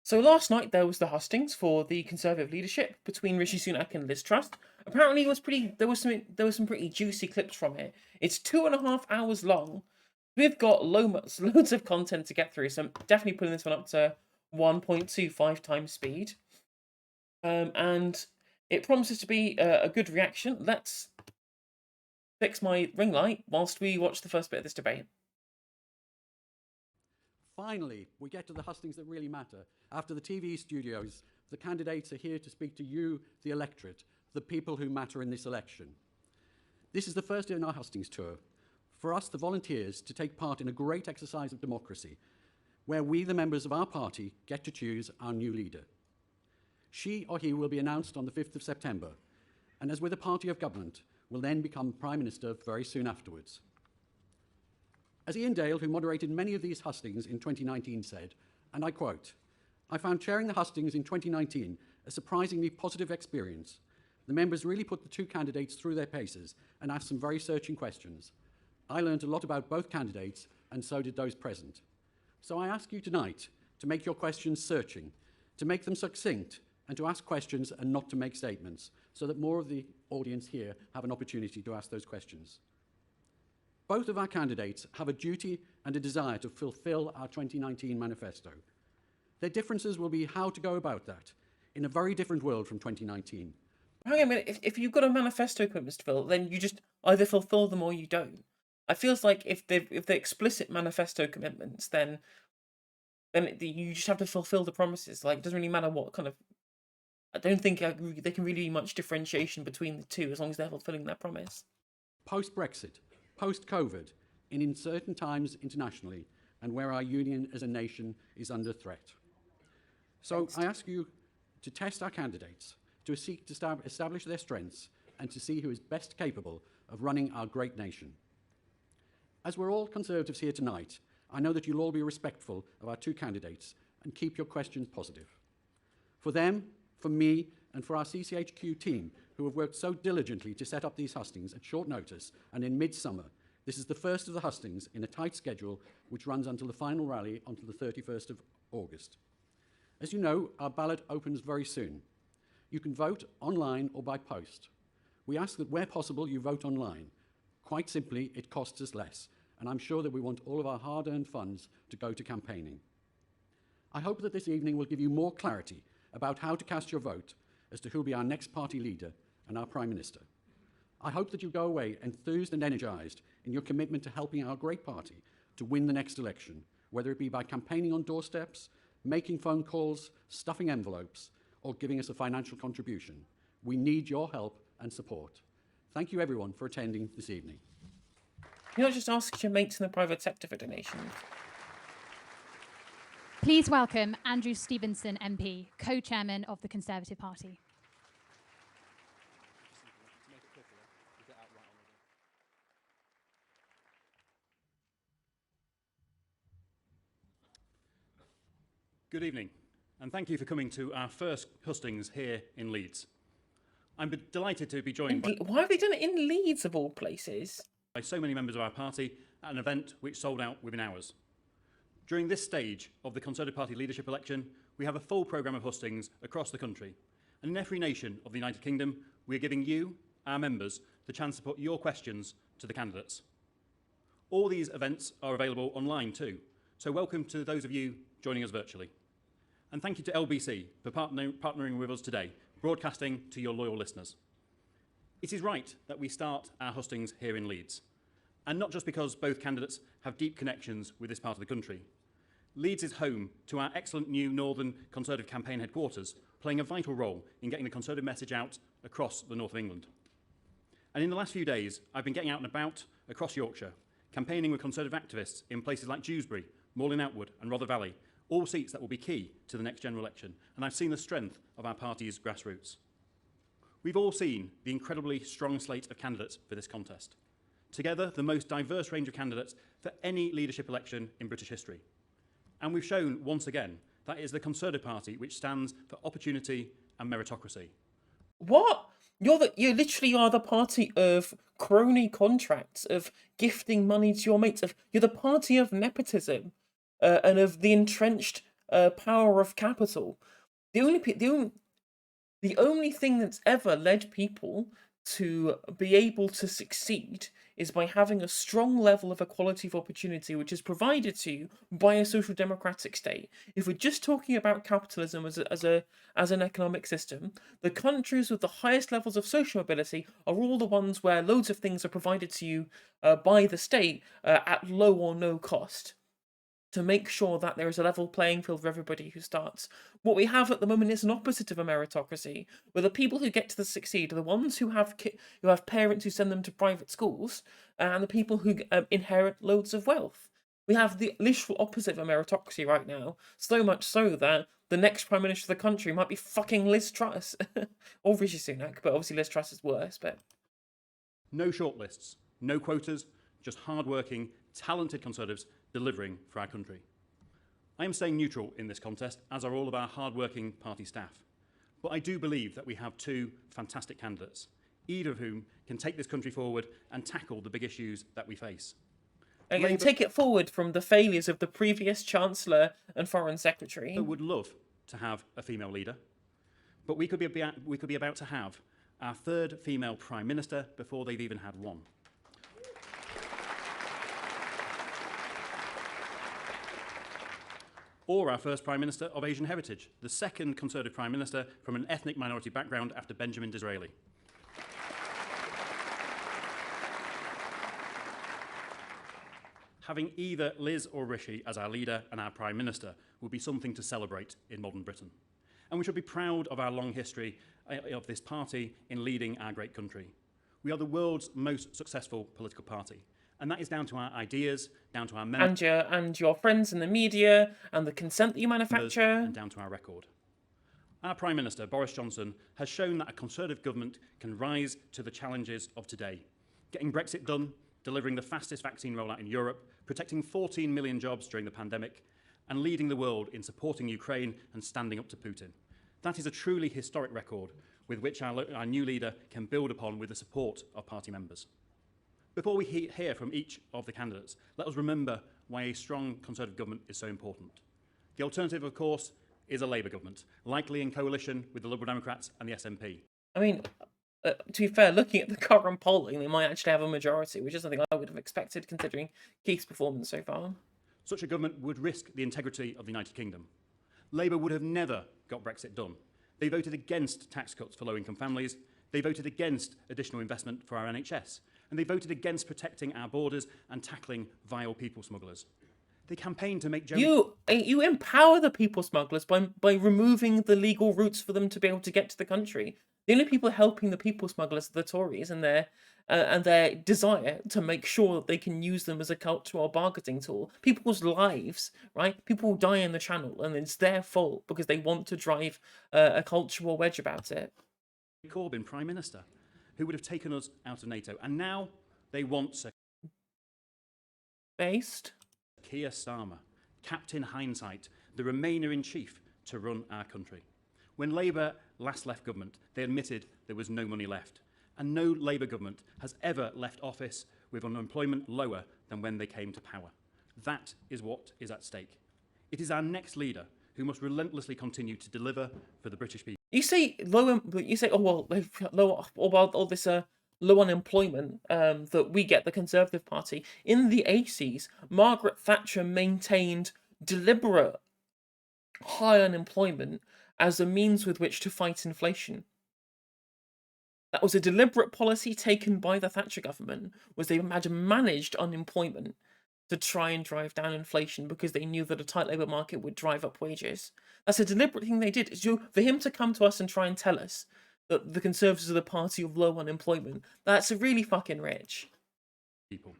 So last night there was the hustings for the Conservative leadership between Rishi Sunak and Liz Truss. Apparently, it was pretty. There was some pretty juicy clips from it. It's 2.5 hours long. We've got loads of content to get through, so I'm definitely putting this one up to 1.25 times speed. And it promises to be a good reaction. Let's fix my ring light whilst we watch the first bit of this debate. Finally, we get to the hustings that really matter. After the TV studios, the candidates are here to speak to you, the electorate, the people who matter in this election. This is the first in our hustings tour. For us, the volunteers, to take part in a great exercise of democracy, where we, the members of our party, get to choose our new leader. She or he will be announced on the 5th of September, and as with a party of government, will then become Prime Minister very soon afterwards. As Ian Dale, who moderated many of these hustings in 2019, said, and I quote, "I found chairing the hustings in 2019 a surprisingly positive experience. The members really put the two candidates through their paces and asked some very searching questions. I learned a lot about both candidates, and so did those present. So I ask you tonight to make your questions searching, to make them succinct, and to ask questions and not to make statements, so that more of the audience here have an opportunity to ask those questions. Both of our candidates have a duty and a desire to fulfill our 2019 manifesto. Their differences will be how to go about that in a very different world from 2019. Hang on a minute. If you've got a manifesto commitments to fill, then you just either fulfill them or you don't. I feels like if they're explicit manifesto commitments, then you just have to fulfill the promises. Like, it doesn't really matter what kind of. I don't think there can really be much differentiation between the two as long as they're fulfilling their promise. Post-Brexit, post-COVID, in uncertain times internationally, and where our union as a nation is under threat. So I ask you to test our candidates, to seek to establish their strengths, and to see who is best capable of running our great nation. As we're all Conservatives here tonight, I know that you'll all be respectful of our two candidates and keep your questions positive. For them, for me, and for our CCHQ team, who have worked so diligently to set up these hustings at short notice and in midsummer, this is the first of the hustings in a tight schedule which runs until the final rally until the 31st of August. As you know, our ballot opens very soon. You can vote online or by post. We ask that where possible you vote online. Quite simply, it costs us less, and I'm sure that we want all of our hard-earned funds to go to campaigning. I hope that this evening will give you more clarity about how to cast your vote as to who will be our next party leader and our Prime Minister. I hope that you go away enthused and energised in your commitment to helping our great party to win the next election, whether it be by campaigning on doorsteps, making phone calls, stuffing envelopes, or giving us a financial contribution. We need your help and support. Thank you everyone for attending this evening. You not just ask your mates in the private sector for donations. Please welcome Andrew Stevenson MP, co-chairman of the Conservative Party. Good evening, and thank you for coming to our first hustings here in Leeds. I'm delighted to be joined Why have they done it in Leeds of all places? by so many members of our party at an event which sold out within hours. During this stage of the Conservative Party leadership election, we have a full programme of hustings across the country. And in every nation of the United Kingdom, we are giving you, our members, the chance to put your questions to the candidates. All these events are available online too, so welcome to those of you joining us virtually. And thank you to LBC for partnering with us today, broadcasting to your loyal listeners. It is right that we start our hustings here in Leeds, and not just because both candidates have deep connections with this part of the country. Leeds is home to our excellent new Northern Conservative campaign headquarters, playing a vital role in getting the Conservative message out across the north of England. And in the last few days, I've been getting out and about across Yorkshire, campaigning with Conservative activists in places like Dewsbury, Morley Outwood and Rother Valley, all seats that will be key to the next general election, and I've seen the strength of our party's grassroots. We've all seen the incredibly strong slate of candidates for this contest. Together, the most diverse range of candidates for any leadership election in British history. And we've shown once again that it is the Conservative Party which stands for opportunity and meritocracy. What? You literally are the party of crony contracts, of gifting money to your mates. You're the party of nepotism, and of the entrenched power of capital. The only thing that's ever led people to be able to succeed is by having a strong level of equality of opportunity, which is provided to you by a social democratic state. If we're just talking about capitalism as an economic system, the countries with the highest levels of social mobility are all the ones where loads of things are provided to you by the state at low or no cost, to make sure that there is a level playing field for everybody who starts. What we have at the moment is an opposite of a meritocracy, where the people who get to succeed are the ones who have parents who send them to private schools, and the people who inherit loads of wealth. We have the literal opposite of a meritocracy right now, so much so that the next prime minister of the country might be fucking Liz Truss or Rishi Sunak, but obviously Liz Truss is worse. But No shortlists, no quotas, just hard-working, talented Conservatives delivering for our country. I am staying neutral in this contest, as are all of our hard-working party staff. But I do believe that we have two fantastic candidates, either of whom can take this country forward and tackle the big issues that we face. and take it forward from the failures of the previous Chancellor and Foreign Secretary. I would love to have a female leader, but we could be about to have our third female Prime Minister before they've even had one. Or our first Prime Minister of Asian heritage, the second Conservative Prime Minister from an ethnic minority background after Benjamin Disraeli. Having either Liz or Rishi as our leader and our Prime Minister would be something to celebrate in modern Britain. And we should be proud of our long history of this party in leading our great country. We are the world's most successful political party. And that is down to our ideas, down to our members, And your friends in the media, and the consent that you manufacture. and down to our record. Our Prime Minister, Boris Johnson, has shown that a Conservative government can rise to the challenges of today. Getting Brexit done, delivering the fastest vaccine rollout in Europe, protecting 14 million jobs during the pandemic, and leading the world in supporting Ukraine and standing up to Putin. That is a truly historic record with which our new leader can build upon with the support of party members. Before we hear from each of the candidates, let us remember why a strong Conservative government is so important. The alternative, of course, is a Labour government, likely in coalition with the Liberal Democrats and the SNP. I mean, to be fair, looking at the current polling, they might actually have a majority, which is something I would have expected considering Keith's performance so far. Such a government would risk the integrity of the United Kingdom. Labour would have never got Brexit done. They voted against tax cuts for low-income families, they voted against additional investment for our NHS, and they voted against protecting our borders and tackling vile people smugglers. They campaigned to make You empower the people smugglers by removing the legal routes for them to be able to get to the country. The only people helping the people smugglers are the Tories and their desire to make sure that they can use them as a cultural bargaining tool. People's lives, right? People will die in the Channel, and it's their fault because they want to drive a cultural wedge about it. Corbyn Prime Minister, who would have taken us out of NATO, and now they want Sir Based. Keir Starmer, Captain Hindsight, the Remainer-in-Chief, to run our country. When Labour last left government, they admitted there was no money left, and no Labour government has ever left office with unemployment lower than when they came to power. That is what is at stake. It is our next leader who must relentlessly continue to deliver for the British people. You say low. You say, oh well, they've low. All this low unemployment that we get, the Conservative Party in the 80s. Margaret Thatcher maintained deliberate high unemployment as a means with which to fight inflation. That was a deliberate policy taken by the Thatcher government. Was they had managed unemployment to try and drive down inflation because they knew that a tight labour market would drive up wages. That's a deliberate thing they did. So for him to come to us and try and tell us that the Conservatives are the party of low unemployment, that's really fucking rich. People.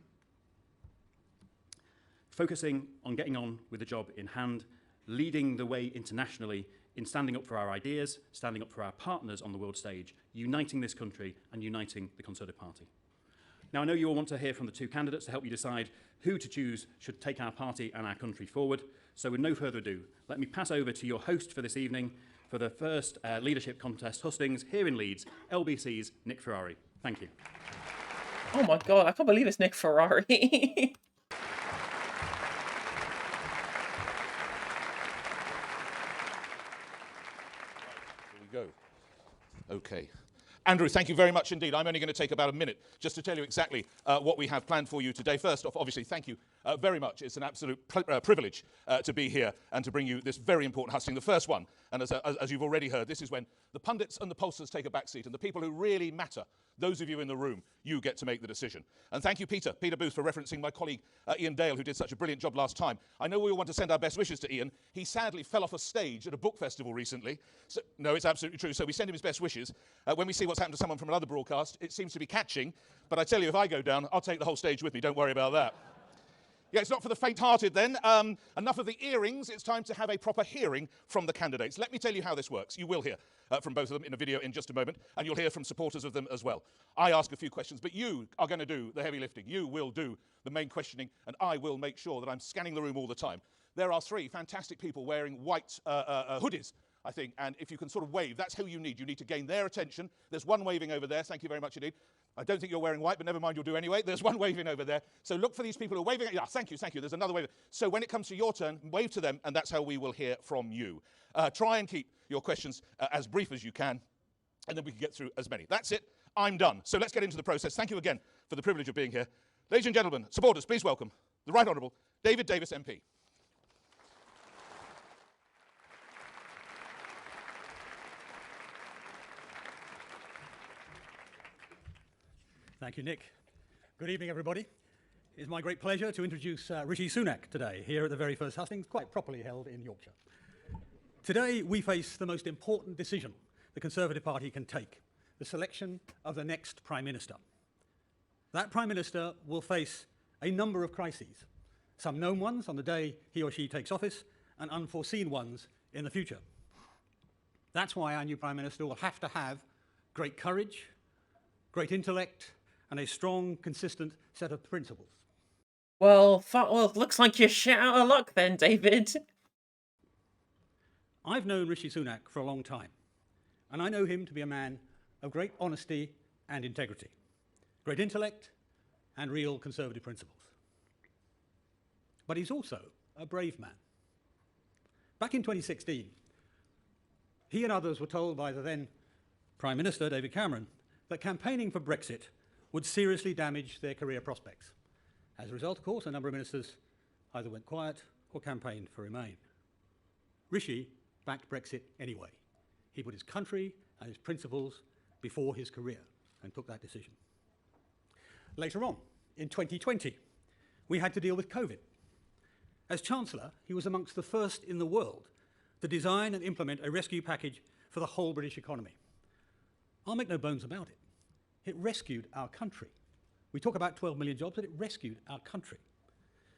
Focusing on getting on with the job in hand, leading the way internationally in standing up for our ideas, standing up for our partners on the world stage, uniting this country and uniting the Conservative Party. Now, I know you all want to hear from the two candidates to help you decide who to choose should take our party and our country forward. So with no further ado, let me pass over to your host for this evening for the first leadership contest hustings here in Leeds, LBC's Nick Ferrari. Thank you. Oh my God, I can't believe it's Nick Ferrari. go. Okay. Andrew, thank you very much indeed. I'm only going to take about a minute just to tell you exactly what we have planned for you today. First off, obviously, thank you very much. It's an absolute privilege to be here and to bring you this very important husting. The first one, and as you've already heard, this is when the pundits and the pollsters take a backseat, and the people who really matter, those of you in the room, you get to make the decision. And thank you, Peter Booth, for referencing my colleague Ian Dale, who did such a brilliant job last time. I know we all want to send our best wishes to Ian. He sadly fell off a stage at a book festival recently. So, no, it's absolutely true. So we send him his best wishes. When we see what's happened to someone from another broadcast, it seems to be catching. But I tell you, if I go down, I'll take the whole stage with me. Don't worry about that. Yeah, it's not for the faint-hearted then. Enough of the earrings. It's time to have a proper hearing from the candidates. Let me tell you how this works. You will hear from both of them in a video in just a moment, and you'll hear from supporters of them as well. I ask a few questions, but you are going to do the heavy lifting. You will do the main questioning, and I will make sure that I'm scanning the room all the time. There are three fantastic people wearing white hoodies, I think, and if you can sort of wave, that's who you need. You need to gain their attention. There's one waving over there. Thank you very much indeed. I don't think you're wearing white, but never mind, you'll do anyway. There's one waving over there. So look for these people who are waving. Yeah, thank you, thank you. There's another wave. So when it comes to your turn, wave to them, and that's how we will hear from you. Try and keep your questions as brief as you can, and then we can get through as many. That's it. I'm done. So let's get into the process. Thank you again for the privilege of being here. Ladies and gentlemen, supporters, please welcome the Right Honourable David Davis MP. Thank you, Nick. Good evening, everybody. It's my great pleasure to introduce Rishi Sunak today, here at the very first hustings, quite properly held in Yorkshire. Today, we face the most important decision the Conservative Party can take, the selection of the next Prime Minister. That Prime Minister will face a number of crises, some known ones on the day he or she takes office, and unforeseen ones in the future. That's why our new Prime Minister will have to have great courage, great intellect, and a strong, consistent set of principles. Well, it looks like you're shit out of luck then, David. I've known Rishi Sunak for a long time, and I know him to be a man of great honesty and integrity, great intellect, and real Conservative principles. But he's also a brave man. Back in 2016, he and others were told by the then Prime Minister, David Cameron, that campaigning for Brexit would seriously damage their career prospects. As a result, of course, a number of ministers either went quiet or campaigned for Remain. Rishi backed Brexit anyway. He put his country and his principles before his career and took that decision. Later on, in 2020, we had to deal with COVID. As Chancellor, he was amongst the first in the world to design and implement a rescue package for the whole British economy. I'll make no bones about it. It rescued our country. We talk about 12 million jobs, but it rescued our country.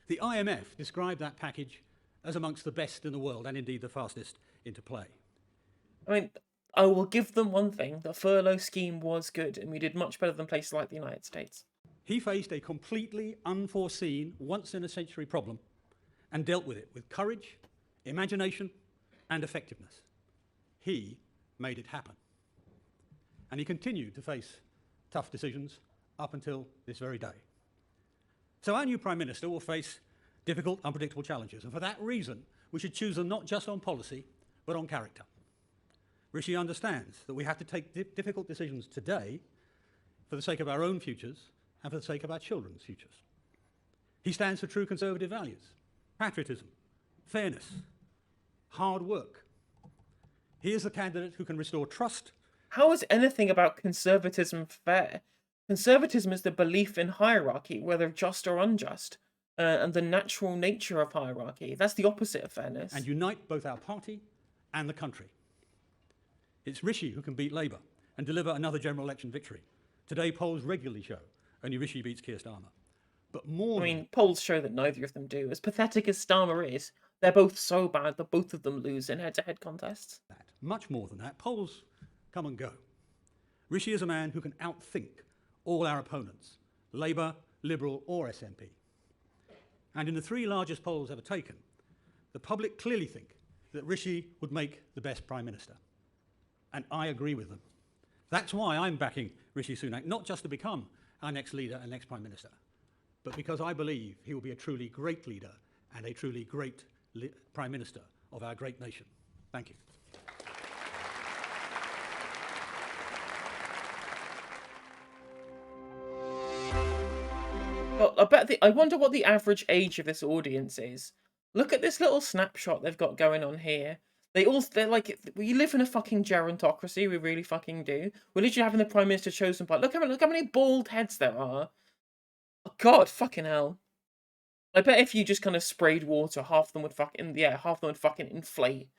The IMF described that package as amongst the best in the world, and indeed the fastest into play. I mean, I will give them one thing. The furlough scheme was good, and we did much better than places like the United States. He faced a completely unforeseen, once-in-a-century problem and dealt with it with courage, imagination, and effectiveness. He made it happen. And he continued to face tough decisions up until this very day. So our new Prime Minister will face difficult, unpredictable challenges, and for that reason, we should choose them not just on policy, but on character. Rishi understands that we have to take difficult decisions today for the sake of our own futures and for the sake of our children's futures. He stands for true Conservative values, patriotism, fairness, hard work. He is the candidate who can restore trust. How is anything about conservatism fair? Conservatism is the belief in hierarchy, whether just or unjust, and the natural nature of hierarchy. That's the opposite of fairness. And unite both our party and the country. It's Rishi who can beat Labour and deliver another general election victory. Today, polls regularly show only Rishi beats Keir Starmer. But more polls show that neither of them do. As pathetic as Starmer is, they're both so bad that both of them lose in head-to-head contests. Much more than that, polls come and go. Rishi is a man who can outthink all our opponents, Labour, Liberal or SNP. And in the three largest polls ever taken, the public clearly think that Rishi would make the best Prime Minister. And I agree with them. That's why I'm backing Rishi Sunak, not just to become our next leader and next Prime Minister, but because I believe he will be a truly great leader and a truly great Prime Minister of our great nation. Thank you. I wonder what the average age of this audience is. Look at this little snapshot they've got going on here. They're like, we live in a fucking gerontocracy. We really fucking do. We're literally having the prime minister chosen by. Look how many bald heads there are. Oh, God, fucking hell. I bet if you just kind of sprayed water, half of them would fucking inflate.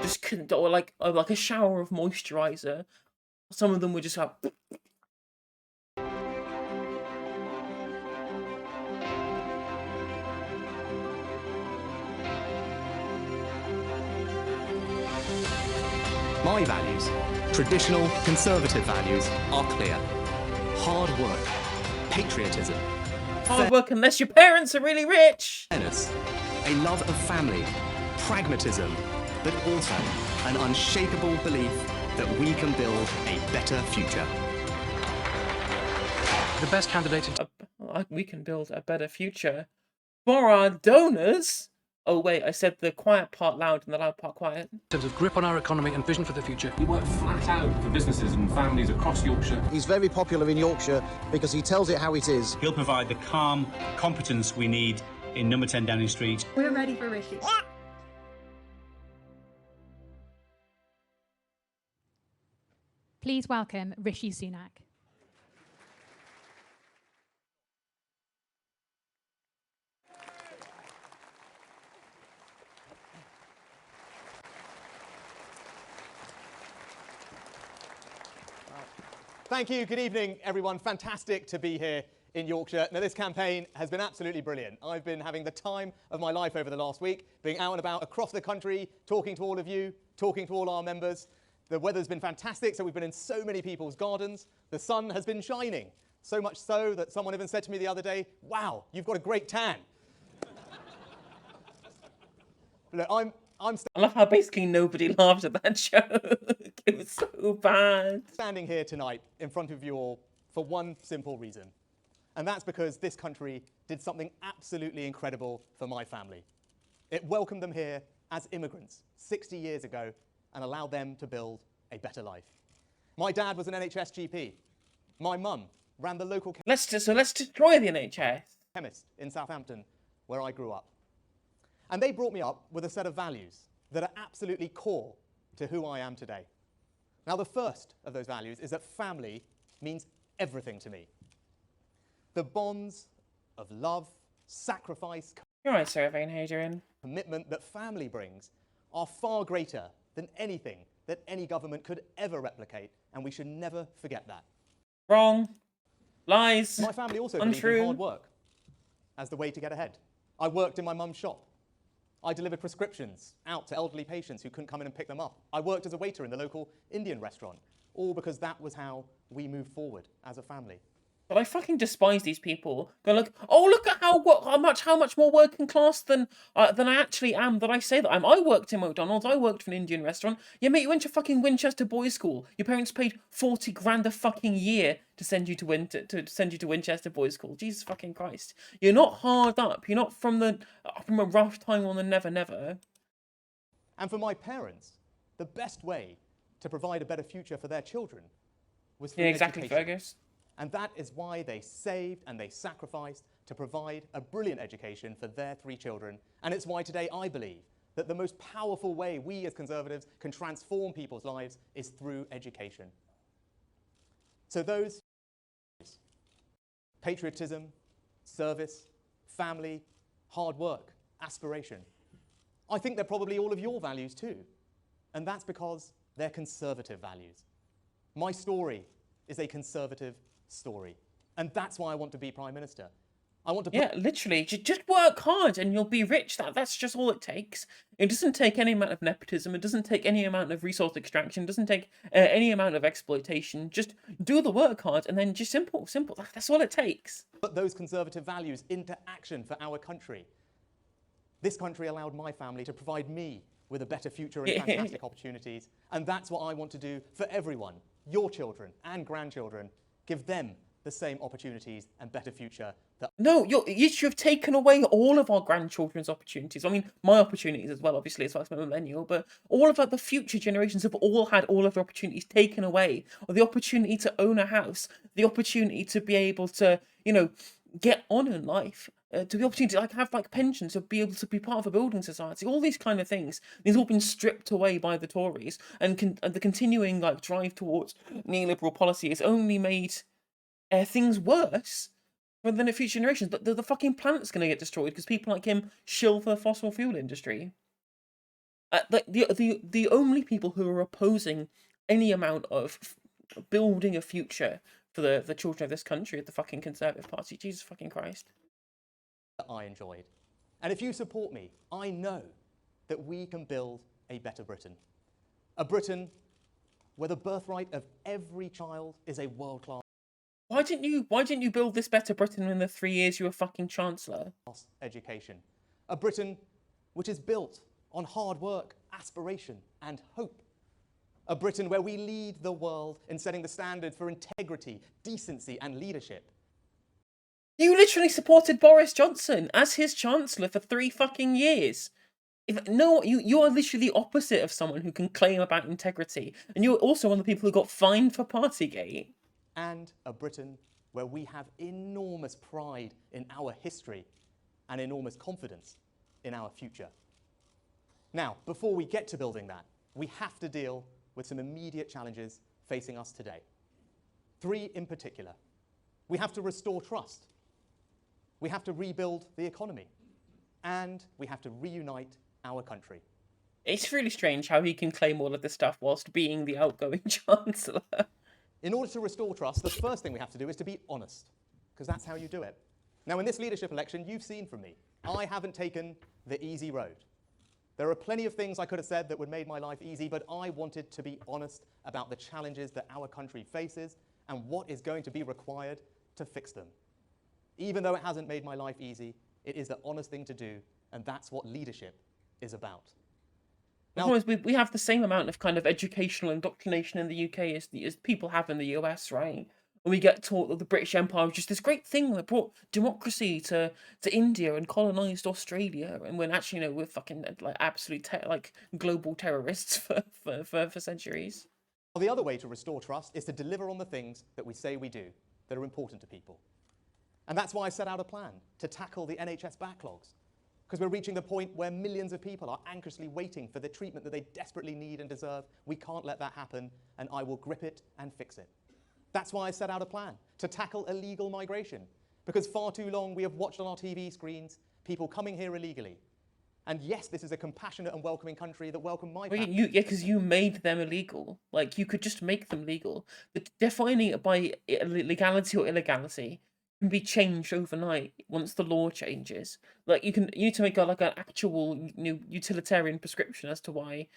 Just couldn't, or like a shower of moisturizer. Some of them would just have. My values, traditional conservative values, are clear. Hard work, patriotism, Hard work unless your parents are really rich. fairness, a love of family, pragmatism, but also an unshakable belief that we can build a better future. The best candidate in We can build a better future for our donors. Oh wait, I said the quiet part loud and the loud part quiet. terms of grip on our economy and vision for the future. He worked flat out for businesses and families across Yorkshire. He's very popular in Yorkshire because he tells it how it is. He'll provide the calm competence we need in number 10 Downing Street. We're ready for Rishi. Please welcome Rishi Sunak. Thank you. Good evening, everyone. Fantastic to be here in Yorkshire. Now, this campaign has been absolutely brilliant. I've been having the time of my life over the last week, being out and about across the country, talking to all of you, talking to all our members. The weather's been fantastic, so we've been in so many people's gardens. The sun has been shining, so much so that someone even said to me the other day, "Wow, you've got a great tan." Look, I love how basically nobody laughed at that joke. It was so bad. standing here tonight in front of you all for one simple reason. And that's because this country did something absolutely incredible for my family. It welcomed them here as immigrants 60 years ago and allowed them to build a better life. My dad was an NHS GP. My mum ran the local Let's destroy the NHS. chemist in Southampton, where I grew up. And they brought me up with a set of values that are absolutely core to who I am today. Now, the first of those values is that family means everything to me. The bonds of love, sacrifice, You're right, Sarah how you doing? commitment that family brings are far greater than anything that any government could ever replicate, and we should never forget that. Wrong. Lies. My family also believed Untrue. in hard work as the way to get ahead. I worked in my mum's shop. I delivered prescriptions out to elderly patients who couldn't come in and pick them up. I worked as a waiter in the local Indian restaurant, all because that was how we moved forward as a family. But I fucking despise these people. Go look. Oh, look at how much more working class than I actually am. That I say that I'm. I worked in McDonald's. I worked for an Indian restaurant. Yeah, mate, you went to fucking Winchester Boys' School. Your parents paid 40 grand a fucking year to send you to Winchester Boys' School. Jesus fucking Christ. You're not hard up. You're not from a rough time on the never never. And for my parents, the best way to provide a better future for their children was through Yeah, exactly, education. Fergus. And that is why they saved and they sacrificed to provide a brilliant education for their 3 children. And it's why today I believe that the most powerful way we as Conservatives can transform people's lives is through education. So those patriotism, service, family, hard work, aspiration, I think they're probably all of your values too. And that's because they're Conservative values. My story is a Conservative story. And that's why I want to be Prime Minister. I want to... Yeah, literally. Just work hard and you'll be rich. That's just all it takes. It doesn't take any amount of nepotism. It doesn't take any amount of resource extraction. It doesn't take any amount of exploitation. Just do the work hard and then just simple. That's all it takes. Put those Conservative values into action for our country. This country allowed my family to provide me with a better future and fantastic opportunities. And that's what I want to do for everyone, your children and grandchildren. Give them the same opportunities and better future that... No, you should have taken away all of our grandchildren's opportunities. I mean, my opportunities as well, obviously, as far as I'm a millennial, but all of like the future generations have all had all of the opportunities taken away, or the opportunity to own a house, the opportunity to be able to, you know, get on in life, to the opportunity to like have like pensions, to be able to be part of a building society, all these kind of things. These all been stripped away by the Tories, and the continuing like drive towards neoliberal policy has only made things worse for the future generations. But the fucking planet's going to get destroyed because people like him shill for the fossil fuel industry. The only people who are opposing any amount of building a future for the children of this country are the fucking Conservative Party. Jesus fucking Christ. That I enjoyed. And if you support me, I know that we can build a better Britain. A Britain where the birthright of every child is a world-class Why didn't you build this better Britain in the 3 years you were fucking Chancellor? Education. A Britain which is built on hard work, aspiration, and hope. A Britain where we lead the world in setting the standard for integrity, decency, and leadership. You literally supported Boris Johnson as his Chancellor for 3 fucking years. You are literally the opposite of someone who can claim about integrity. And you're also one of the people who got fined for Partygate. And a Britain where we have enormous pride in our history and enormous confidence in our future. Now, before we get to building that, we have to deal with some immediate challenges facing us today. 3 in particular. We have to restore trust. We have to rebuild the economy. And we have to reunite our country. It's really strange how he can claim all of this stuff whilst being the outgoing Chancellor. In order to restore trust, the first thing we have to do is to be honest, because that's how you do it. Now, in this leadership election, you've seen from me, I haven't taken the easy road. There are plenty of things I could have said that would have made my life easy, but I wanted to be honest about the challenges that our country faces and what is going to be required to fix them. Even though it hasn't made my life easy, it is the honest thing to do, and that's what leadership is about. Now, we have the same amount of kind of educational indoctrination in the UK as people have in the US, right? And we get taught that the British Empire was just this great thing that brought democracy to India and colonised Australia, and when actually, we're fucking like absolute global terrorists for centuries. The other way to restore trust is to deliver on the things that we say we do that are important to people. And that's why I set out a plan to tackle the NHS backlogs. Because we're reaching the point where millions of people are anxiously waiting for the treatment that they desperately need and deserve. We can't let that happen, and I will grip it and fix it. That's why I set out a plan to tackle illegal migration. Because far too long we have watched on our TV screens people coming here illegally. And yes, this is a compassionate and welcoming country that welcomed my family. Yeah, because you made them illegal. Like, you could just make them legal. But defining it by legality or illegality can be changed overnight once the law changes. Like, you need to make an actual utilitarian prescription as to why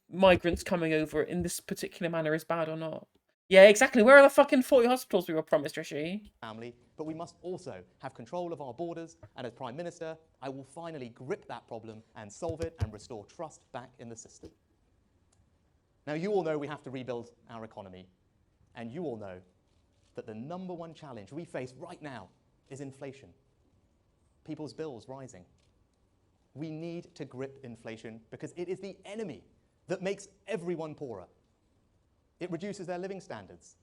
migrants coming over in this particular manner is bad or not. Yeah, exactly. Where are the fucking 40 hospitals we were promised, Rishi? Family, but we must also have control of our borders, and as Prime Minister, I will finally grip that problem and solve it and restore trust back in the system. Now, you all know we have to rebuild our economy, and you all know that the number one challenge we face right now is inflation. People's bills rising. We need to grip inflation because it is the enemy that makes everyone poorer. It reduces their living standards.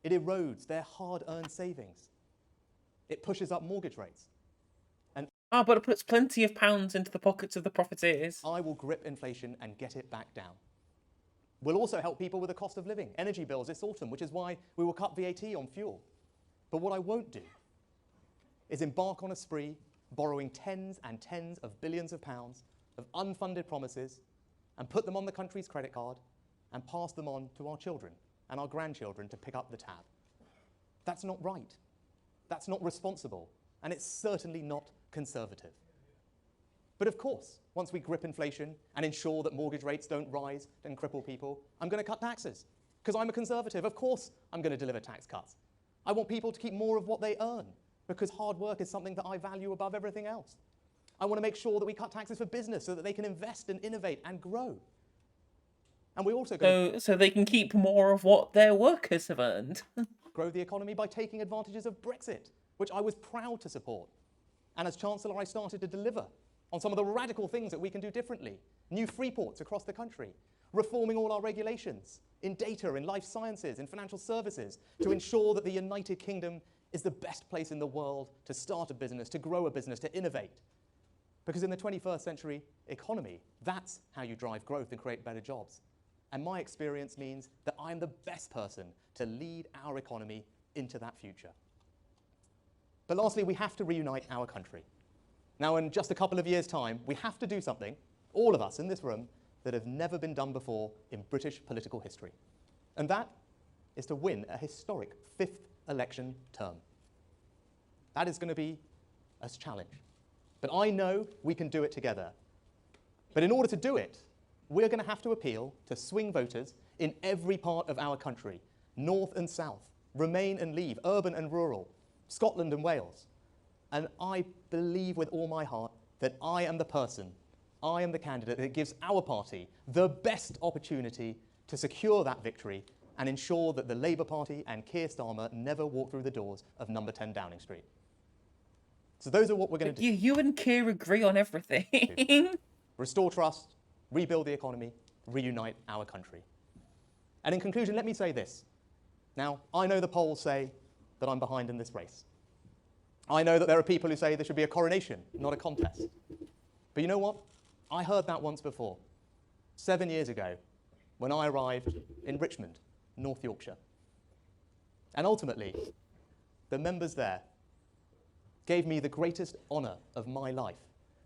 It erodes their hard-earned savings. It pushes up mortgage rates. But it puts plenty of pounds into the pockets of the profiteers. I will grip inflation and get it back down. We'll also help people with the cost of living, energy bills this autumn, which is why we will cut VAT on fuel. But what I won't do is embark on a spree borrowing tens and tens of billions of pounds of unfunded promises and put them on the country's credit card and pass them on to our children and our grandchildren to pick up the tab. That's not right. That's not responsible. And it's certainly not conservative. But of course, once we grip inflation and ensure that mortgage rates don't rise and cripple people, I'm going to cut taxes. Because I'm a conservative. Of course I'm going to deliver tax cuts. I want people to keep more of what they earn, because hard work is something that I value above everything else. I want to make sure that we cut taxes for business so that they can invest and innovate and grow. And we also so they can keep more of what their workers have earned. grow the economy by taking advantages of Brexit, which I was proud to support. And as Chancellor, I started to deliver on some of the radical things that we can do differently. New free ports across the country, reforming all our regulations in data, in life sciences, in financial services, to ensure that the United Kingdom is the best place in the world to start a business, to grow a business, to innovate. Because in the 21st century economy, that's how you drive growth and create better jobs. And my experience means that I'm the best person to lead our economy into that future. But lastly, we have to reunite our country. Now, in just a couple of years' time, we have to do something, all of us in this room, that have never been done before in British political history. And that is to win a historic 5th election term. That is going to be a challenge. But I know we can do it together. But in order to do it, we're going to have to appeal to swing voters in every part of our country, north and south, Remain and Leave, urban and rural, Scotland and Wales. And I believe with all my heart that I am the person, I am the candidate that gives our party the best opportunity to secure that victory and ensure that the Labour Party and Keir Starmer never walk through the doors of number 10 Downing Street. So those are what we're going to do. You and Keir agree on everything. Restore trust, rebuild the economy, reunite our country. And in conclusion, let me say this. Now, I know the polls say that I'm behind in this race. I know that there are people who say there should be a coronation, not a contest. But you know what? I heard that once before, 7 years ago, when I arrived in Richmond, North Yorkshire. And ultimately, the members there gave me the greatest honour of my life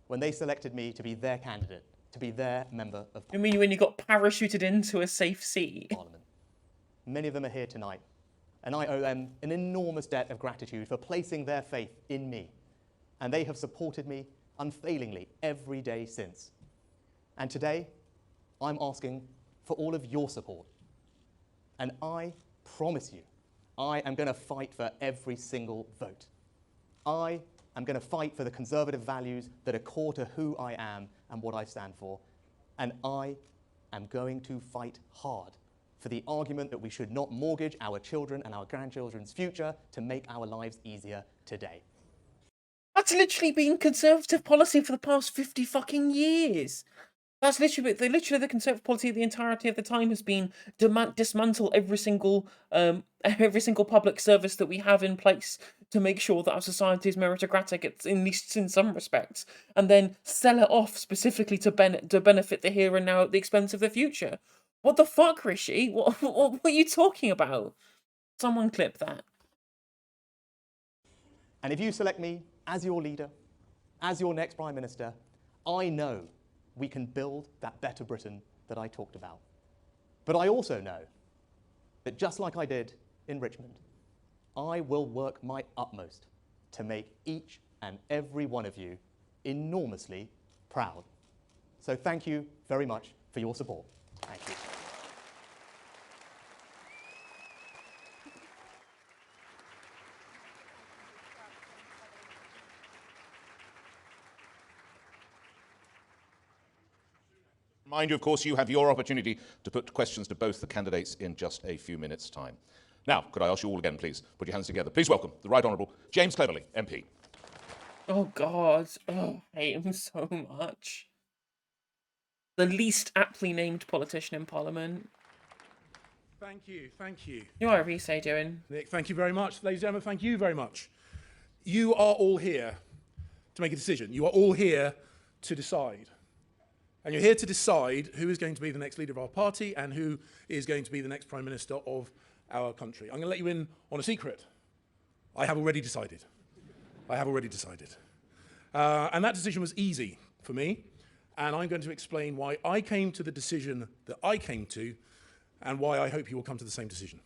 when they selected me to be their candidate, to be their member of Parliament. I mean, when you got parachuted into a safe seat. Many of them are here tonight, and I owe them an enormous debt of gratitude for placing their faith in me. And they have supported me unfailingly every day since. And today, I'm asking for all of your support. And I promise you, I am going to fight for every single vote. I am going to fight for the conservative values that are core to who I am and what I stand for. And I am going to fight hard for the argument that we should not mortgage our children and our grandchildren's future to make our lives easier today. That's literally been Conservative policy for the past 50 fucking years. That's literally the Conservative policy the entirety of the time has been dismantle every single public service that we have in place to make sure that our society is meritocratic, at least in some respects, and then sell it off specifically to benefit the here and now at the expense of the future. What the fuck, Rishi? What are you talking about? Someone clip that. And if you select me as your leader, as your next Prime Minister, I know we can build that better Britain that I talked about. But I also know that just like I did in Richmond, I will work my utmost to make each and every one of you enormously proud. So thank you very much for your support. Thank you. Mind you, of course, you have your opportunity to put questions to both the candidates in just a few minutes' time. Now, could I ask you all again, please, put your hands together. Please welcome the Right Honourable James Cleverly, MP. Oh, God. Oh, I hate him so much. The least aptly named politician in Parliament. Thank you, thank you. You are Rishi doing? Nick, thank you very much. Ladies and gentlemen, thank you very much. You are all here to make a decision. You are all here to decide. And you're here to decide who is going to be the next leader of our party and who is going to be the next Prime Minister of our country. I'm going to let you in on a secret. I have already decided. I have already decided. And that decision was easy for me. And I'm going to explain why I came to the decision that I came to and why I hope you will come to the same decision.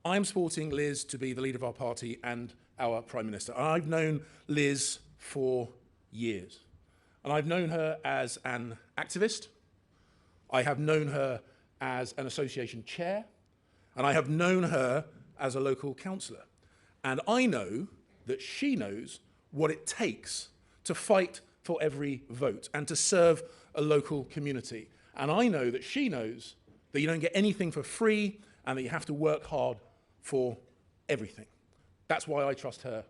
I'm supporting Liz to be the leader of our party and our Prime Minister. I've known Liz for years. And I've known her as an activist. I have known her as an association chair. And I have known her as a local councillor. And I know that she knows what it takes to fight for every vote and to serve a local community. And I know that she knows that you don't get anything for free and that you have to work hard for everything. That's why I trust her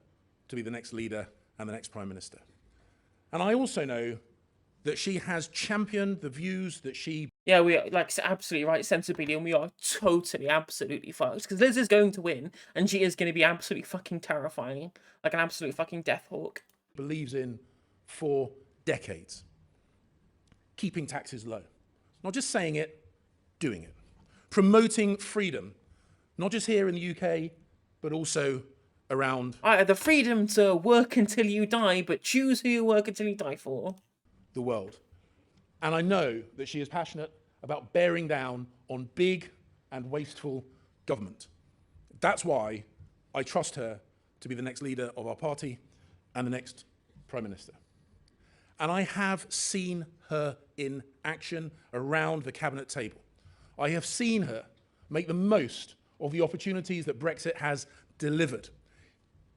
to be the next leader and the next Prime Minister. And I also know that she has championed the views that she... Yeah, we are, like, absolutely right, sensibly, and we are totally, absolutely fucked. Because Liz is going to win, and she is going to be absolutely fucking terrifying. Like an absolute fucking death hawk. ...believes in for decades. Keeping taxes low. Not just saying it, doing it. Promoting freedom, not just here in the UK, but also around... The freedom to work until you die, but choose who you work until you die for. ...the world. And I know that she is passionate about bearing down on big and wasteful government. That's why I trust her to be the next leader of our party and the next Prime Minister. And I have seen her in action around the cabinet table. I have seen her make the most of the opportunities that Brexit has delivered,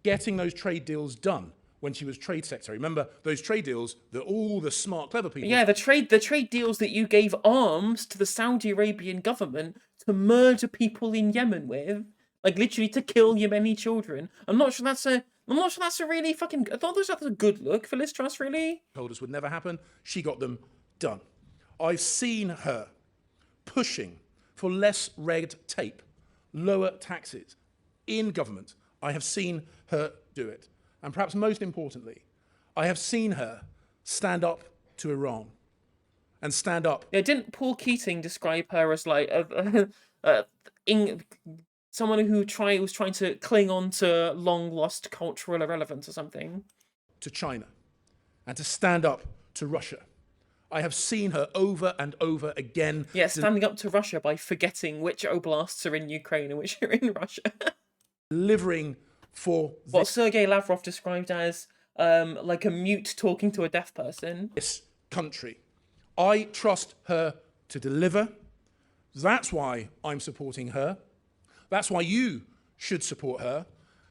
getting those trade deals done when she was Trade Secretary. Remember those trade deals that all the smart, clever people... Yeah, the trade deals that you gave arms to the Saudi Arabian government to murder people in Yemen with, like literally to kill Yemeni children. I'm not sure that's a really fucking... I thought that was a good look for Liz Truss, really. Told us would never happen. She got them done. I've seen her pushing for less red tape, lower taxes in government. I have seen her do it. And perhaps most importantly, I have seen her stand up to Iran and stand up... Yeah, didn't Paul Keating describe her as like someone who was trying to cling on to long-lost cultural irrelevance or something? ...to China and to stand up to Russia. I have seen her over and over again... Yeah, standing up to Russia by forgetting which oblasts are in Ukraine and which are in Russia. ...delivering for... What Sergei Lavrov described as like a mute talking to a deaf person. ...this country. I trust her to deliver. That's why I'm supporting her. That's why you should support her.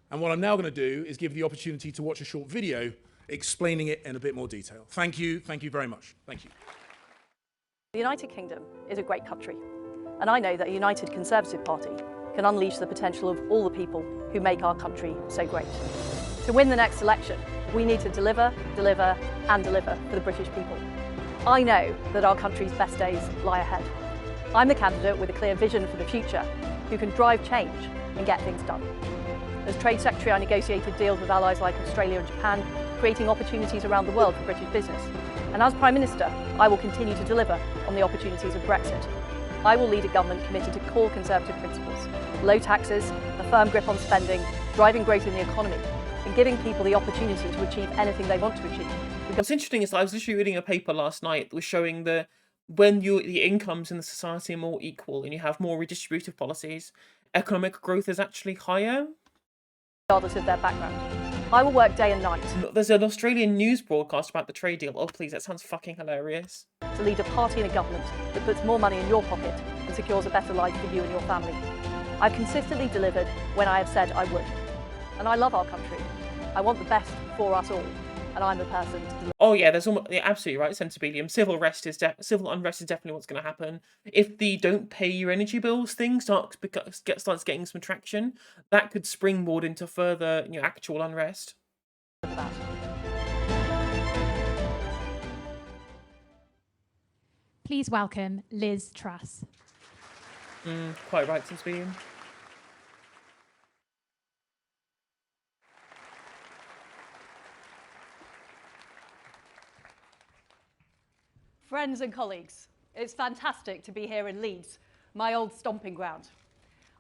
And what I'm now going to do is give the opportunity to watch a short video explaining it in a bit more detail. Thank you very much. Thank you. The United Kingdom is a great country, and I know that a united Conservative Party can unleash the potential of all the people who make our country so great. To win the next election, we need to deliver, deliver and deliver for the British people. I know that our country's best days lie ahead. I'm the candidate with a clear vision for the future, who can drive change and get things done. As Trade Secretary, I negotiated deals with allies like Australia and Japan, creating opportunities around the world for British business. And as Prime Minister, I will continue to deliver on the opportunities of Brexit. I will lead a government committed to core Conservative principles: low taxes, a firm grip on spending, driving growth in the economy, and giving people the opportunity to achieve anything they want to achieve. What's interesting is I was literally reading a paper last night that was showing when the incomes in the society are more equal and you have more redistributive policies, economic growth is actually higher. Regardless of their background. I will work day and night. There's an Australian news broadcast about the trade deal. Oh, please, that sounds fucking hilarious. To lead a party and a government that puts more money in your pocket and secures a better life for you and your family. I've consistently delivered when I have said I would. And I love our country. I want the best for us all. And I'm the person to deliver. Oh yeah, yeah, absolutely right, Sensibilium. Civil unrest is definitely what's going to happen. If the don't pay your energy bills thing starts getting some traction, that could springboard into further, actual unrest. Please welcome Liz Truss. Quite right, Sensibilium. Friends and colleagues, it's fantastic to be here in Leeds, my old stomping ground.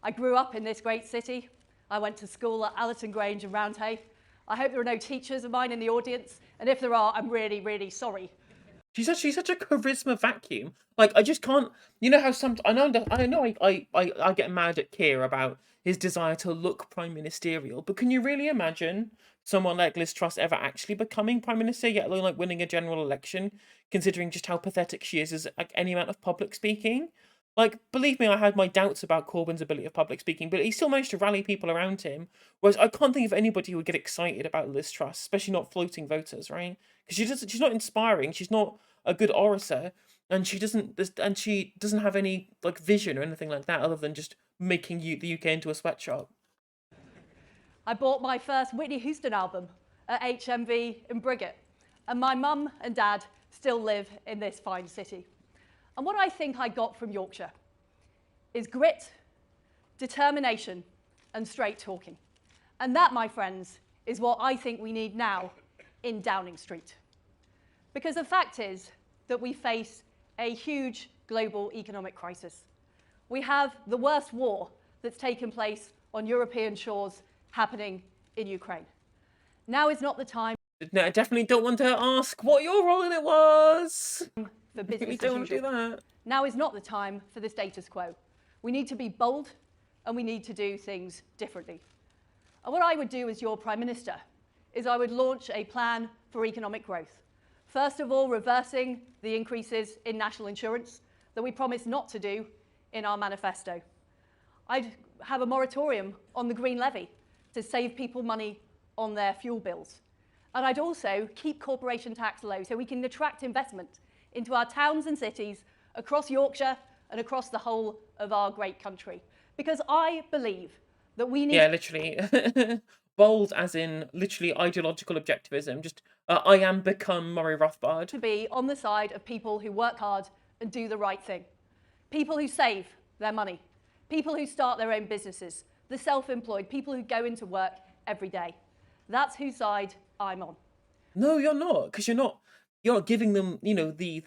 I grew up in this great city. I went to school at Allerton Grange and Roundhay. I hope there are no teachers of mine in the audience, and if there are, I'm really, really sorry. She's such a charisma vacuum. Like, I just can't. You know how I get mad at Keir about his desire to look prime ministerial, but can you really imagine someone like Liz Truss ever actually becoming prime minister, yet alone like winning a general election, considering just how pathetic she is as like any amount of public speaking? Like, believe me, I had my doubts about Corbyn's ability of public speaking, but he still managed to rally people around him. Whereas I can't think of anybody who would get excited about Liz Truss, especially not floating voters, right? Because she's not inspiring, she's not a good orator, and she doesn't have any like vision or anything like that, other than just making the UK into a sweatshop. I bought my first Whitney Houston album at HMV in Briggate, and my mum and dad still live in this fine city. And what I think I got from Yorkshire is grit, determination, and straight talking. And that, my friends, is what I think we need now in Downing Street. Because the fact is that we face a huge global economic crisis. We have the worst war that's taken place on European shores happening in Ukraine. Now is not the time. No, I definitely don't want to ask what your role in it was. For business We don't want as to do usual. that. Now is not the time for the status quo. We need to be bold and we need to do things differently. And what I would do as your Prime Minister is I would launch a plan for economic growth. First of all, reversing the increases in national insurance that we promised not to do in our manifesto. I'd have a moratorium on the green levy to save people money on their fuel bills. And I'd also keep corporation tax low so we can attract investment into our towns and cities across Yorkshire and across the whole of our great country. Because I believe that we need... Yeah, literally. Bold as in literally ideological objectivism. Just, I am become Murray Rothbard. ...to be on the side of people who work hard and do the right thing. People who save their money. People who start their own businesses. The self-employed. People who go into work every day. That's whose side I'm on. No, you're not, because you're not giving them, you know, the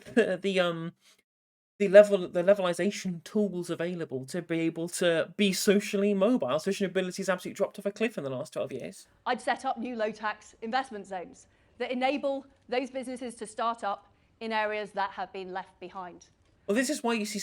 levelization tools available to be able to be socially mobile. Social mobility has absolutely dropped off a cliff in the last 12 years. I'd set up new low-tax investment zones that enable those businesses to start up in areas that have been left behind. Well, this is why you see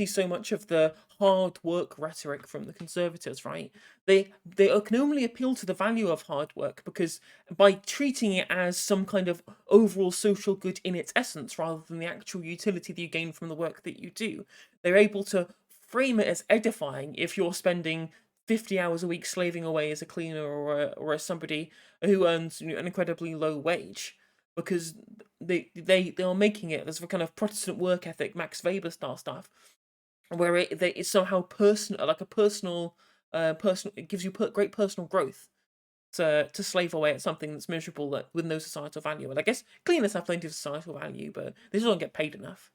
so much of the hard work rhetoric from the Conservatives, right? They can only appeal to the value of hard work because by treating it as some kind of overall social good in its essence, rather than the actual utility that you gain from the work that you do, they're able to frame it as edifying if you're spending 50 hours a week slaving away as a cleaner or as somebody who earns an incredibly low wage. Because they are making it as a kind of Protestant work ethic, Max Weber style stuff, where it's somehow personal, like a personal, it gives you great personal growth to slave away at something that's miserable with no societal value. And I guess cleaners have plenty of societal value, but they just don't get paid enough.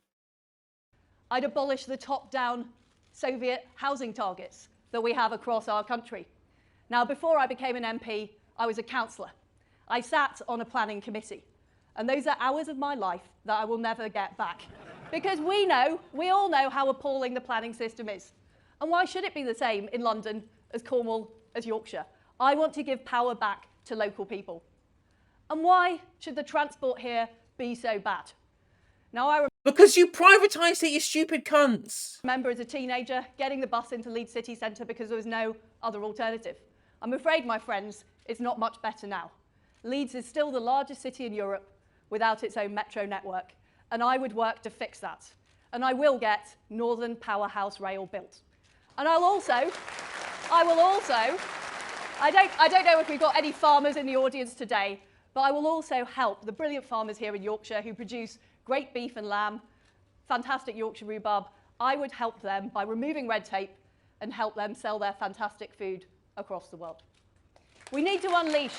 I'd abolish the top-down Soviet housing targets that we have across our country. Now, before I became an MP, I was a councillor. I sat on a planning committee. And those are hours of my life that I will never get back. Because we all know how appalling the planning system is. And why should it be the same in London as Cornwall, as Yorkshire? I want to give power back to local people. And why should the transport here be so bad? Now, because you privatised it, you stupid cunts. Remember as a teenager getting the bus into Leeds city centre because there was no other alternative. I'm afraid, my friends, it's not much better now. Leeds is still the largest city in Europe without its own metro network, and I would work to fix that. And I will get Northern Powerhouse Rail built. And I don't know if we've got any farmers in the audience today, but I will also help the brilliant farmers here in Yorkshire who produce great beef and lamb, fantastic Yorkshire rhubarb. I would help them by removing red tape and help them sell their fantastic food across the world. We need to unleash...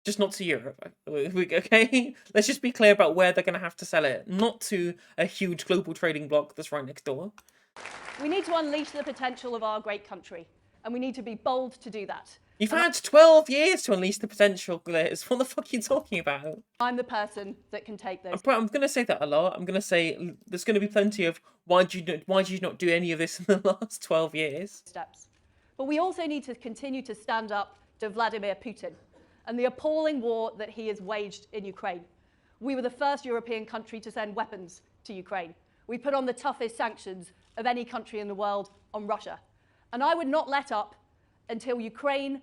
Just not to Europe, okay? Let's just be clear about where they're going to have to sell it. Not to a huge global trading bloc that's right next door. We need to unleash the potential of our great country, and we need to be bold to do that. You've had 12 years to unleash the potential, Liz. What the fuck are you talking about? I'm the person that can take those. I'm going to say that a lot. I'm going to say there's going to be plenty of why did you not do any of this in the last 12 years? Steps. But we also need to continue to stand up to Vladimir Putin and the appalling war that he has waged in Ukraine. We were the first European country to send weapons to Ukraine. We put on the toughest sanctions of any country in the world on Russia. And I would not let up until Ukraine...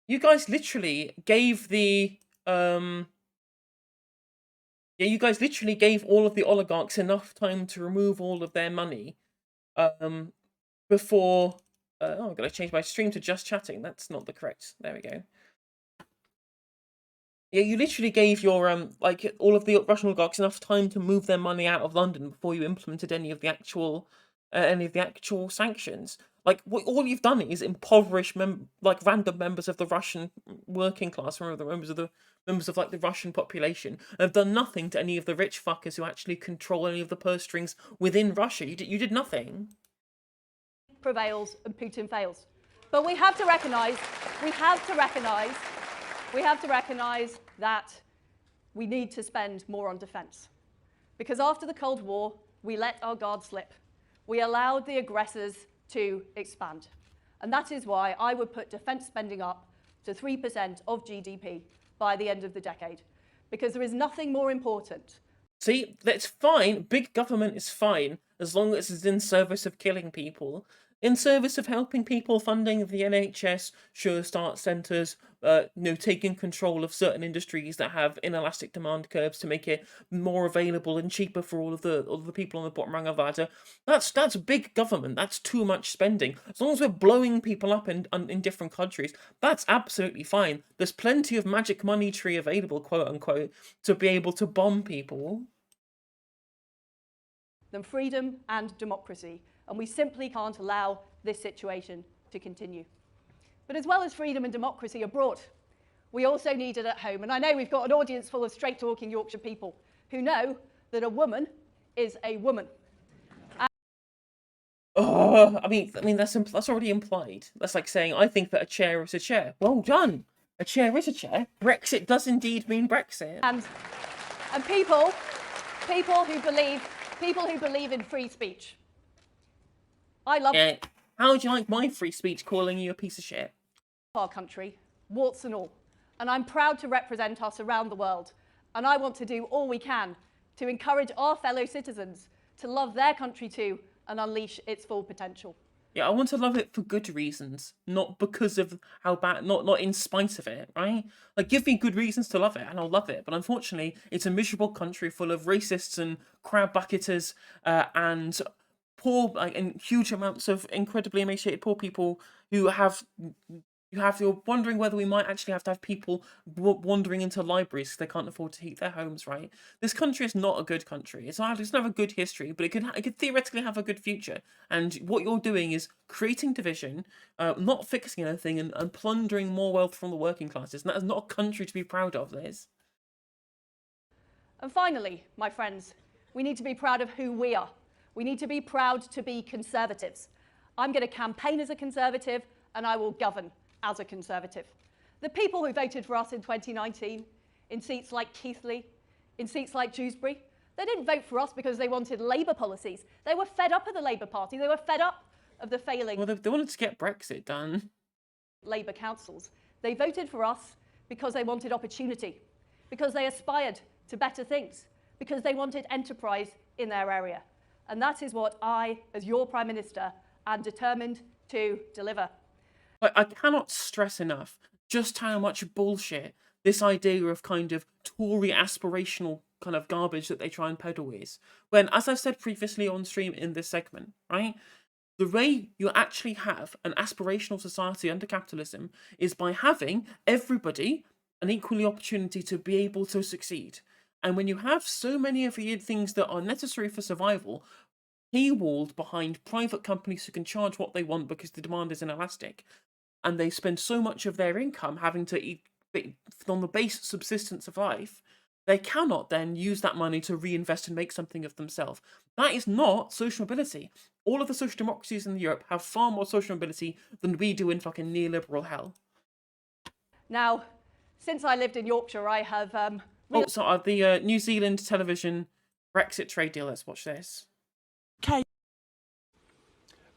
You guys literally gave you guys literally gave all of the oligarchs enough time to remove all of their money before... I'm going to change my stream to just chatting. That's not the correct... There we go. Yeah, you literally gave your all of the Russian oligarchs enough time to move their money out of London before you implemented any of the actual any of the actual sanctions. Like, all you've done is impoverish random members of the Russian working class, members of like the Russian population, and have done nothing to any of the rich fuckers who actually control any of the purse strings within Russia. You did nothing. Prevails and Putin fails. But we have to recognise that we need to spend more on defence. Because after the Cold War, we let our guard slip. We allowed the aggressors to expand. And that is why I would put defence spending up to 3% of GDP by the end of the decade. Because there is nothing more important. See, that's fine. Big government is fine as long as it's in service of killing people. In service of helping people, funding the NHS, Sure Start centres, taking control of certain industries that have inelastic demand curves to make it more available and cheaper for all of the people on the bottom rung of the ladder. That's big government. That's too much spending. As long as we're blowing people up in different countries, that's absolutely fine. There's plenty of magic money tree available, quote unquote, to be able to bomb people. Than freedom and democracy. And we simply can't allow this situation to continue. But as well as freedom and democracy abroad, we also need it at home. And I know we've got an audience full of straight-talking Yorkshire people who know that a woman is a woman. I mean that's already implied. That's like saying, I think that a chair is a chair. Well done. A chair is a chair. Brexit does indeed mean Brexit. And people who believe in free speech. I love How would you like my free speech calling you a piece of shit? Our country, warts and all. And I'm proud to represent us around the world. And I want to do all we can to encourage our fellow citizens to love their country too and unleash its full potential. Yeah, I want to love it for good reasons, not because of how bad, not in spite of it, right? Like, give me good reasons to love it, and I'll love it. But unfortunately, it's a miserable country full of racists and crab bucketers and poor, and huge amounts of incredibly emaciated poor people who you're wondering whether we might actually have to have people wandering into libraries because they can't afford to heat their homes, right? This country is not a good country. It doesn't have a good history, but it could theoretically have a good future. And what you're doing is creating division, not fixing anything, and plundering more wealth from the working classes. And that is not a country to be proud of, Liz. And finally, my friends, we need to be proud of who we are. We need to be proud to be Conservatives. I'm going to campaign as a Conservative, and I will govern as a Conservative. The people who voted for us in 2019, in seats like Keighley, in seats like Dewsbury, they didn't vote for us because they wanted Labour policies. They were fed up of the Labour Party. They were fed up of the failing... Well, they wanted to get Brexit done. Labour councils. They voted for us because they wanted opportunity, because they aspired to better things, because they wanted enterprise in their area. And that is what I, as your Prime Minister, am determined to deliver. I cannot stress enough just how much bullshit this idea of kind of Tory aspirational kind of garbage that they try and peddle is. When, as I've said previously on stream in this segment, right, the way you actually have an aspirational society under capitalism is by having everybody an equal opportunity to be able to succeed. And when you have so many of the things that are necessary for survival paywalled behind private companies who can charge what they want because the demand is inelastic, and they spend so much of their income having to eat on the base subsistence of life, they cannot then use that money to reinvest and make something of themselves. That is not social mobility. All of the social democracies in Europe have far more social mobility than we do in fucking neoliberal hell. Now, since I lived in Yorkshire, I have... the New Zealand television Brexit trade deal. Let's watch this.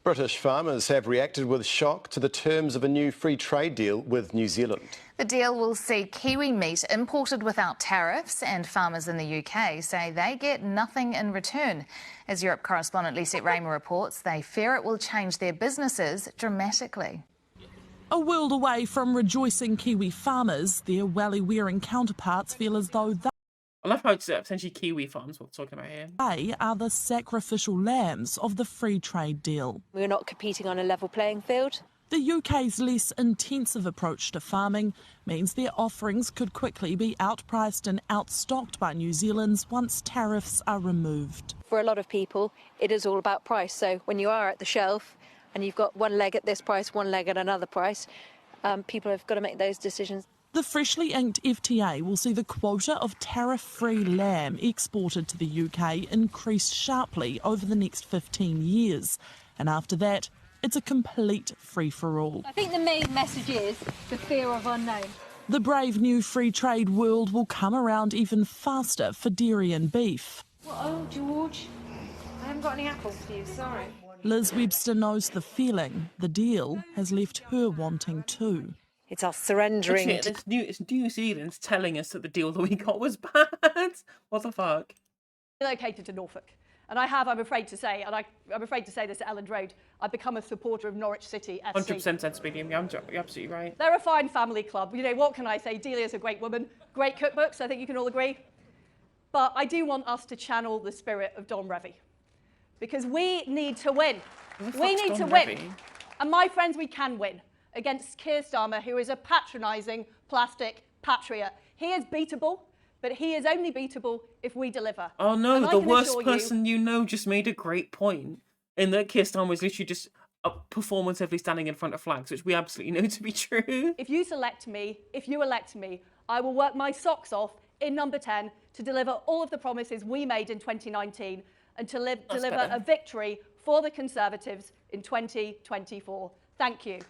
British farmers have reacted with shock to the terms of a new free trade deal with New Zealand. The deal will see Kiwi meat imported without tariffs, and farmers in the UK say they get nothing in return. As Europe correspondent Lisette Raymer reports, they fear it will change their businesses dramatically. A world away from rejoicing Kiwi farmers, their welly-wearing counterparts feel as though I love how it's essentially Kiwi farms what we're talking about here. they are the sacrificial lambs of the free trade deal. We're not competing on a level playing field. The UK's less intensive approach to farming means their offerings could quickly be outpriced and outstocked by New Zealand's once tariffs are removed. For a lot of people, it is all about price. So when you are at the shelf and you've got one leg at this price, one leg at another price, people have got to make those decisions. The freshly inked FTA will see the quota of tariff-free lamb exported to the UK increase sharply over the next 15 years. And after that, it's a complete free-for-all. I think the main message is the fear of unknown. The brave new free trade world will come around even faster for dairy and beef. Well, oh, George, I haven't got any apples for you, sorry. Liz Webster knows the feeling. The deal has left her wanting too. It's us surrendering. Actually, it's New Zealand's telling us that the deal that we got was bad. What the fuck? Relocated to Norfolk. And I'm afraid to say, and I'm afraid to say this at Elland Road, I've become a supporter of Norwich City FC. 100% sensible, you're absolutely right. They're a fine family club. You know, what can I say? Delia's a great woman, great cookbooks, I think you can all agree. But I do want us to channel the spirit of Don Revie. Because we need to win. We need to win. And my friends, we can win against Keir Starmer, who is a patronising plastic patriot. He is beatable. But he is only beatable if we deliver. Oh no, the worst person you know just made a great point. In that Keir Starmer was literally just performatively standing in front of flags, which we absolutely know to be true. If you elect me, I will work my socks off in number 10 to deliver all of the promises we made in 2019 and to deliver a victory for the Conservatives in 2024. Thank you.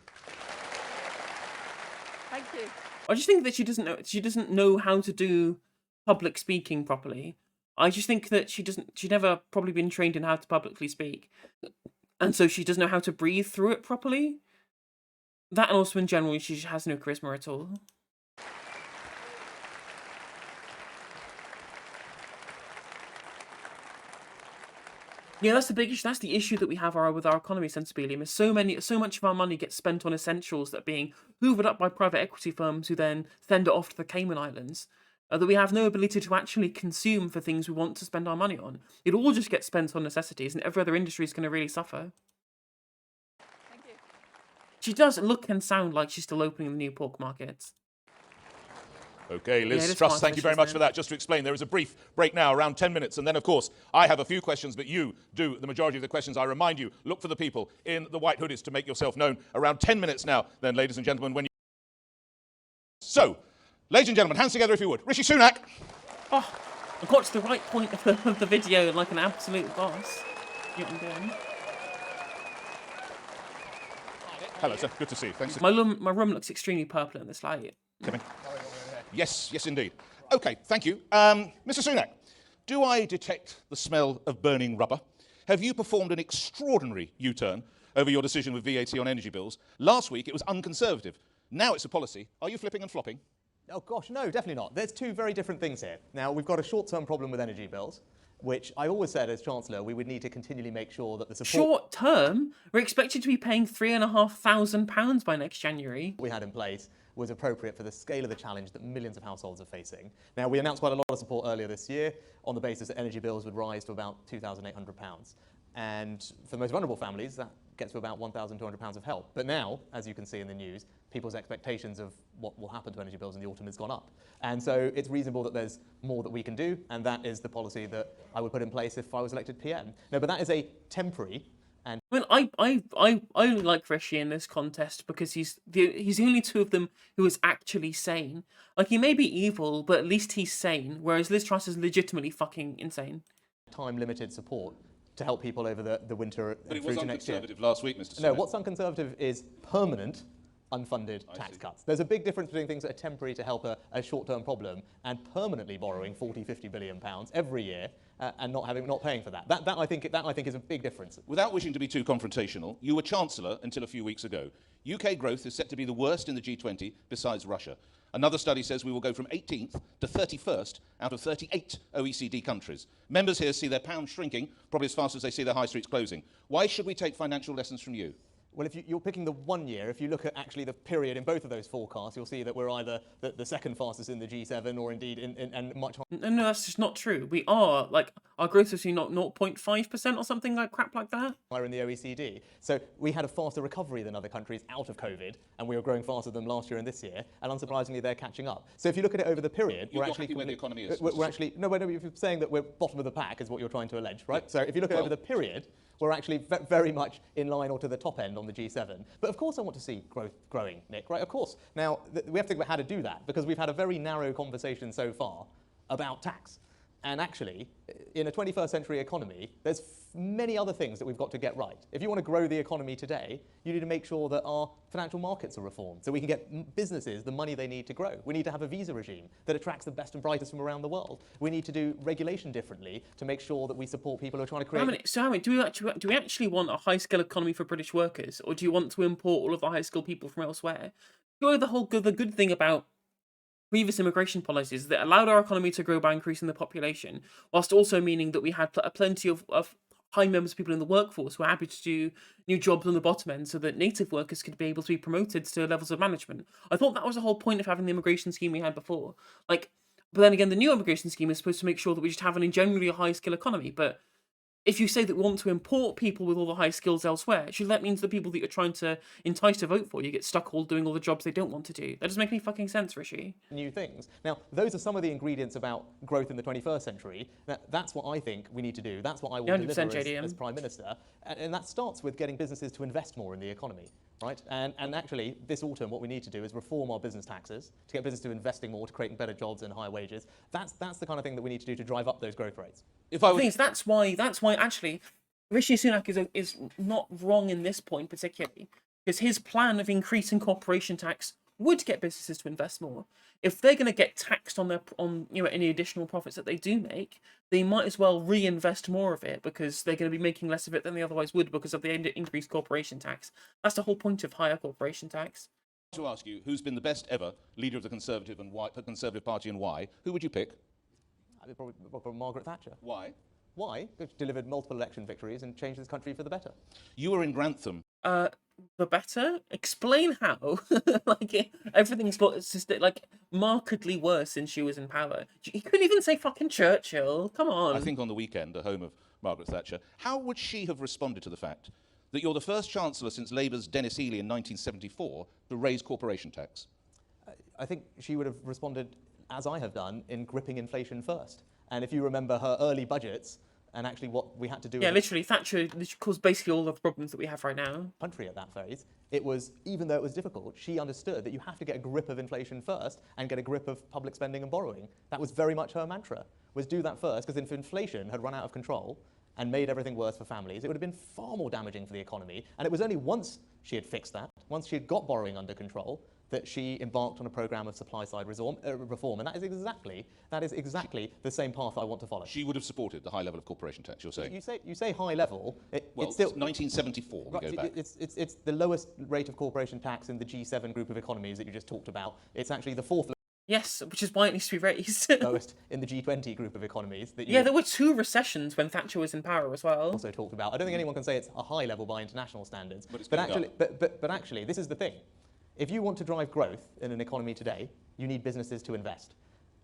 Thank you. I just think that she doesn't know how to do public speaking properly. I just think that she's never probably been trained in how to publicly speak. And so she doesn't know how to breathe through it properly. That, and also in general, she just has no charisma at all. Yeah, that's the big issue. That's the issue that we have with our economy, Sensibilium, is so much of our money gets spent on essentials that are being hoovered up by private equity firms who then send it off to the Cayman Islands, that we have no ability to actually consume for things we want to spend our money on. It all just gets spent on necessities, and every other industry is going to really suffer. Thank you. She does look and sound like she's still opening the new pork markets. Okay, Liz Truss, thank you very much for that. Just to explain, there is a brief break now, around 10 minutes, and then, of course, I have a few questions, but you do the majority of the questions. I remind you, look for the people in the white hoodies to make yourself known. Around 10 minutes now, then, ladies and gentlemen, when you... So, ladies and gentlemen, hands together if you would. Rishi Sunak. Oh, I got to the right point of the video like an absolute boss. You know what I'm doing? Hello, sir. Good to see you. Thanks. My room looks extremely purple in this light. Come in. Yes, indeed. Okay, thank you. Mr. Sunak, do I detect the smell of burning rubber? Have you performed an extraordinary U-turn over your decision with VAT on energy bills? Last week it was unconservative. Now it's a policy. Are you flipping and flopping? Oh gosh, no, definitely not. There's two very different things here. Now, we've got a short-term problem with energy bills, which I always said as Chancellor we would need to continually make sure that the support... Short term? We're expected to be paying £3,500 by next January. ...we had in place was appropriate for the scale of the challenge that millions of households are facing. Now, we announced quite a lot of support earlier this year on the basis that energy bills would rise to about £2,800. And for the most vulnerable families, that gets to about £1,200 of help. But now, as you can see in the news, people's expectations of what will happen to energy bills in the autumn has gone up. And so it's reasonable that there's more that we can do, and that is the policy that I would put in place if I was elected PM. No, but that is a temporary... And I mean, I only like Rishi in this contest because he's the only two of them who is actually sane. Like, he may be evil, but at least he's sane, whereas Liz Truss is legitimately fucking insane. Time-limited support to help people over the winter but it through was to next year. unconservative last week, Mr. Sunak. No, what's unconservative is permanent unfunded tax cuts. There's a big difference between things that are temporary to help a short-term problem and permanently borrowing 40-50 billion pounds every year and not paying for that. That I think is a big difference. Without wishing to be too confrontational, you were Chancellor until a few weeks ago. UK growth is set to be the worst in the G20 besides Russia. Another study says we will go from 18th to 31st out of 38 OECD countries. Members here see their pound shrinking probably as fast as they see their high streets closing. Why should we take financial lessons from you? Well, if you're picking the 1 year, if you look at actually the period in both of those forecasts, you'll see that we're either the second fastest in the G7 or indeed and much higher. No, that's just not true. We are, like, our growth is not 0.5% or something like crap like that. In the OECD. So we had a faster recovery than other countries out of COVID, and we were growing faster than last year and this year, and unsurprisingly, they're catching up. So if you look at it over the period, You're happy where the economy is? We're actually, no, if you're saying that we're bottom of the pack is what you're trying to allege, right? Yeah. So if you look at over the period, we're actually very much in line or to the top end on the G7. But of course I want to see growth growing, Nick, right? Of course. Now, we have to think about how to do that, because we've had a very narrow conversation so far about tax. And actually, in a 21st century economy, there's many other things that we've got to get right. If you want to grow the economy today, you need to make sure that our financial markets are reformed so we can get businesses the money they need to grow. We need to have a visa regime that attracts the best and brightest from around the world. We need to do regulation differently to make sure that we support people who are trying to create... Do we actually want a high-skill economy for British workers, or do you want to import all of the high-skilled people from elsewhere? The good thing about previous immigration policies that allowed our economy to grow by increasing the population, whilst also meaning that we had plenty of high members of people in the workforce who are happy to do new jobs on the bottom end so that native workers could be able to be promoted to levels of management. I thought that was the whole point of having the immigration scheme we had before. But then again, the new immigration scheme is supposed to make sure that we just have generally a high-skill economy, but if you say that we want to import people with all the high skills elsewhere, surely that means the people that you're trying to entice to vote for, you get stuck doing all the jobs they don't want to do. That doesn't make any fucking sense, Rishi. New things. Now, those are some of the ingredients about growth in the 21st century. That's what I think we need to do. That's what I will deliver as Prime Minister. And that starts with getting businesses to invest more in the economy, right? And actually, this autumn, what we need to do is reform our business taxes to get business to investing more, to creating better jobs and higher wages. That's the kind of thing that we need to do to drive up those growth rates. The thing is, that's why actually Rishi Sunak is not wrong in this point particularly, because his plan of increasing corporation tax would get businesses to invest more. If they're going to get taxed on any additional profits that they do make, they might as well reinvest more of it, because they're going to be making less of it than they otherwise would because of the increased corporation tax. That's the whole point of higher corporation tax. To ask you, who's been the best ever leader of the Conservative Party and why? Who would you pick? Probably Margaret Thatcher. Why? Why? Because she delivered multiple election victories and changed this country for the better. You were in Grantham. The better? Explain how. Everything's got markedly worse since she was in power. You couldn't even say fucking Churchill. Come on. I think on the weekend, the home of Margaret Thatcher. How would she have responded to the fact that you're the first Chancellor since Labour's Dennis Healey in 1974 to raise corporation tax? I think she would have responded, as I have done, in gripping inflation first. And if you remember her early budgets, and actually what we had to do... Yeah, literally, Thatcher caused basically all of the problems that we have right now. Country at that phase, it was, even though it was difficult, she understood that you have to get a grip of inflation first and get a grip of public spending and borrowing. That was very much her mantra, was do that first, because if inflation had run out of control and made everything worse for families, it would have been far more damaging for the economy. And it was only once she had fixed that, once she had got borrowing under control, that she embarked on a programme of supply-side reform, and that is exactly the same path I want to follow. She would have supported the high level of corporation tax, you're saying? You say high level. It's still 1974. Right, we go back. It's the lowest rate of corporation tax in the G7 group of economies that you just talked about. It's actually the fourth. Yes, which is why it needs to be raised. Lowest in the G20 group of economies. There were 2 recessions when Thatcher was in power as well. Also talked about. I don't think anyone can say it's a high level by international standards. But actually, this is the thing. If you want to drive growth in an economy today, you need businesses to invest.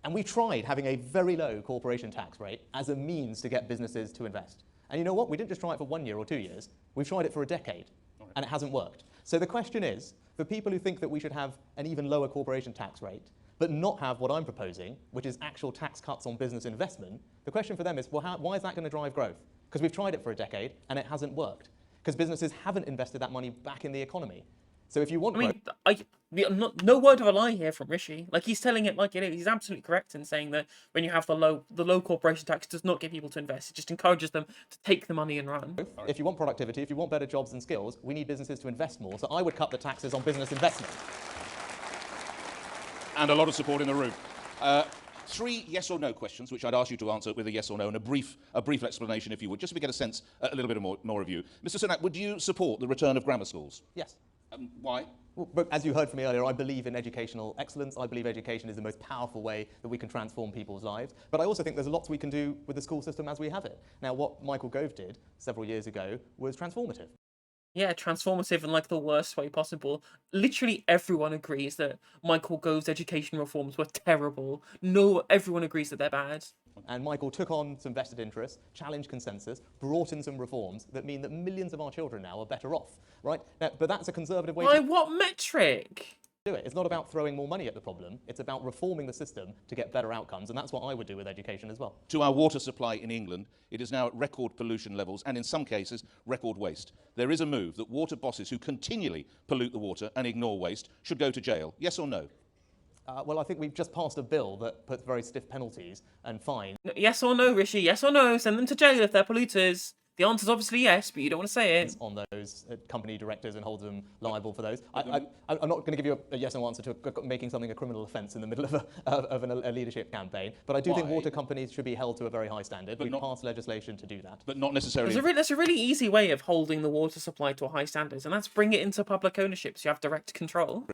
And we tried having a very low corporation tax rate as a means to get businesses to invest. And you know what? We didn't just try it for 1 year or 2 years. We've tried it for a decade, and it hasn't worked. So the question is, for people who think that we should have an even lower corporation tax rate, but not have what I'm proposing, which is actual tax cuts on business investment, the question for them is, well, why is that going to drive growth? Because we've tried it for a decade, and it hasn't worked. Because businesses haven't invested that money back in the economy. So if you want... no word of a lie here from Rishi. He's telling it like it is. He's absolutely correct in saying that when you have the low corporation tax, it does not get people to invest. It just encourages them to take the money and run. If you want productivity, if you want better jobs and skills, we need businesses to invest more. So I would cut the taxes on business investment. And a lot of support in the room. 3 yes or no questions, which I'd ask you to answer with a yes or no, and a brief explanation, if you would, just so we get a sense, a little bit more of you. Mr. Sunak, would you support the return of grammar schools? Yes. Why? Well, but as you heard from me earlier, I believe in educational excellence. I believe education is the most powerful way that we can transform people's lives. But I also think there's lots we can do with the school system as we have it. Now, what Michael Gove did several years ago was transformative. Yeah, transformative in like the worst way possible. Literally everyone agrees that Michael Gove's education reforms were terrible. No, everyone agrees that they're bad. And Michael took on some vested interests, challenged consensus, brought in some reforms that mean that millions of our children now are better off, right? Now, but that's a conservative way By to what metric? do it. It's not about throwing more money at the problem. It's about reforming the system to get better outcomes, and that's what I would do with education as well. To our water supply in England, it is now at record pollution levels and in some cases record waste. There is a move that water bosses who continually pollute the water and ignore waste should go to jail. Yes or no? Well, I think we've just passed a bill that puts very stiff penalties and fines. Yes or no, Rishi? Yes or no? Send them to jail if they're polluters. The answer's obviously yes, but you don't want to say it. On those company directors and holds them liable for those. I'm not going to give you a yes or no answer to making something a criminal offence in the middle of a leadership campaign, but I do think water companies should be held to a very high standard. We've passed legislation to do that. But not necessarily... There's a really easy way of holding the water supply to a high standard, and that's bring it into public ownership so you have direct control.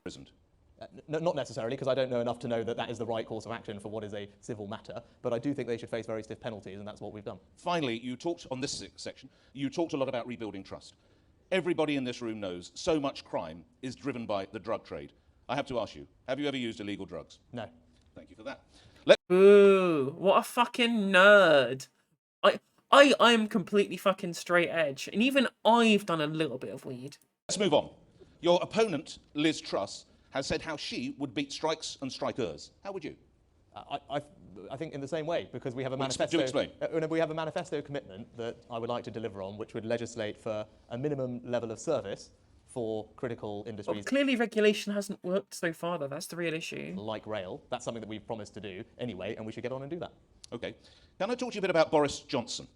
Not necessarily, because I don't know enough to know that that is the right course of action for what is a civil matter, but I do think they should face very stiff penalties, and that's what we've done. Finally, you talked on this section, you talked a lot about rebuilding trust. Everybody in this room knows so much crime is driven by the drug trade. I have to ask you, have you ever used illegal drugs? No. Thank you for that. Ooh, what a fucking nerd. I am completely fucking straight edge, and even I've done a little bit of weed. Let's move on. Your opponent, Liz Truss, has said how she would beat strikes and strikers. How would you? I think in the same way, because we have a manifesto. Do explain. We have a manifesto commitment that I would like to deliver on, which would legislate for a minimum level of service for critical industries. Well, clearly regulation hasn't worked so far, though. That's the real issue. Like rail. That's something that we've promised to do anyway, and we should get on and do that. Okay. Can I talk to you a bit about Boris Johnson?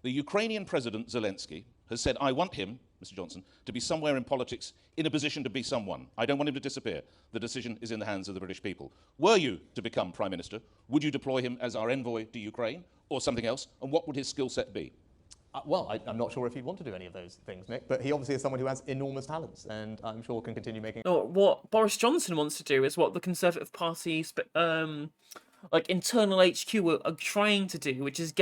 The Ukrainian President Zelensky has said, I want him, Mr. Johnson, to be somewhere in politics in a position to be someone. I don't want him to disappear. The decision is in the hands of the British people. Were you to become Prime Minister, would you deploy him as our envoy to Ukraine or something else? And what would his skill set be? Well, I'm not sure if he'd want to do any of those things, Nick, but he obviously is someone who has enormous talents, and I'm sure can continue making... No, what Boris Johnson wants to do is what the Conservative Party's like internal HQ are trying to do, which is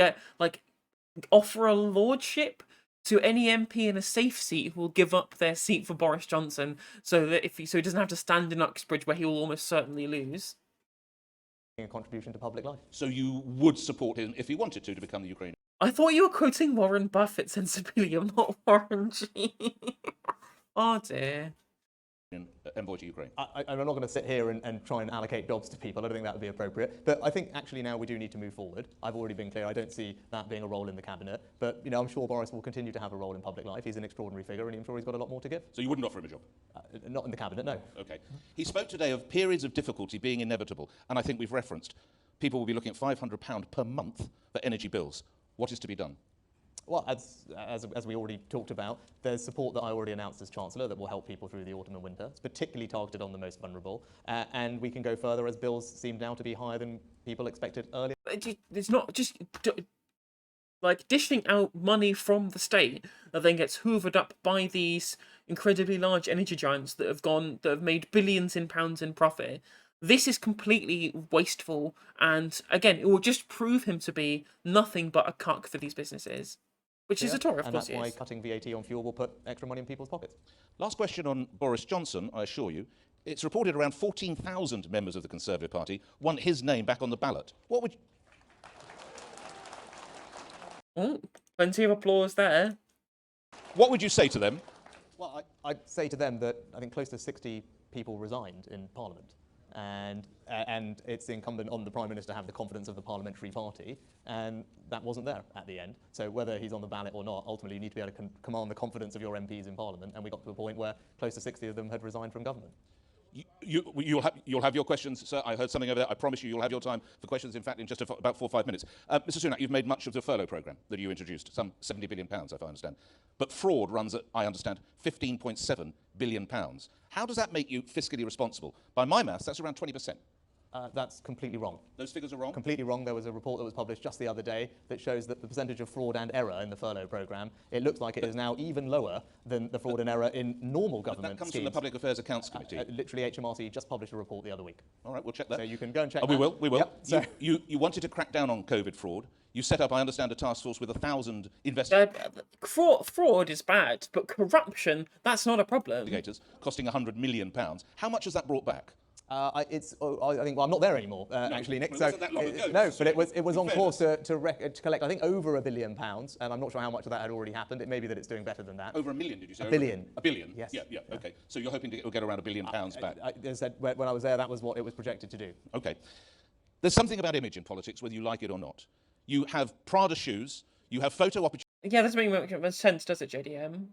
offer a lordship to any MP in a safe seat who will give up their seat for Boris Johnson, so that he doesn't have to stand in Uxbridge where he will almost certainly lose. A contribution to public life. So you would support him if he wanted to become the Ukrainian? I thought you were quoting Warren Buffett sensibilium, not Warren G. Oh dear. Envoy to Ukraine. I'm not going to sit here and try and allocate jobs to people. I don't think that would be appropriate. But I think actually now we do need to move forward. I've already been clear. I don't see that being a role in the cabinet. But I'm sure Boris will continue to have a role in public life. He's an extraordinary figure, and I'm sure he's got a lot more to give. So you wouldn't offer him a job? Not in the cabinet, no. Okay. He spoke today of periods of difficulty being inevitable, and I think we've referenced people will be looking at £500 per month for energy bills. What is to be done? Well, as we already talked about, there's support that I already announced as Chancellor that will help people through the autumn and winter. It's particularly targeted on the most vulnerable. And we can go further as bills seem now to be higher than people expected earlier. It's not just like dishing out money from the state that then gets hoovered up by these incredibly large energy giants that have made billions in pounds in profit. This is completely wasteful, and again, it will just prove him to be nothing but a cuck for these businesses. Which is a Tory, of course. And that's why cutting VAT on fuel will put extra money in people's pockets. Last question on Boris Johnson, I assure you. It's reported around 14,000 members of the Conservative Party want his name back on the ballot. What would you... Plenty of applause there. What would you say to them? Well, I'd say to them that I think close to 60 people resigned in Parliament. And it's incumbent on the Prime Minister to have the confidence of the parliamentary party, and that wasn't there at the end. So whether he's on the ballot or not, ultimately you need to be able to command the confidence of your MPs in Parliament, and we got to a point where close to 60 of them had resigned from government. You'll have your questions, sir. I heard something over there. I promise you'll have your time for questions, in fact, in just about 4 or 5 minutes. Mr Sunak, you've made much of the furlough programme that you introduced, some £70 billion, if I understand. But fraud runs at, I understand, £15.7 billion. How does that make you fiscally responsible? By my maths, that's around 20%. That's completely wrong. Those figures are wrong? Completely wrong. There was a report that was published just the other day that shows that the percentage of fraud and error in the furlough programme, it looks like it is now even lower than the fraud and error in normal government That comes schemes. from the Public Affairs Accounts Committee. Literally, HMRC just published a report the other week. All right, we'll check that. So you can go and check that. We will. Yep, You wanted to crack down on COVID fraud. You set up, I understand, a task force with 1,000 investigators. Fraud is bad, but corruption, that's not a problem. Costing £100 million. How much has that brought back? I think, well, I'm not there anymore, actually, Nick. Well, it wasn't that long ago. No, but it was on course to collect, I think, over £1 billion, and I'm not sure how much of that had already happened. It may be that it's doing better than that. Over £1 million, did you say? £1 billion. £1 billion? Yes. Yeah, okay. So you're hoping to get around £1 billion back? As I said, when I was there, that was what it was projected to do. Okay. There's something about image in politics, whether you like it or not. You have Prada shoes, you have photo opportunities. Yeah, that doesn't make much sense, does it, JDM?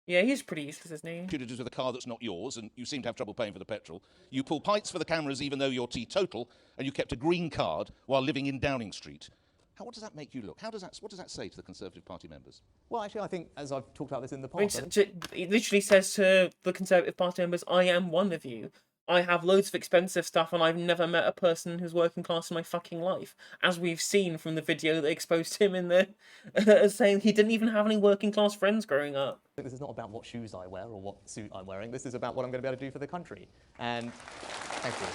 Yeah, he's pretty useless, isn't he? With a car that's not yours, and you seem to have trouble paying for the petrol. You pull pints for the cameras even though you're teetotal, and you kept a green card while living in Downing Street. What does that make you look? What does that say to the Conservative Party members? Well, actually, I think, as I've talked about this in the past... It literally says to the Conservative Party members, I am one of you. I have loads of expensive stuff, and I've never met a person who's working class in my fucking life. As we've seen from the video that exposed him in the... saying he didn't even have any working class friends growing up. This is not about what shoes I wear or what suit I'm wearing. This is about what I'm going to be able to do for the country. And thank you.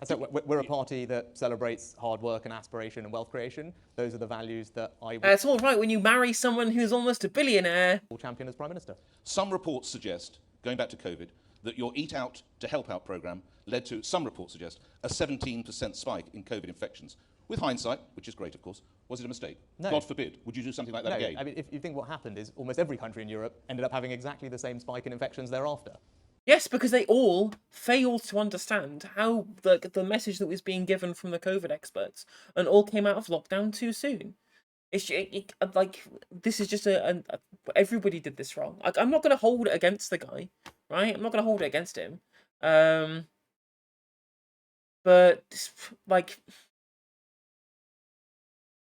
So we're a party that celebrates hard work and aspiration and wealth creation. Those are the values that I... It's all right when you marry someone who's almost a billionaire. ...champion as Prime Minister. Some reports suggest, going back to COVID, that your Eat Out to Help Out programme led to, some reports suggest, a 17% spike in COVID infections. With hindsight, which is great, of course, was it a mistake? No. God forbid. Would you do something like that again? I mean, if you think what happened is almost every country in Europe ended up having exactly the same spike in infections thereafter. Yes, because they all failed to understand how the message that was being given from the COVID experts, and all came out of lockdown too soon. Like, this is just everybody did this wrong. Like, I'm not going to hold it against the guy, right? I'm not going to hold it against him. But, like,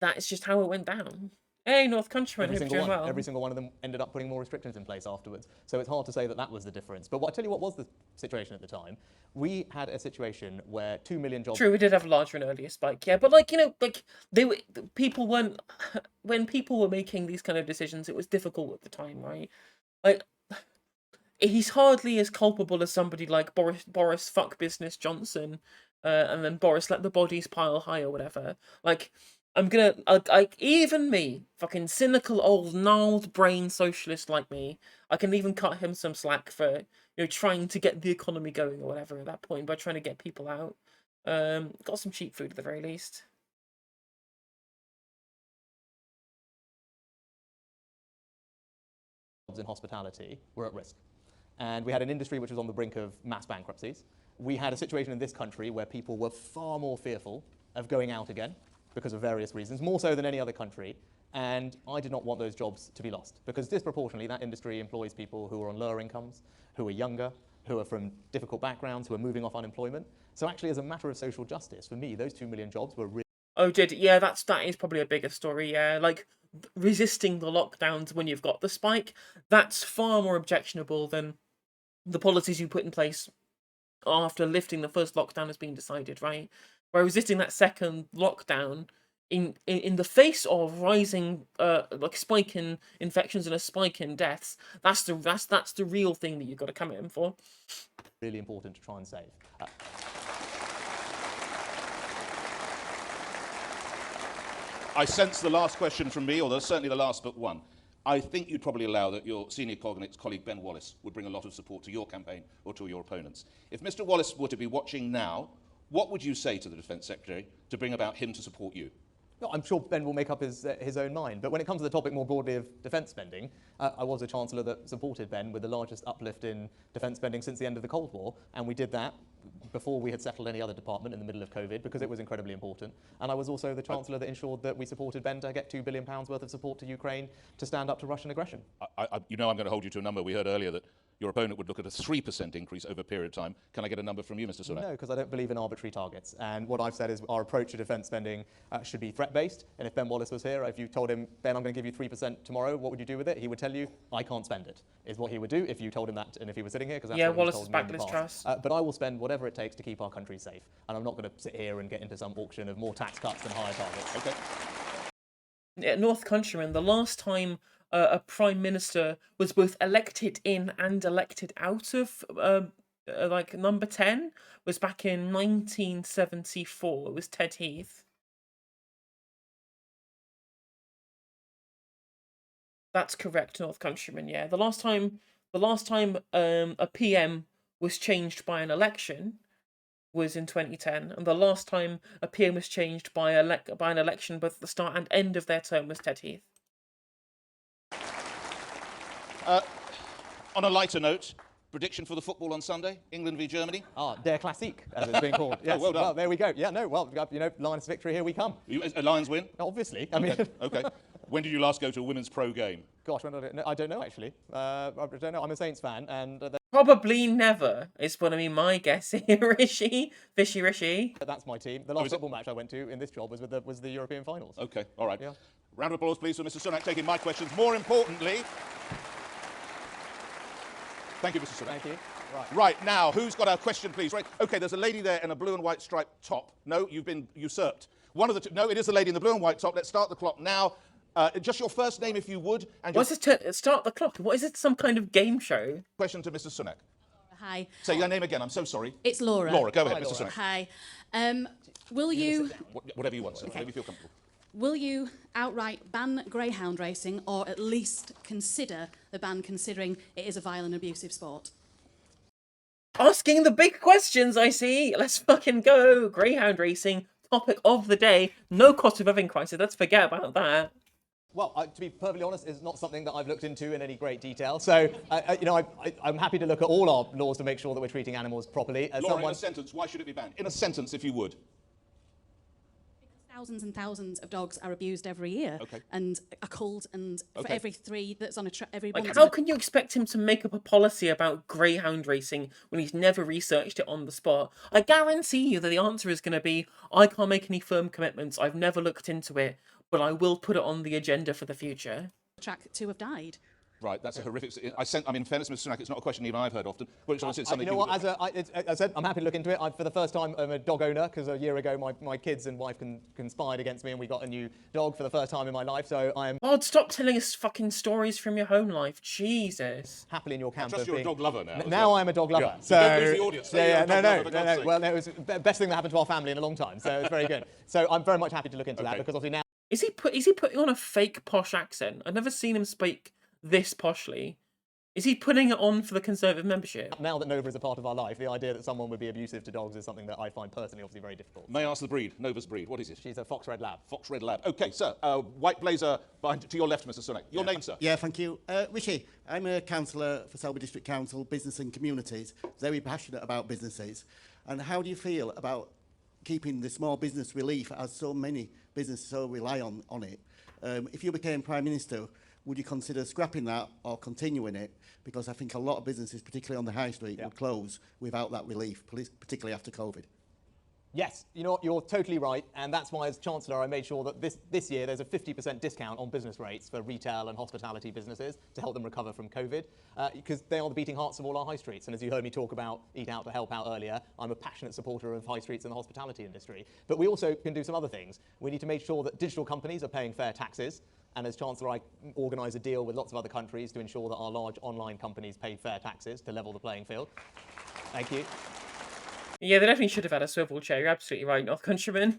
that is just how it went down. Hey, North Countryman, hope you're doing well. Every single one of them ended up putting more restrictions in place afterwards. So it's hard to say that that was the difference. But I tell you what was the situation at the time. We had a situation where 2 million jobs... True, we did have a larger and earlier spike, yeah. But, like, you know, like, people weren't... When people were making these kind of decisions, it was difficult at the time, right? Like, he's hardly as culpable as somebody like Boris fuck business Johnson, and then Boris let the bodies pile high or whatever. Like... I'm gonna, even me, fucking cynical old gnarled brain socialist like me, I can even cut him some slack for, trying to get the economy going or whatever at that point by trying to get people out. Got some cheap food at the very least. Jobs in hospitality were at risk. And we had an industry which was on the brink of mass bankruptcies. We had a situation in this country where people were far more fearful of going out again, because of various reasons, more so than any other country, and I did not want those jobs to be lost, because disproportionately that industry employs people who are on lower incomes, who are younger, who are from difficult backgrounds, who are moving off unemployment. So actually, as a matter of social justice, for me, those 2 million jobs were really... Oh, yeah, that is probably a bigger story, yeah. Like, resisting the lockdowns when you've got the spike, that's far more objectionable than the policies you put in place after lifting the first lockdown has been decided, right? By resisting that second lockdown in the face of rising like spike in infections and a spike in deaths, that's the real thing that you've got to come at him for. Really important to try and save. I sense the last question from me, or certainly the last but one. I think you'd probably allow that your senior colleague Ben Wallace would bring a lot of support to your campaign or to your opponents. If Mr. Wallace were to be watching now, what would you say to the Defence Secretary to bring about him to support you? No, I'm sure Ben will make up his own mind. But when it comes to the topic more broadly of defence spending, I was a Chancellor that supported Ben with the largest uplift in defence spending since the end of the Cold War. And we did that before we had settled any other department in the middle of COVID, because it was incredibly important. And I was also the Chancellor that ensured that we supported Ben to get £2 billion worth of support to Ukraine to stand up to Russian aggression. You know I'm going to hold you to a number. We heard earlier that your opponent would look at a 3% increase over a period of time. Can I get a number from you, Mr. Sunak? No, because I don't believe in arbitrary targets. And what I've said is our approach to defence spending should be threat-based. And if Ben Wallace was here, if you told him, Ben, I'm going to give you 3% tomorrow, what would you do with it? He would tell you, I can't spend it, is what he would do if you told him that and if he was sitting here. That's yeah, what Wallace told is me in back the Liz past. Truss. But I will spend whatever it takes to keep our country safe. And I'm not going to sit here and get into some auction of more tax cuts and higher targets. Okay. Yeah, North Countryman, the last time a Prime Minister was both elected in and elected out of like number 10 was back in 1974. It was Ted Heath. That's correct, North Countryman. Yeah, the last time a PM was changed by an election was in 2010, and the last time a PM was changed by an election, both at the start and end of their term, was Ted Heath. On a lighter note, prediction for the football on Sunday, England v Germany? Der Klassik, as it's being called. Yes. Oh, well done. Well, there we go. Yeah, no, well, Lions victory, here we come. A Lions win? Obviously. I mean, Okay. When did you last go to a women's pro game? Gosh, when did I? No, I don't know actually. I don't know. I'm a Saints fan, and Probably never is what I mean. My guess here, Rishi. That's my team. The last football match I went to in this job was the European finals. Okay, all right. Yeah. Round of applause, please, for Mr. Sunak taking my questions. More importantly, thank you, Mr. Sunak. Thank you. Right, now, who's got a question, please? Right. Okay, there's a lady there in a blue and white striped top. No, you've been usurped. One of the two. No, it is the lady in the blue and white top. Let's start the clock now. Just your first name, if you would. And What's this? Start the clock. What is it? Some kind of game show? Question to Mr. Sunak. Hi. Say your name again. I'm so sorry. It's Laura. Laura, go ahead, Mr. Sunak. Hi. Will you... Whatever you want, sir. Whatever you feel comfortable. Will you outright ban greyhound racing, or at least consider the ban, considering it is a vile and abusive sport? Asking the big questions, I see. Let's fucking go. Greyhound racing, topic of the day. No cost of living crisis. Let's forget about that. Well, to be perfectly honest, it's not something that I've looked into in any great detail. So, I'm happy to look at all our laws to make sure that we're treating animals properly. Laura, in a sentence, why should it be banned? In a sentence, if you would. Thousands and thousands of dogs are abused every year, Okay. and are culled, and for every three that's on every one. Like, that's how on can you expect him to make up a policy about greyhound racing when he's never researched it on the spot? I guarantee you that the answer is going to be, I can't make any firm commitments, I've never looked into it, but I will put it on the agenda for the future. track to have died. Right, that's a horrific... in fairness, Mr. Sunak, it's not a question even I've heard often. But it's something you know what, as I said, I'm happy to look into it. For the first time, I'm a dog owner, because a year ago my kids and wife conspired against me and we got a new dog for the first time in my life, so I'm... God, stop telling us fucking stories from your home life. Jesus. Happily in your camp. I trust you're a dog lover now. Now I'm a dog lover. Yeah. So, don't lose the audience. No. Well, it was the best thing that happened to our family in a long time, so it's very good. So I'm very much happy to look into that, because obviously now... Is he putting on a fake posh accent? I've never seen him speak this poshly. Is he putting it on for the Conservative membership? Now that Nova is a part of our life, the idea that someone would be abusive to dogs is something that I find personally obviously very difficult. May I ask the breed? Nova's breed, what is it? She's a Fox Red Lab. Fox Red Lab. OK, sir. White blazer to your left, Mr. Sunak. Your name, sir? Yeah, thank you. Rishi, I'm a councillor for Selby District Council, Business and Communities, very passionate about businesses. And how do you feel about keeping the small business relief, as so many businesses so rely on it? If you became Prime Minister, would you consider scrapping that or continuing it? Because I think a lot of businesses, particularly on the high street, would close without that relief, particularly after COVID. Yes, you know what, you're totally right, and that's why as Chancellor I made sure that this year there's a 50% discount on business rates for retail and hospitality businesses to help them recover from COVID, because they are the beating hearts of all our high streets. And as you heard me talk about Eat Out to Help Out earlier, I'm a passionate supporter of high streets and the hospitality industry. But we also can do some other things. We need to make sure that digital companies are paying fair taxes. And as Chancellor, I organise a deal with lots of other countries to ensure that our large online companies pay fair taxes to level the playing field. Thank you. Yeah, they definitely should have had a swivel chair. You're absolutely right, North Countryman.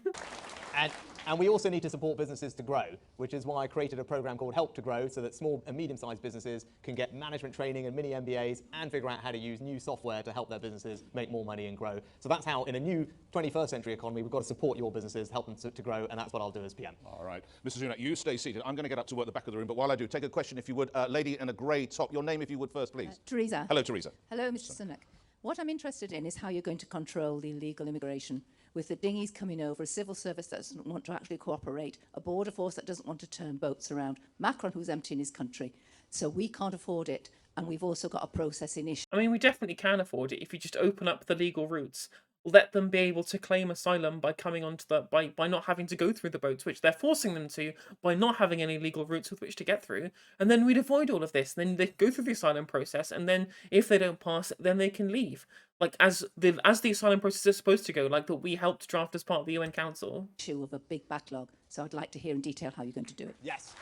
And we also need to support businesses to grow, which is why I created a programme called Help to Grow, so that small and medium-sized businesses can get management training and mini MBAs and figure out how to use new software to help their businesses make more money and grow. So that's how, in a new 21st century economy, we've got to support your businesses, help them to grow, and that's what I'll do as PM. All right. Mr. Sunak, you stay seated. I'm going to get up to work at the back of the room, but while I do, take a question, if you would. Lady in a grey top, your name, if you would, first, please. Teresa. Hello, Teresa. Hello, Mr. Sunak. What I'm interested in is how you're going to control the illegal immigration, with the dinghies coming over, a civil service that doesn't want to actually cooperate, a border force that doesn't want to turn boats around, Macron who's emptying his country. So we can't afford it, and we've also got a processing issue. I mean, we definitely can afford it if you just open up the legal routes. Let them be able to claim asylum by coming onto by not having to go through the boats, which they're forcing them to, by not having any legal routes with which to get through. And then we'd avoid all of this. Then they go through the asylum process, and then if they don't pass, then they can leave. Like as the asylum process is supposed to go, like that we helped draft as part of the UN Council. Issue of a big backlog. So I'd like to hear in detail how you're going to do it. Yes.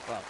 Well.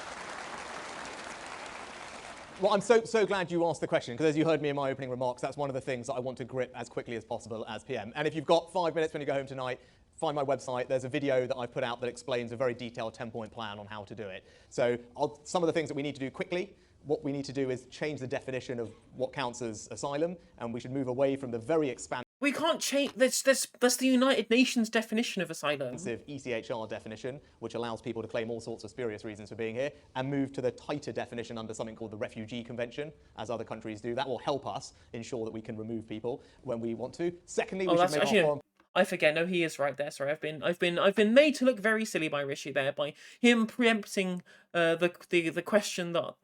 Well, I'm so glad you asked the question, because as you heard me in my opening remarks, that's one of the things that I want to grip as quickly as possible as PM. And if you've got 5 minutes when you go home tonight, find my website. There's a video that I've put out that explains a very detailed 10-point plan on how to do it. So some of the things that we need to do quickly, what we need to do is change the definition of what counts as asylum, and we should move away from the very expansive We can't change. That's the United Nations definition of asylum. ECHR definition, which allows people to claim all sorts of spurious reasons for being here, and move to the tighter definition under something called the Refugee Convention, as other countries do. That will help us ensure that we can remove people when we want to. Secondly, we should make our foreign... I forget. No, he is right there. Sorry, I've been made to look very silly by Rishi there, by him preempting the question the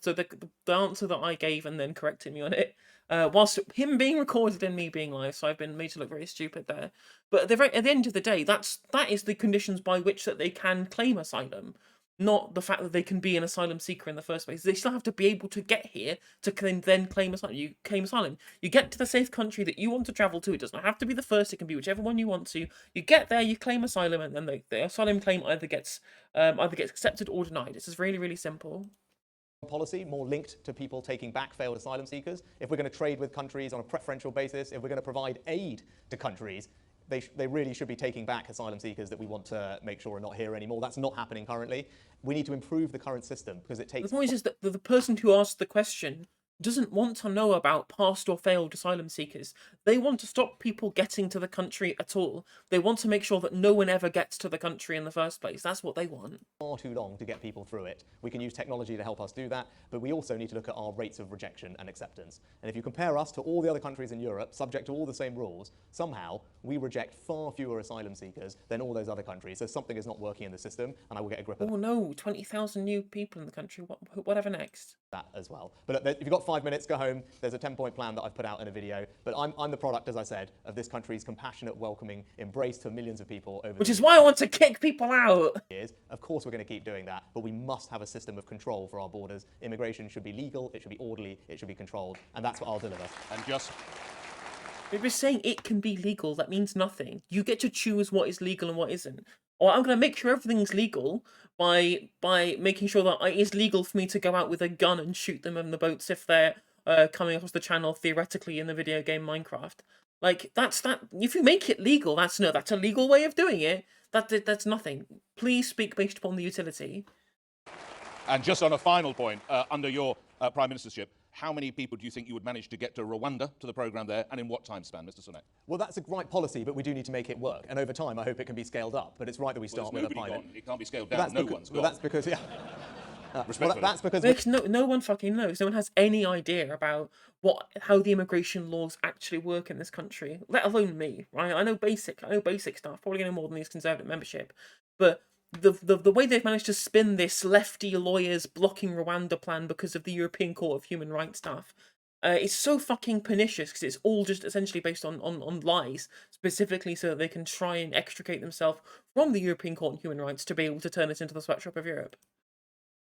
answer that I gave and then correcting me on it. Whilst him being recorded and me being live, so I've been made to look very stupid there. But at the end of the day, that is the conditions by which that they can claim asylum, not the fact that they can be an asylum seeker in the first place. They still have to be able to get here to then claim asylum. You claim asylum. You get to the safe country that you want to travel to. It doesn't have to be the first. It can be whichever one you want to. You get there, you claim asylum, and then the asylum claim either gets accepted or denied. It's just really, really simple. Policy more linked to people taking back failed asylum seekers. If we're going to trade with countries on a preferential basis, if we're going to provide aid to countries, they really should be taking back asylum seekers that we want to make sure are not here anymore. That's not happening currently. We need to improve the current system because it takes... The point is that the person who asked the question doesn't want to know about past or failed asylum seekers. They want to stop people getting to the country at all. They want to make sure that no one ever gets to the country in the first place. That's what they want. Far too long to get people through it. We can use technology to help us do that, but we also need to look at our rates of rejection and acceptance. And if you compare us to all the other countries in Europe, subject to all the same rules, somehow we reject far fewer asylum seekers than all those other countries. So something is not working in the system, and I will get a grip of Oh no, 20,000 new people in the country. Whatever next. That as well. But if you've got 5 minutes, go home. There's a 10-point plan that I've put out in a video. But I'm the product, as I said, of this country's compassionate, welcoming embrace to millions of people over Which is why I want to kick people out. Years. Of course we're going to keep doing that, but we must have a system of control for our borders. Immigration should be legal, it should be orderly, it should be controlled, and that's what I'll deliver. And just... If you're saying it can be legal, that means nothing. You get to choose what is legal and what isn't. Or I'm going to make sure everything's legal by making sure that it is legal for me to go out with a gun and shoot them in the boats if they're coming across the channel theoretically in the video game Minecraft. Like that's that. If you make it legal, that's a legal way of doing it. That's nothing. Please speak based upon the utility. And just on a final point, under your Prime Ministership, how many people do you think you would manage to get to Rwanda, to the programme there, and in what time span, Mr Sunak? Well, that's a right policy, but we do need to make it work. And over time, I hope it can be scaled up. But it's right that we start with a pilot. Gone. It can't be scaled down. No one's gone. That's because, yeah. That's because no one fucking knows. No one has any idea about how the immigration laws actually work in this country, let alone me. Right? I know basic stuff. Probably know more than these Conservative membership, but the way they've managed to spin this lefty lawyers blocking Rwanda plan because of the European Court of Human Rights stuff, it's so fucking pernicious because it's all just essentially based on lies, specifically so that they can try and extricate themselves from the European Court of Human Rights to be able to turn it into the sweatshop of Europe.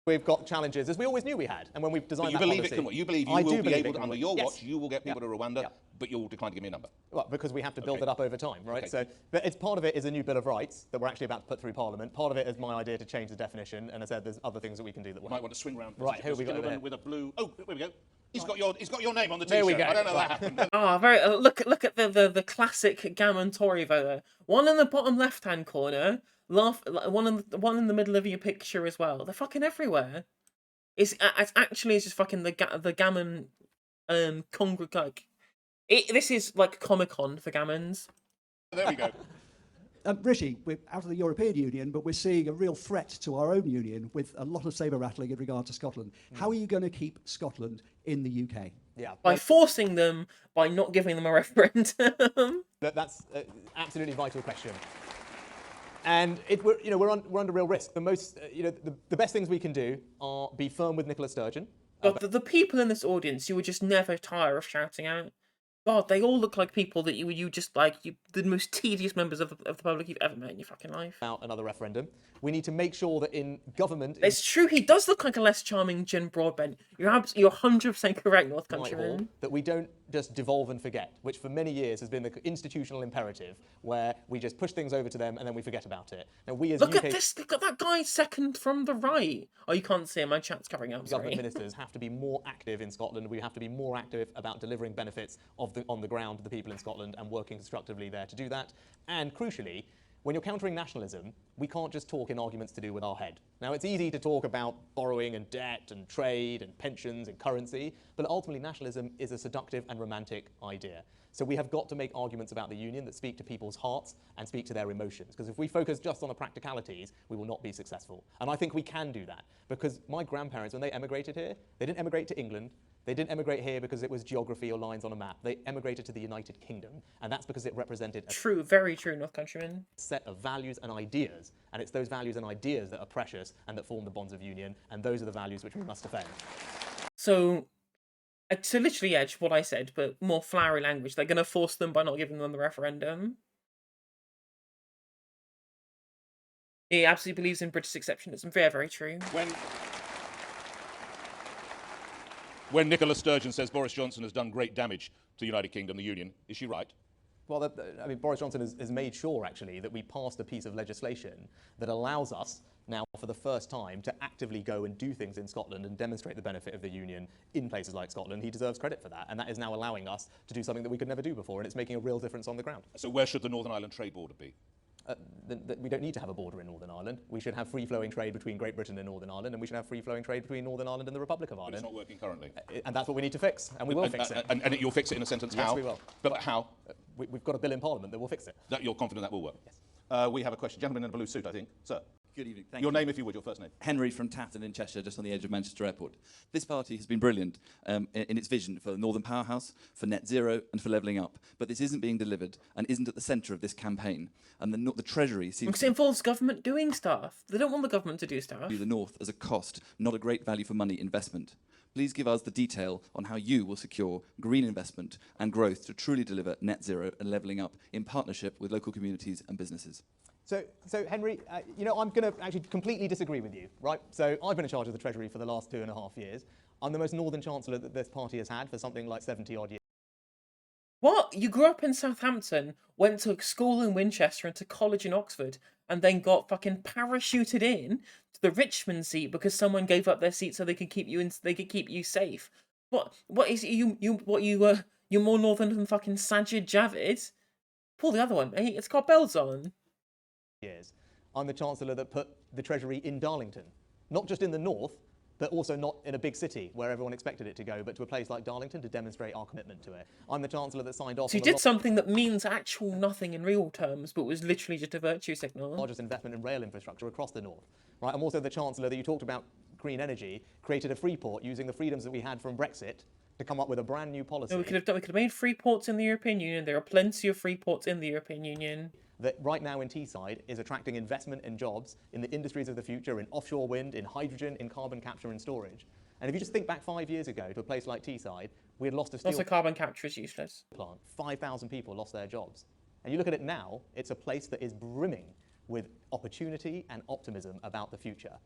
We've got challenges, as we always knew we had, and when we've designed that policy... You believe you will be able to, under your watch, you will get people to Rwanda, but you'll decline to give me a number? Well, because we have to build it up over time, right? Okay. So, but part of it is a new Bill of Rights that we're actually about to put through Parliament. Part of it is my idea to change the definition, and as I said, there's other things that we can do that will might want to swing round. Right, here we go. With a blue... Oh, here we go. He's got your name on the T-shirt. There we go. I don't know that happened. Very. Look at the classic gammon Tory voter. One in the bottom left-hand corner. One in the middle of your picture as well. They're fucking everywhere. It's just fucking the gammon congregate. This is like Comic-Con for gammons. There we go. Rishi, we're out of the European Union, but we're seeing a real threat to our own union with a lot of sabre rattling in regard to Scotland. How are you going to keep Scotland in the UK? Yeah, by forcing them, by not giving them a referendum. That's an absolutely vital question. And we're under real risk. The best things we can do are be firm with Nicola Sturgeon. But the people in this audience, you would just never tire of shouting out. God, they all look like people that you just like, the most tedious members of the public you've ever met in your fucking life. About another referendum. We need to make sure that in government... It's true, he does look like a less charming Jen Broadbent. You're 100% correct, North Countryman. That we don't just devolve and forget, which for many years has been the institutional imperative, where we just push things over to them and then we forget about it. Now, we as Look UK at this. Look at that guy second from the right. Oh, you can't see him. My chat's covering up. government Sorry. ministers have to be more active in Scotland. We have to be more active about delivering benefits on the ground to the people in Scotland and working constructively there to do that. And crucially, when you're countering nationalism, we can't just talk in arguments to do with our head. Now, it's easy to talk about borrowing and debt and trade and pensions and currency, but ultimately nationalism is a seductive and romantic idea. So we have got to make arguments about the union that speak to people's hearts and speak to their emotions. Because if we focus just on the practicalities, we will not be successful. And I think we can do that. Because my grandparents, when they emigrated here, they didn't emigrate to England. They didn't emigrate here because it was geography or lines on a map. They emigrated to the United Kingdom, and that's because it represented a True, very true, North Countryman. set of values and ideas. And it's those values and ideas that are precious and that form the bonds of union, and those are the values which we must defend. So literally edge what I said, but more flowery language. They're going to force them by not giving them the referendum. He absolutely believes in British exceptionalism. Very, very true. When Nicola Sturgeon says Boris Johnson has done great damage to the United Kingdom, the Union, is she right? Well, I mean, Boris Johnson has made sure, actually, that we passed a piece of legislation that allows us now, for the first time, to actively go and do things in Scotland and demonstrate the benefit of the union in places like Scotland. He deserves credit for that, and that is now allowing us to do something that we could never do before, and it's making a real difference on the ground. So where should the Northern Ireland trade border be? We don't need to have a border in Northern Ireland. We should have free-flowing trade between Great Britain and Northern Ireland, and we should have free-flowing trade between Northern Ireland and the Republic of Ireland. But it's not working currently. And that's what we need to fix, and we will fix it. And you'll fix it in a sentence, Yes, how? we will. But how? We've got a bill in Parliament that will fix it. That you're confident that will work? Yes. We have a question. Gentleman in a blue suit, I think. Sir. Good evening. Thank Your you. name, if you would, your first name. Henry from Tatton in Cheshire, just on the edge of Manchester Airport. This party has been brilliant in its vision for the Northern Powerhouse, for net zero and for levelling up. But this isn't being delivered and isn't at the centre of this campaign. And the Treasury seems Because it involves government doing stuff. They don't want the government to do stuff. to the North as a cost, not a great value for money investment. Please give us the detail on how you will secure green investment and growth to truly deliver net zero and levelling up in partnership with local communities and businesses. So Henry, you know, I'm going to actually completely disagree with you, right? So I've been in charge of the Treasury for the last 2.5 years. I'm the most northern chancellor that this party has had for something like 70-odd years. What? You grew up in Southampton, went to school in Winchester and to college in Oxford, and then got fucking parachuted in to the Richmond seat because someone gave up their seat so they could keep you in, they could keep you safe. What is you you're more northern than fucking Sajid Javid? Pull the other one, mate. It's got bells on. Years. I'm the chancellor that put the Treasury in Darlington, not just in the north, but also not in a big city where everyone expected it to go, but to a place like Darlington to demonstrate our commitment to it. I'm the chancellor that signed off So you on the did something that means actual nothing in real terms, but was literally just a virtue signal. largest investment in rail infrastructure across the north. Right? I'm also the chancellor that you talked about green energy, created a free port using the freedoms that we had from Brexit to come up with a brand new policy. No, we could have made free ports in the European Union. There are plenty of free ports in the European Union. That right now in Teesside is attracting investment and jobs in the industries of the future, in offshore wind, in hydrogen, in carbon capture and storage. And if you just think back 5 years ago to a place like Teesside, we had lost a steel Also, carbon capture is useless. plant. 5,000 people lost their jobs. And you look at it now, it's a place that is brimming with opportunity and optimism about the future.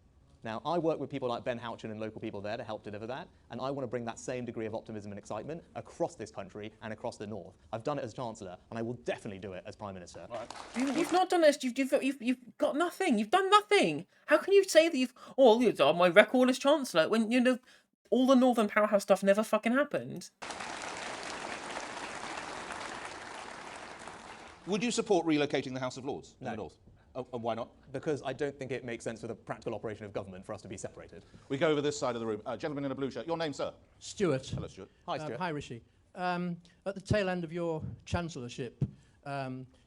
Now, I work with people like Ben Houchin and local people there to help deliver that, and I want to bring that same degree of optimism and excitement across this country and across the north. I've done it as Chancellor, and I will definitely do it as Prime Minister. You've not done this. You've got nothing. You've done nothing. How can you say that you've you're my record as Chancellor when you know all the Northern Powerhouse stuff never fucking happened? Would you support relocating the House of Lords in the north? Oh, and why not? Because I don't think it makes sense for the practical operation of government for us to be separated. We go over this side of the room. Gentleman in a blue shirt. Your name, sir? Stuart. Hello, Stuart. Hi, Stuart. Hi, Rishi. At the tail end of your chancellorship,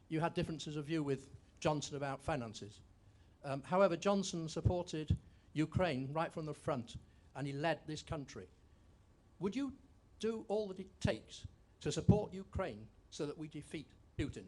you had differences of view with Johnson about finances. However, Johnson supported Ukraine right from the front, and he led this country. Would you do all that it takes to support Ukraine so that we defeat Putin?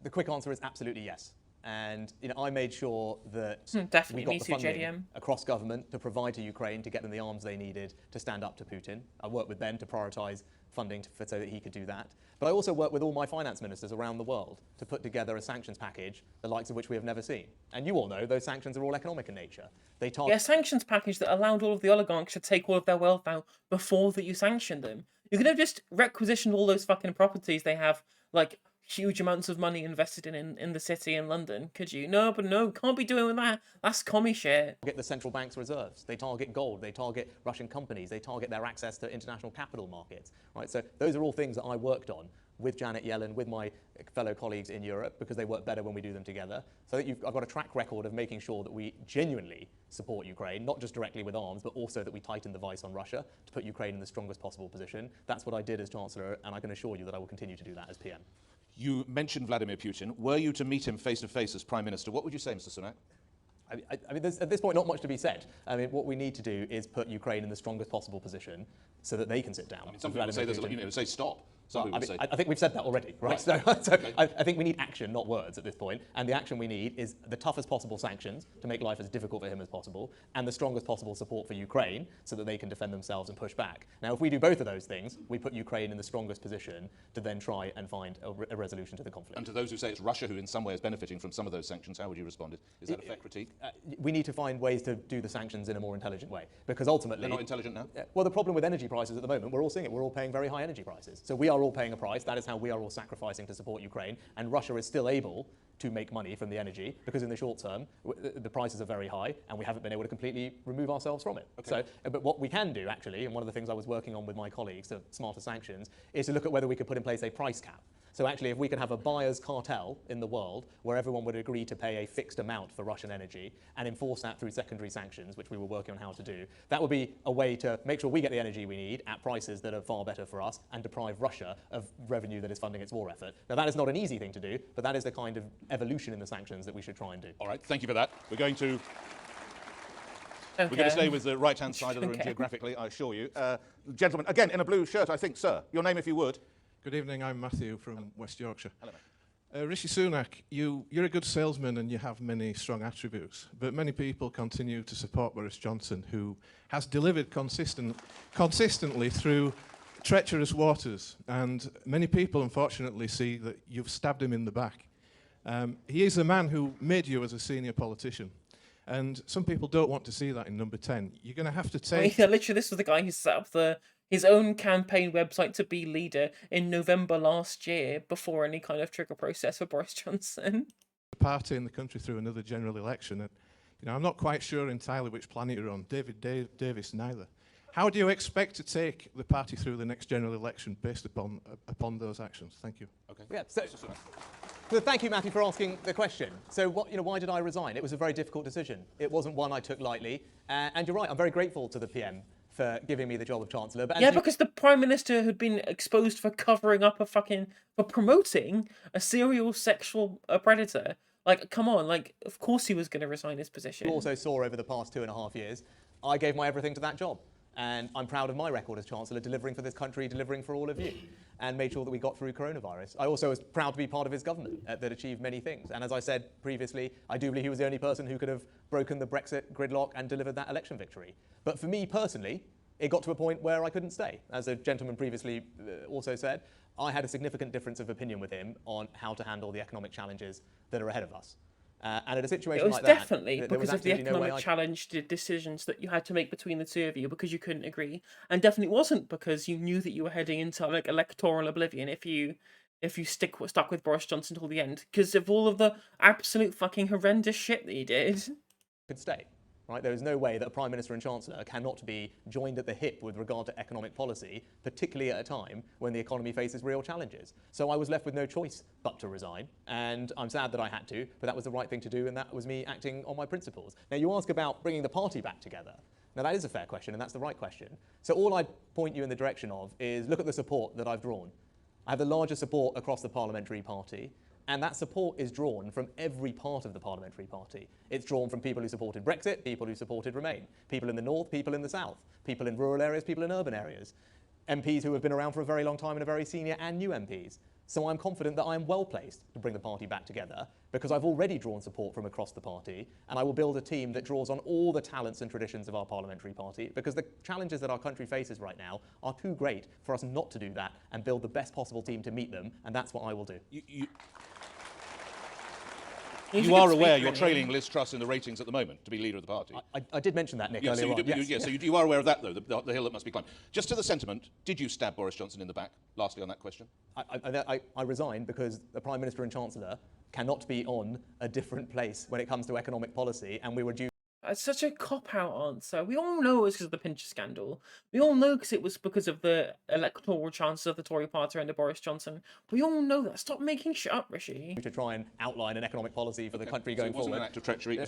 The quick answer is absolutely yes. And I made sure that Definitely, we got me the too, funding JDM. across government to provide to Ukraine to get them the arms they needed to stand up to Putin. I worked with Ben to prioritise funding so that he could do that. But I also worked with all my finance ministers around the world to put together a sanctions package, the likes of which we have never seen. And you all know those sanctions are all economic in nature. They target... Yeah, a sanctions package that allowed all of the oligarchs to take all of their wealth out before that you sanctioned them. You could have just requisitioned all those fucking properties they have, like, huge amounts of money invested in the city in London, could you? No, but no, can't be doing that. That's commie shit. Target the central bank's reserves. They target gold. They target Russian companies. They target their access to international capital markets. Right. So those are all things that I worked on with Janet Yellen, with my fellow colleagues in Europe, because they work better when we do them together. So that I've got a track record of making sure that we genuinely support Ukraine, not just directly with arms, but also that we tighten the vice on Russia to put Ukraine in the strongest possible position. That's what I did as Chancellor, and I can assure you that I will continue to do that as PM. You mentioned Vladimir Putin. Were you to meet him face to face as Prime Minister, what would you say, Mr. Sunak? I mean, there's at this point not much to be said. I mean, what we need to do is put Ukraine in the strongest possible position so that they can sit down. I mean, some people say stop. I think we've said that already, right? So I think we need action, not words at this point. And the action we need is the toughest possible sanctions to make life as difficult for him as possible, and the strongest possible support for Ukraine so that they can defend themselves and push back. Now, if we do both of those things, we put Ukraine in the strongest position to then try and find a resolution to the conflict. And to those who say it's Russia who in some way is benefiting from some of those sanctions, how would you respond? Is that a fair critique? We need to find ways to do the sanctions in a more intelligent way, because ultimately... They're not intelligent now? Well, the problem with energy prices at the moment, we're all seeing it. We're all paying very high energy prices. So we are all paying a price. That is how we are all sacrificing to support Ukraine. And Russia is still able to make money from the energy, because in the short term, the prices are very high, and we haven't been able to completely remove ourselves from it. Okay. So, but what we can do, actually, and one of the things I was working on with my colleagues to smarter sanctions, is to look at whether we could put in place a price cap. So actually, if we could have a buyer's cartel in the world where everyone would agree to pay a fixed amount for Russian energy and enforce that through secondary sanctions, which we were working on how to do, that would be a way to make sure we get the energy we need at prices that are far better for us and deprive Russia of revenue that is funding its war effort. Now, that is not an easy thing to do, but that is the kind of evolution in the sanctions that we should try and do. All right, thank you for that. We're going to stay with the right-hand side of the room geographically, I assure you. Gentleman, again, in a blue shirt, I think, sir. Your name, if you would. Good evening, I'm Matthew from West Yorkshire. Hello. Rishi Sunak, you're a good salesman and you have many strong attributes, but many people continue to support Boris Johnson, who has delivered consistently through treacherous waters, and many people unfortunately see that you've stabbed him in the back. He is the man who made you as a senior politician, and some people don't want to see that in number 10. You're going to have to take... Yeah, literally, this was the guy who set up his own campaign website to be leader in November last year, before any kind of trigger process for Boris Johnson. ...the party in the country through another general election. And, I'm not quite sure entirely which planet you're on. David Davis, neither. How do you expect to take the party through the next general election based upon those actions? Thank you. Okay. Yeah. So thank you, Matthew, for asking the question. So why did I resign? It was a very difficult decision. It wasn't one I took lightly. And you're right, I'm very grateful to the PM for giving me the job of Chancellor. But because the Prime Minister had been exposed for covering up for promoting a serial sexual predator. Like, come on, like, of course he was going to resign his position. You also saw over the past 2.5 years, I gave my everything to that job. And I'm proud of my record as Chancellor, delivering for this country, delivering for all of you, and made sure that we got through coronavirus. I also was proud to be part of his government that achieved many things. And as I said previously, I do believe he was the only person who could have broken the Brexit gridlock and delivered that election victory. But for me personally, it got to a point where I couldn't stay. As a gentleman previously also said, I had a significant difference of opinion with him on how to handle the economic challenges that are ahead of us. And at a situation like that... It was definitely because of the economic challenge, the decisions that you had to make between the two of you because you couldn't agree. And definitely wasn't because you knew that you were heading into like electoral oblivion if you stuck with Boris Johnson till the end. Because of all of the absolute fucking horrendous shit that he did. Could stay. Right? There is no way that a Prime Minister and Chancellor cannot be joined at the hip with regard to economic policy, particularly at a time when the economy faces real challenges. So I was left with no choice but to resign, and I'm sad that I had to, but that was the right thing to do, and that was me acting on my principles. Now, you ask about bringing the party back together. Now, that is a fair question, and that's the right question. So all I'd point you in the direction of is look at the support that I've drawn. I have the largest support across the parliamentary party. And that support is drawn from every part of the parliamentary party. It's drawn from people who supported Brexit, people who supported Remain, people in the north, people in the south, people in rural areas, people in urban areas, MPs who have been around for a very long time and are very senior, and new MPs. So I'm confident that I am well placed to bring the party back together because I've already drawn support from across the party, and I will build a team that draws on all the talents and traditions of our parliamentary party, because the challenges that our country faces right now are too great for us not to do that and build the best possible team to meet them, and that's what I will do. You are aware you're trailing Liz Truss in the ratings at the moment to be leader of the party. I did mention that, Nick, Yes, earlier on. So you are aware of that, though, the hill that must be climbed. Just to the sentiment, did you stab Boris Johnson in the back, lastly, on that question? I resigned because the Prime Minister and Chancellor cannot be on a different place when it comes to economic policy, and we were due. It's such a cop-out answer. We all know it was because of the Pincher scandal. We all know it was because of the electoral chances of the Tory party under Boris Johnson. We all know that. Stop making shit up, Rishi. To try and outline an economic policy for the country going So it wasn't forward. an act of treachery.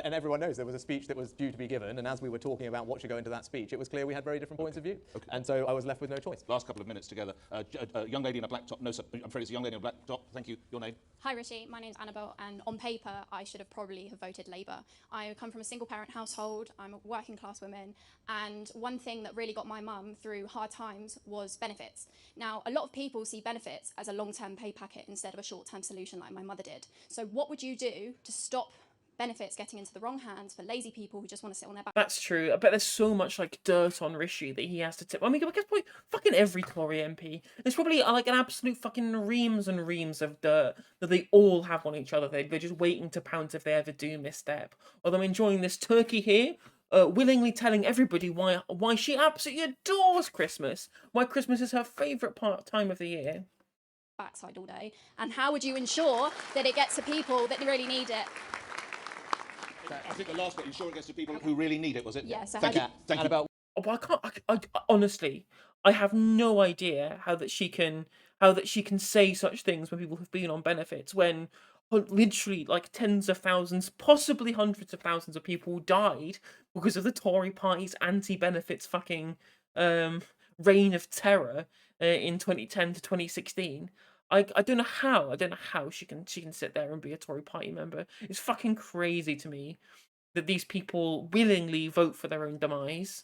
And everyone knows there was a speech that was due to be given, and as we were talking about what should go into that speech, it was clear we had very different points of view. And so I was left with no choice. Last couple of minutes together. A young lady in a black top. No, sir, I'm afraid it's a young lady in a black top. Thank you. Your name? Hi Rishi, my name's Annabelle, and on paper I should have probably have voted Labour. I come from a single parent household, I'm a working class woman, and one thing that really got my mum through hard times was benefits. Now, a lot of people see benefits as a long-term pay packet instead of a short-term solution like my mother did. So what would you do to stop benefits getting into the wrong hands for lazy people who just want to sit on their back? That's true. I bet there's so much like dirt on Rishi that he has to tip. I mean, I guess probably fucking every Tory MP. There's probably like an absolute fucking reams and reams of dirt that they all have on each other. They're just waiting to pounce if they ever do misstep. Although I'm enjoying this turkey here, willingly telling everybody why she absolutely adores Christmas. Why Christmas is her favourite time of the year. Backside all day. And how would you ensure that it gets to people that really need it? I think the last bit, ensure it gets to people who really need it, was it? Yes. Thank you. Thank you. Well, I honestly, I have no idea how that she can say such things when people have been on benefits, when literally like tens of thousands, possibly hundreds of thousands of people died because of the Tory party's anti-benefits fucking reign of terror in 2010 to 2016. I don't know how she can sit there and be a Tory party member. It's fucking crazy to me that these people willingly vote for their own demise.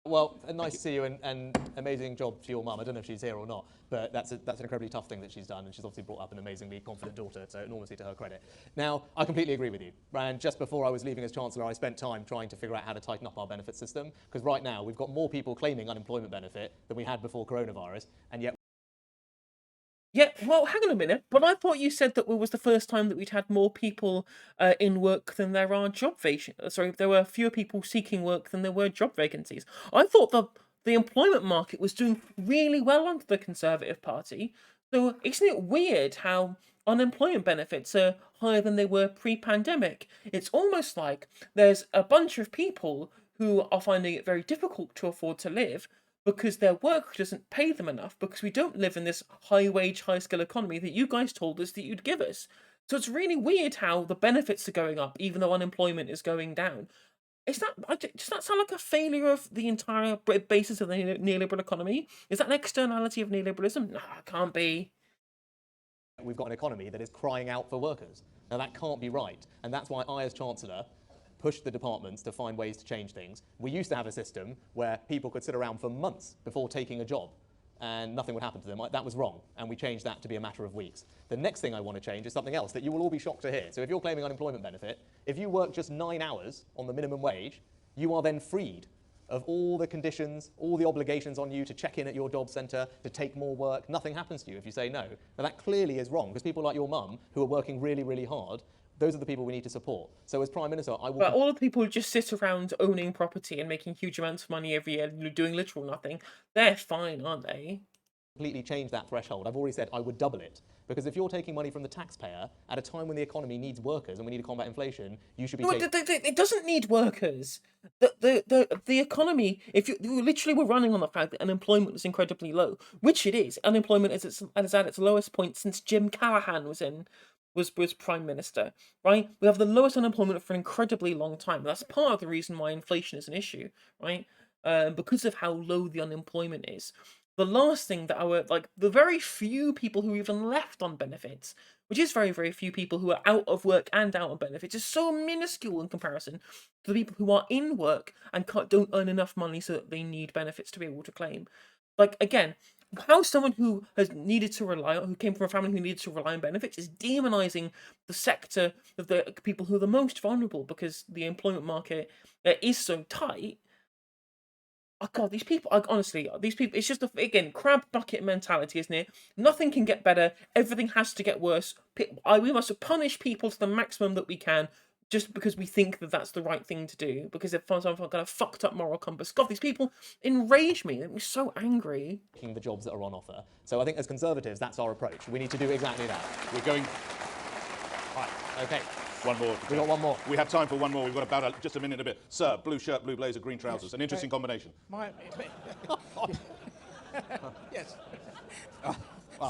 Well, nice to see you, and amazing job to your mum. I don't know if she's here or not, but that's an incredibly tough thing that she's done, and she's obviously brought up an amazingly confident daughter, so enormously to her credit. Now, I completely agree with you. And just before I was leaving as Chancellor, I spent time trying to figure out how to tighten up our benefit system, because right now we've got more people claiming unemployment benefit than we had before coronavirus, and yet... Yeah, well, hang on a minute. But I thought you said that it was the first time that we'd had more people in work than there are job vacancies. Sorry, there were fewer people seeking work than there were job vacancies. I thought the employment market was doing really well under the Conservative Party. So isn't it weird how unemployment benefits are higher than they were pre-pandemic? It's almost like there's a bunch of people who are finding it very difficult to afford to live because their work doesn't pay them enough, because we don't live in this high-wage, high-skill economy that you guys told us that you'd give us. So it's really weird how the benefits are going up, even though unemployment is going down. Does that sound like a failure of the entire basis of the neoliberal economy? Is that an externality of neoliberalism? No, it can't be. We've got an economy that is crying out for workers. Now, that can't be right, and that's why I, as Chancellor, pushed the departments to find ways to change things. We used to have a system where people could sit around for months before taking a job and nothing would happen to them. That was wrong, and we changed that to be a matter of weeks. The next thing I want to change is something else that you will all be shocked to hear. So if you're claiming unemployment benefit, if you work just 9 hours on the minimum wage, you are then freed of all the conditions, all the obligations on you to check in at your job centre, to take more work. Nothing happens to you if you say no. Now that clearly is wrong, because people like your mum, who are working really, really hard, those are the people we need to support. So as Prime Minister, I will... But all the people who just sit around owning property and making huge amounts of money every year, doing literal nothing, they're fine, aren't they? Completely change that threshold. I've already said I would double it. Because if you're taking money from the taxpayer at a time when the economy needs workers and we need to combat inflation, you should be it doesn't need workers. The economy, if you literally were running on the fact that unemployment is incredibly low, which it is. Unemployment is at its lowest point since Jim Callaghan was Prime Minister, right? We have the lowest unemployment for an incredibly long time. That's part of the reason why inflation is an issue, right? Because of how low the unemployment is. The last thing that the very few people who even left on benefits, which is very, very few people who are out of work and out on benefits, is so minuscule in comparison to the people who are in work and don't earn enough money so that they need benefits to be able to claim. Like, again, how someone who who came from a family who needed to rely on benefits is demonizing the sector of the people who are the most vulnerable because the employment market is so tight. Oh God, these people, honestly, these people, it's just, again, crab bucket mentality, isn't it? Nothing can get better. Everything has to get worse. We must punish people to the maximum that we can just because we think that that's the right thing to do. Because if someone's got a fucked up moral compass. God, these people enrage me. They make me so angry. The jobs that are on offer. So I think as Conservatives, that's our approach. We need to do exactly that. We're going... Right, OK. One more. We've got one more. We have time for one more. We've got about just a minute and a bit. Sir, blue shirt, blue blazer, green trousers. Yes. An interesting combination. Yes. Wow.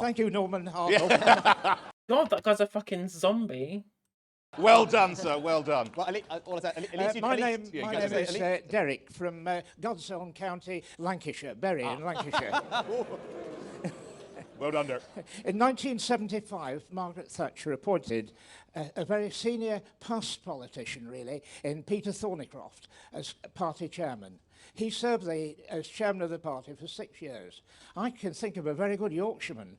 Thank you, Norman. Yeah. God, that guy's a fucking zombie. Well done, sir. Well done. Well, my name is Derek from Godstone County, Lancashire, Bury in Lancashire. Well done, Derek. In 1975, Margaret Thatcher appointed a very senior past politician, really, in Peter Thornycroft as party chairman. He served as chairman of the party for 6 years. I can think of a very good Yorkshireman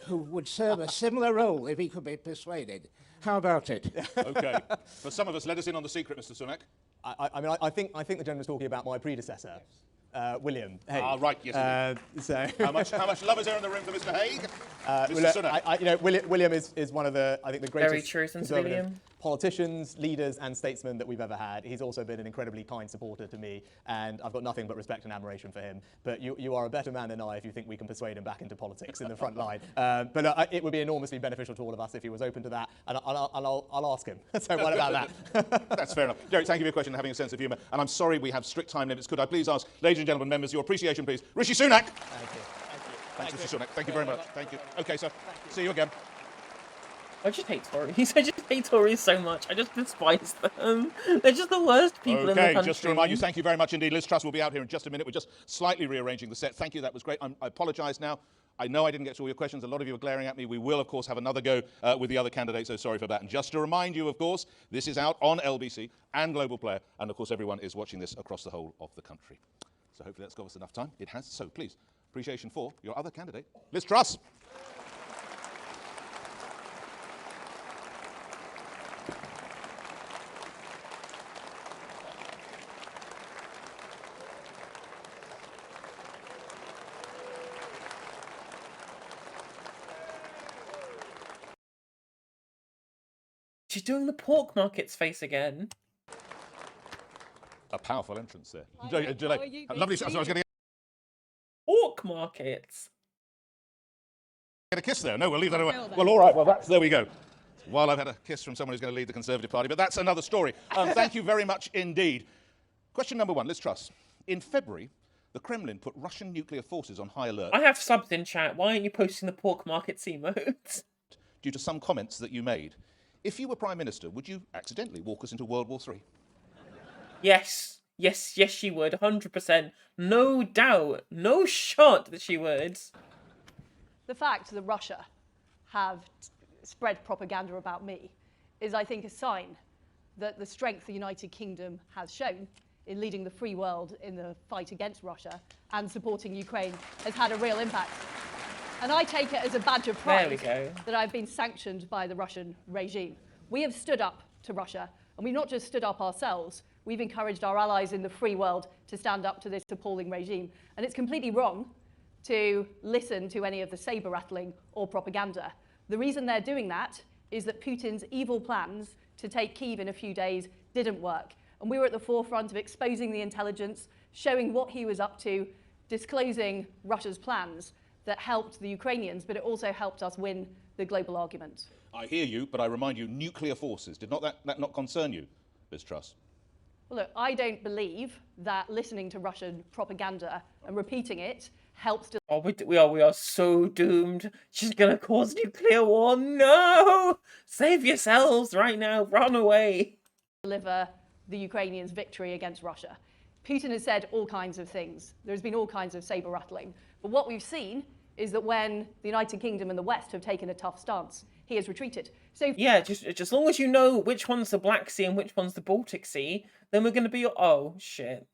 who would serve a similar role if he could be persuaded. How about it? OK. For some of us, let us in on the secret, Mr. Sunak. I think the gentleman's talking about my predecessor. Yes. William Hague. Ah, right, yes. So how much love is there in the room for Mr. Hague? Mr. Sunak. William is one of the, I think, the greatest Very true, since William. Politicians, leaders, and statesmen that we've ever had. He's also been an incredibly kind supporter to me, and I've got nothing but respect and admiration for him. But you are a better man than I if you think we can persuade him back into politics in the front line. But it would be enormously beneficial to all of us if he was open to that, and I'll ask him. So what about that? That's fair enough. Derek, thank you for your question and having a sense of humour. And I'm sorry we have strict time limits. Could I please ask, ladies and gentlemen, members, your appreciation, please. Rishi Sunak. Thank you. Thanks, Rishi Sunak. Thank you very much. Thank you. OK, sir. See you again. I just hate Tories. I just hate Tories so much. I just despise them. They're just the worst people in the country. OK, just to remind you, thank you very much indeed. Liz Truss will be out here in just a minute. We're just slightly rearranging the set. Thank you, that was great. I apologise now. I know I didn't get to all your questions. A lot of you are glaring at me. We will, of course, have another go with the other candidates, so sorry for that. And just to remind you, of course, this is out on LBC and Global Player, and, of course, everyone is watching this across the whole of the country. So hopefully that's got us enough time. It has. So please, appreciation for your other candidate, Liz Truss. She's doing the pork markets face again. A powerful entrance there. Lovely. So I was going to pork markets. get a kiss there. No, we'll leave that away. Well, all right. Well, there we go. While I've had a kiss from someone who's going to lead the Conservative Party, but that's another story. Thank you very much indeed. Question number one, Liz Truss. In February, the Kremlin put Russian nuclear forces on high alert. I have subs in chat. Why aren't you posting the pork markets emotes? Due to some comments that you made. If you were Prime Minister, would you accidentally walk us into World War III? Yes. Yes, she would. 100%. No doubt. No shot that she would. The fact that Russia have spread propaganda about me is, I think, a sign that the strength the United Kingdom has shown in leading the free world in the fight against Russia and supporting Ukraine has had a real impact. And I take it as a badge of pride that I've been sanctioned by the Russian regime. We have stood up to Russia, and we've not just stood up ourselves, we've encouraged our allies in the free world to stand up to this appalling regime. And it's completely wrong to listen to any of the saber-rattling or propaganda. The reason they're doing that is that Putin's evil plans to take Kyiv in a few days didn't work. And we were at the forefront of exposing the intelligence, showing what he was up to, disclosing Russia's plans that helped the Ukrainians, but it also helped us win the global argument. I hear you, but I remind you, nuclear forces. Did that not concern you, Liz Truss? Well, look, I don't believe that listening to Russian propaganda and repeating it helps to... Oh, we are so doomed. She's going to cause nuclear war. No! Save yourselves right now. Run away. ...deliver the Ukrainians' victory against Russia. Putin has said all kinds of things. There's been all kinds of saber-rattling. But what we've seen is that when the United Kingdom and the West have taken a tough stance, he has retreated. So yeah, just as long as you know which one's the Black Sea and which one's the Baltic Sea, then we're going to be... Oh, shit.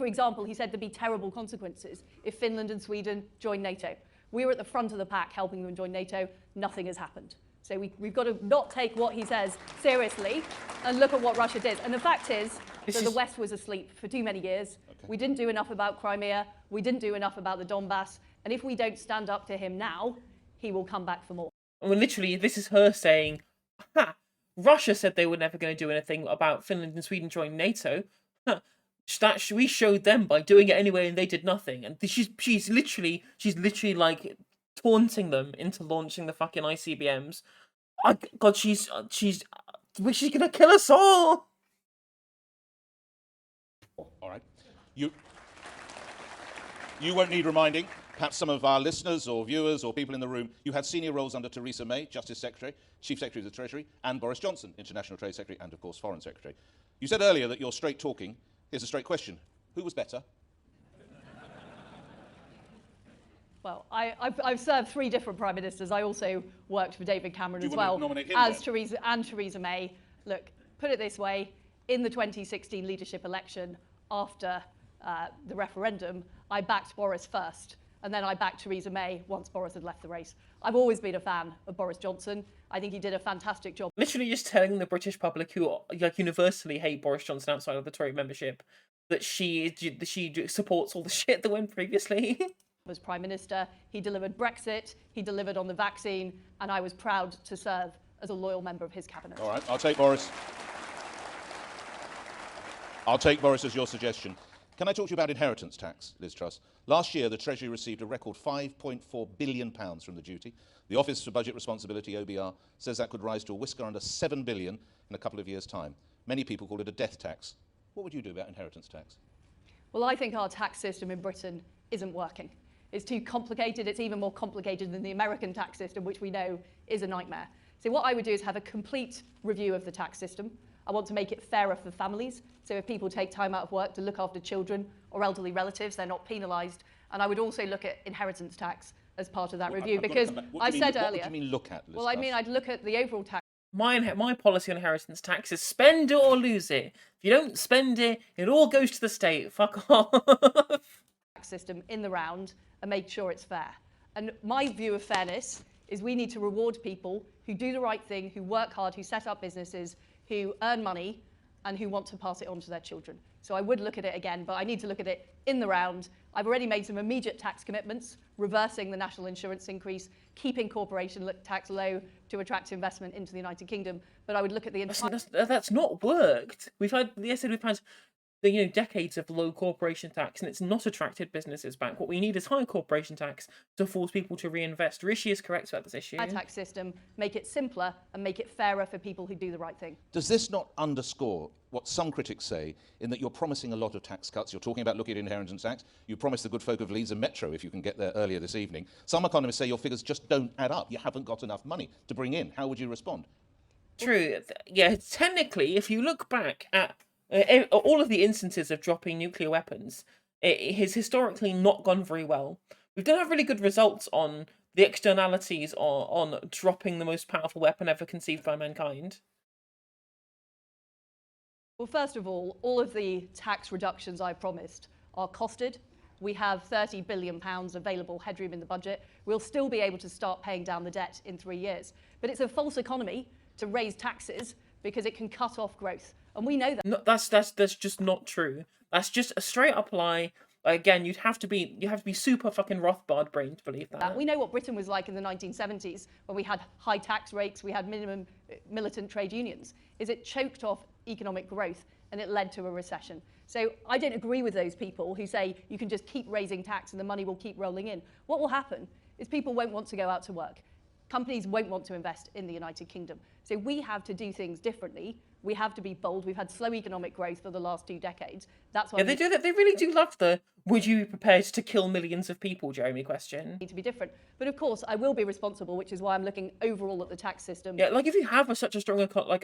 For example, he said there'd be terrible consequences if Finland and Sweden joined NATO. We were at the front of the pack helping them join NATO. Nothing has happened. So we've got to not take what he says seriously and look at what Russia did. And the fact is that the West was asleep for too many years. Okay. We didn't do enough about Crimea. We didn't do enough about the Donbass. And if we don't stand up to him now, he will come back for more. I mean, literally, this is her saying, ha, Russia said they were never going to do anything about Finland and Sweden joining NATO. Ha, that we showed them by doing it anyway, and they did nothing. And she's literally like taunting them into launching the fucking ICBMs. God, she's gonna kill us all. All right, you won't need reminding. Perhaps some of our listeners or viewers or people in the room, you had senior roles under Theresa May, Justice Secretary, Chief Secretary of the Treasury, and Boris Johnson, International Trade Secretary, and of course Foreign Secretary. You said earlier that you're straight talking. Here's a straight question. Who was better? Well, I've served 3 different prime ministers. I also worked for David Cameron as well as Theresa May. Look, put it this way, in the 2016 leadership election, after the referendum, I backed Boris first, and then I backed Theresa May once Boris had left the race. I've always been a fan of Boris Johnson. I think he did a fantastic job. Literally just telling the British public, who like universally hate Boris Johnson outside of the Tory membership, that she supports all the shit that went previously. As Prime Minister, he delivered Brexit, he delivered on the vaccine, and I was proud to serve as a loyal member of his cabinet. All right, I'll take Boris. I'll take Boris as your suggestion. Can I talk to you about inheritance tax, Liz Truss? Last year, the Treasury received a record £5.4 billion from the duty. The Office for Budget Responsibility, OBR, says that could rise to a whisker under £7 billion in a couple of years' time. Many people call it a death tax. What would you do about inheritance tax? Well, I think our tax system in Britain isn't working. It's too complicated. It's even more complicated than the American tax system, which we know is a nightmare. So what I would do is have a complete review of the tax system. I want to make it fairer for families. So if people take time out of work to look after children or elderly relatives, they're not penalised. And I would also look at inheritance tax as part of that review, because I said earlier... What do you mean look at, Liz Well, I mean, I'd look at the overall tax. My policy on inheritance tax is spend it or lose it. If you don't spend it, it all goes to the state. Fuck off. Tax system in the round and make sure it's fair. And my view of fairness is we need to reward people who do the right thing, who work hard, who set up businesses, who earn money, and who want to pass it on to their children. So I would look at it again, but I need to look at it in the round. I've already made some immediate tax commitments, reversing the national insurance increase, keeping corporation tax low to attract investment into the United Kingdom. But I would look at the entire... That's not worked. We've had decades of low corporation tax, and it's not attracted businesses back. What we need is high corporation tax to force people to reinvest. Rishi is correct about this issue. Tax system, make it simpler and make it fairer for people who do the right thing. Does this not underscore what some critics say, in that you're promising a lot of tax cuts? You're talking about looking at inheritance tax. You promised the good folk of Leeds a metro if you can get there earlier this evening. Some economists say your figures just don't add up. You haven't got enough money to bring in. How would you respond? True. Yeah, technically, if you look back at all of the instances of dropping nuclear weapons, it has historically not gone very well. We don't have really good results on the externalities on dropping the most powerful weapon ever conceived by mankind. Well, first of all of the tax reductions I promised are costed. We have £30 billion available headroom in the budget. We'll still be able to start paying down the debt in 3 years. But it's a false economy to raise taxes because it can cut off growth. And we know that. No, that's just not true. That's just a straight up lie. Again, you have to be super fucking Rothbard brain to believe that. We know what Britain was like in the 1970s when we had high tax rates, we had minimum militant trade unions. Is it choked off economic growth and it led to a recession. So I don't agree with those people who say you can just keep raising tax and the money will keep rolling in. What will happen is people won't want to go out to work. Companies won't want to invest in the United Kingdom. So we have to do things differently. We have to be bold. We've had slow economic growth for the last 2 decades. That's why they do that. They really do love the "would you be prepared to kill millions of people" Jeremy question. Need to be different. But of course, I will be responsible, which is why I'm looking overall at the tax system. Yeah, like if you have such a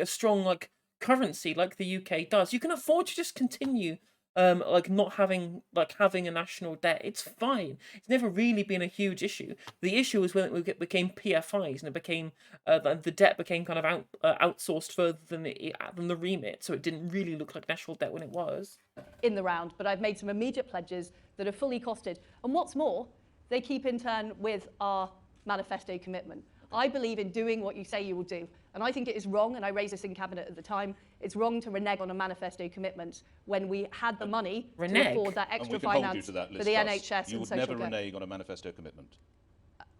strong currency like the UK does, you can afford to just continue like not having having a national debt. It's fine. It's never really been a huge issue. The issue is when it became PFIs and it became the debt became kind of outsourced further than the remit, so it didn't really look like national debt when it was. In the round, but I've made some immediate pledges that are fully costed. And what's more, they keep in turn with our manifesto commitment. I believe in doing what you say you will do. And I think it is wrong, and I raised this in Cabinet at the time, it's wrong to renege on a manifesto commitment when we had the money to afford that extra finance for the NHS you and would social never care. renege on a manifesto commitment.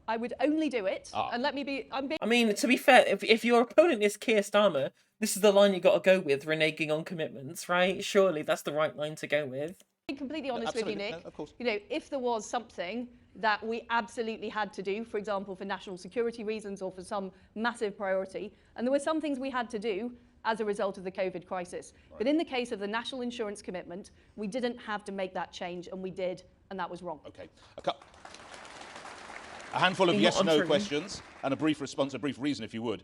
I would only do it, and let me be... I mean, to be fair, if your opponent is Keir Starmer, this is the line you got to go with, reneging on commitments, right? Surely that's the right line to go with. Being completely honest with you, Absolutely. Nick, No, of course. you know, if there was something that we absolutely had to do, for example, for national security reasons or for some massive priority, and there were some things we had to do as a result of the COVID crisis. Right. But in the case of the national insurance commitment, we didn't have to make that change, and we did, and that was wrong. Okay. A handful of yes/no questions and a brief response, a brief reason, if you would.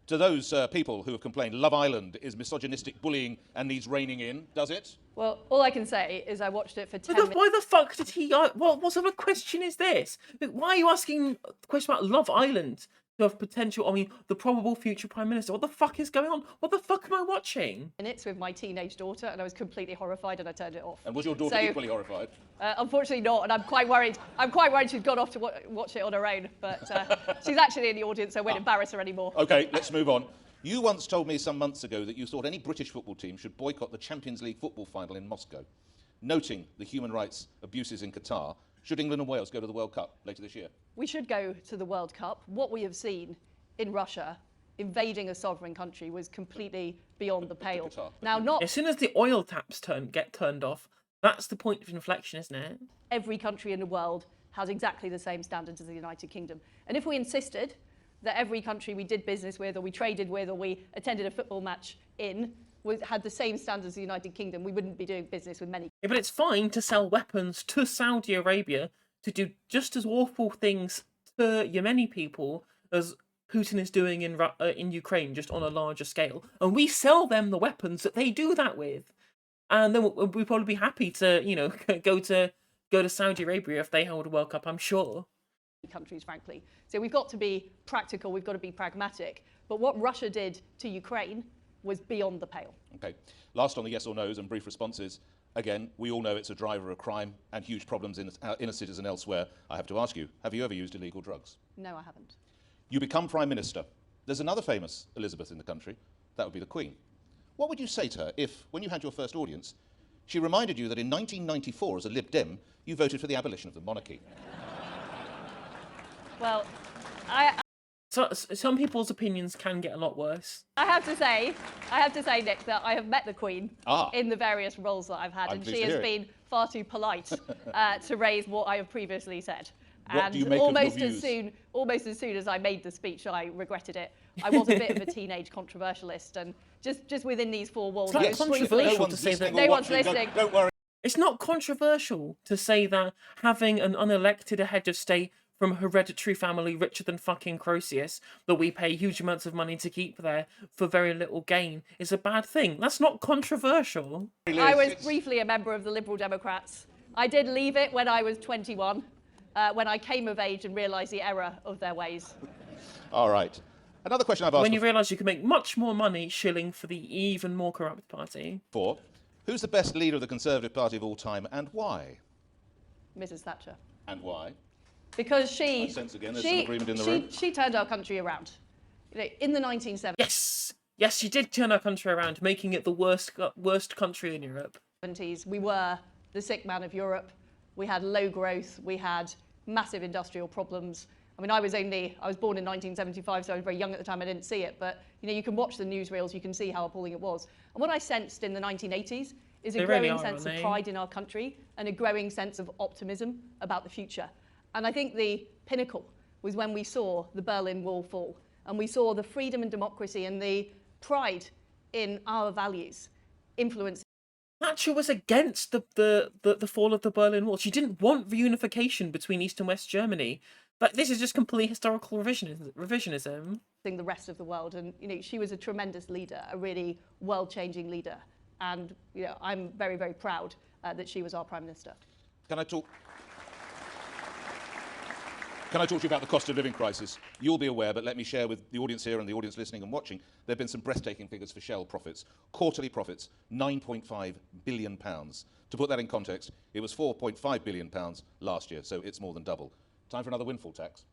To those people who have complained, Love Island is misogynistic bullying and needs reining in, does it? Well, all I can say is I watched it for 10 minutes. Why the fuck did he... what sort of question is this? Why are you asking a question about Love Island? Of potential, I mean, the probable future Prime Minister. What the fuck is going on? What the fuck am I watching? Minutes with my teenage daughter, and I was completely horrified, and I turned it off. And was your daughter equally horrified? Unfortunately not, and I'm quite worried. I'm quite worried she's gone off to watch it on her own, but she's actually in the audience, so I won't embarrass her anymore. Okay, let's move on. You once told me some months ago that you thought any British football team should boycott the Champions League football final in Moscow, noting the human rights abuses in Qatar. Should England and Wales go to the World Cup later this year? We should go to the World Cup. What we have seen in Russia invading a sovereign country was completely beyond the pale. Now, as soon as the oil taps get turned off, that's the point of inflection, isn't it? Every country in the world has exactly the same standards as the United Kingdom. And if we insisted that every country we did business with or we traded with or we attended a football match in had the same standards as the United Kingdom, we wouldn't be doing business with many. Yeah, but it's fine to sell weapons to Saudi Arabia to do just as awful things to Yemeni people as Putin is doing in Ukraine, just on a larger scale. And we sell them the weapons that they do that with. And then we'd probably be happy to, you know, go to Saudi Arabia if they hold a World Cup, I'm sure. Countries, frankly. So we've got to be practical, we've got to be pragmatic. But what Russia did to Ukraine was beyond the pale. Okay. Last on the yes or no's and brief responses. Again, we all know it's a driver of crime and huge problems in inner cities and elsewhere. I have to ask you, have you ever used illegal drugs? No, I haven't. You become Prime Minister. There's another famous Elizabeth in the country. That would be the Queen. What would you say to her if, when you had your first audience, she reminded you that in 1994, as a Lib Dem, you voted for the abolition of the monarchy? Well, So, some people's opinions can get a lot worse. I have to say, Nick, that I have met the Queen in the various roles that I've had, and she has been far too polite to raise what I have previously said. What do you make of your views? Almost as soon as I made the speech, I regretted it. I was a bit of a teenage controversialist, and just within these four walls, It's not controversial to say that. No one's listening. Don't worry. It's not controversial to say that having an unelected head of state from a hereditary family richer than fucking Croesus that we pay huge amounts of money to keep there for very little gain is a bad thing. That's not controversial. I was briefly a member of the Liberal Democrats. I did leave it when I was 21. When I came of age and realised the error of their ways. All right. Another question I've asked when you realise you can make much more money shilling for the even more corrupt party. Who's the best leader of the Conservative Party of all time and why? Mrs. Thatcher. And why? Because she... I sense again there's some agreement in the room. She turned our country around. You know, in the 1970s... Yes, she did turn our country around, making it the worst country in Europe. We were the sick man of Europe. We had low growth. We had massive industrial problems. I mean, I was born in 1975, so I was very young at the time. I didn't see it, but you know, you can watch the newsreels. You can see how appalling it was. And what I sensed in the 1980s is a growing sense of pride in our country and a growing sense of optimism about the future. And I think the pinnacle was when we saw the Berlin Wall fall, and we saw the freedom and democracy and the pride in our values influence. Thatcher was against the fall of the Berlin Wall. She didn't want reunification between East and West Germany. But this is just complete historical revisionism. The rest of the world, and you know, she was a tremendous leader, a really world-changing leader, and you know, I'm very, very proud that she was our Prime Minister. Can I talk to you about the cost of living crisis? You'll be aware, but let me share with the audience here and the audience listening and watching, there have been some breathtaking figures for Shell profits. Quarterly profits, £9.5 billion. To put that in context, it was £4.5 billion last year, so it's more than double. Time for another windfall tax.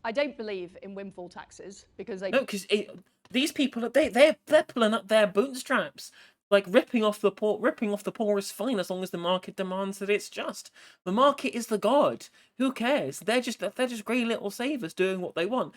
I don't believe in windfall taxes because they... No, because these people, they're pulling up their bootstraps. Like ripping off the poor is fine as long as the market demands that it's just. The market is the god. Who cares? They're just grey little savers doing what they want.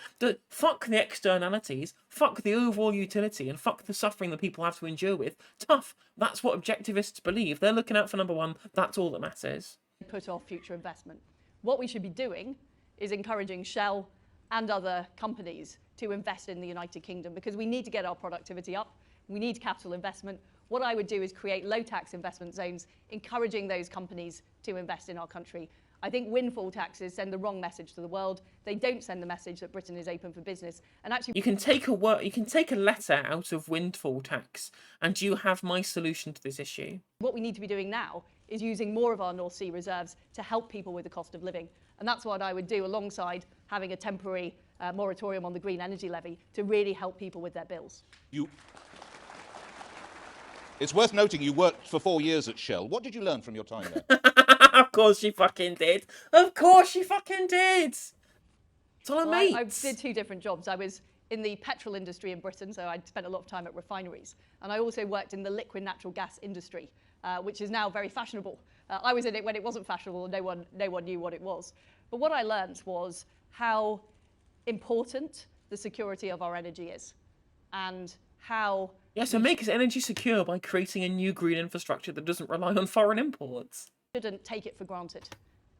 Fuck the externalities, fuck the overall utility, and fuck the suffering that people have to endure with. Tough. That's what objectivists believe. They're looking out for number one. That's all that matters. Put off future investment. What we should be doing is encouraging Shell and other companies to invest in the United Kingdom because we need to get our productivity up. We need capital investment. What I would do is create low-tax investment zones, encouraging those companies to invest in our country. I think windfall taxes send the wrong message to the world. They don't send the message that Britain is open for business. And actually, you can take a letter out of windfall tax, and you have my solution to this issue. What we need to be doing now is using more of our North Sea reserves to help people with the cost of living. And that's what I would do alongside having a temporary moratorium on the green energy levy to really help people with their bills. It's worth noting you worked for 4 years at Shell. What did you learn from your time there? Of course she fucking did. Of course she fucking did. It's all Well, I did 2 different jobs. I was in the petrol industry in Britain, so I'd spent a lot of time at refineries. And I also worked in the liquid natural gas industry, which is now very fashionable. I was in it when it wasn't fashionable, and no one knew what it was. But what I learned was how important the security of our energy is, and how... Yeah, so make us energy secure by creating a new green infrastructure that doesn't rely on foreign imports. Shouldn't take it for granted.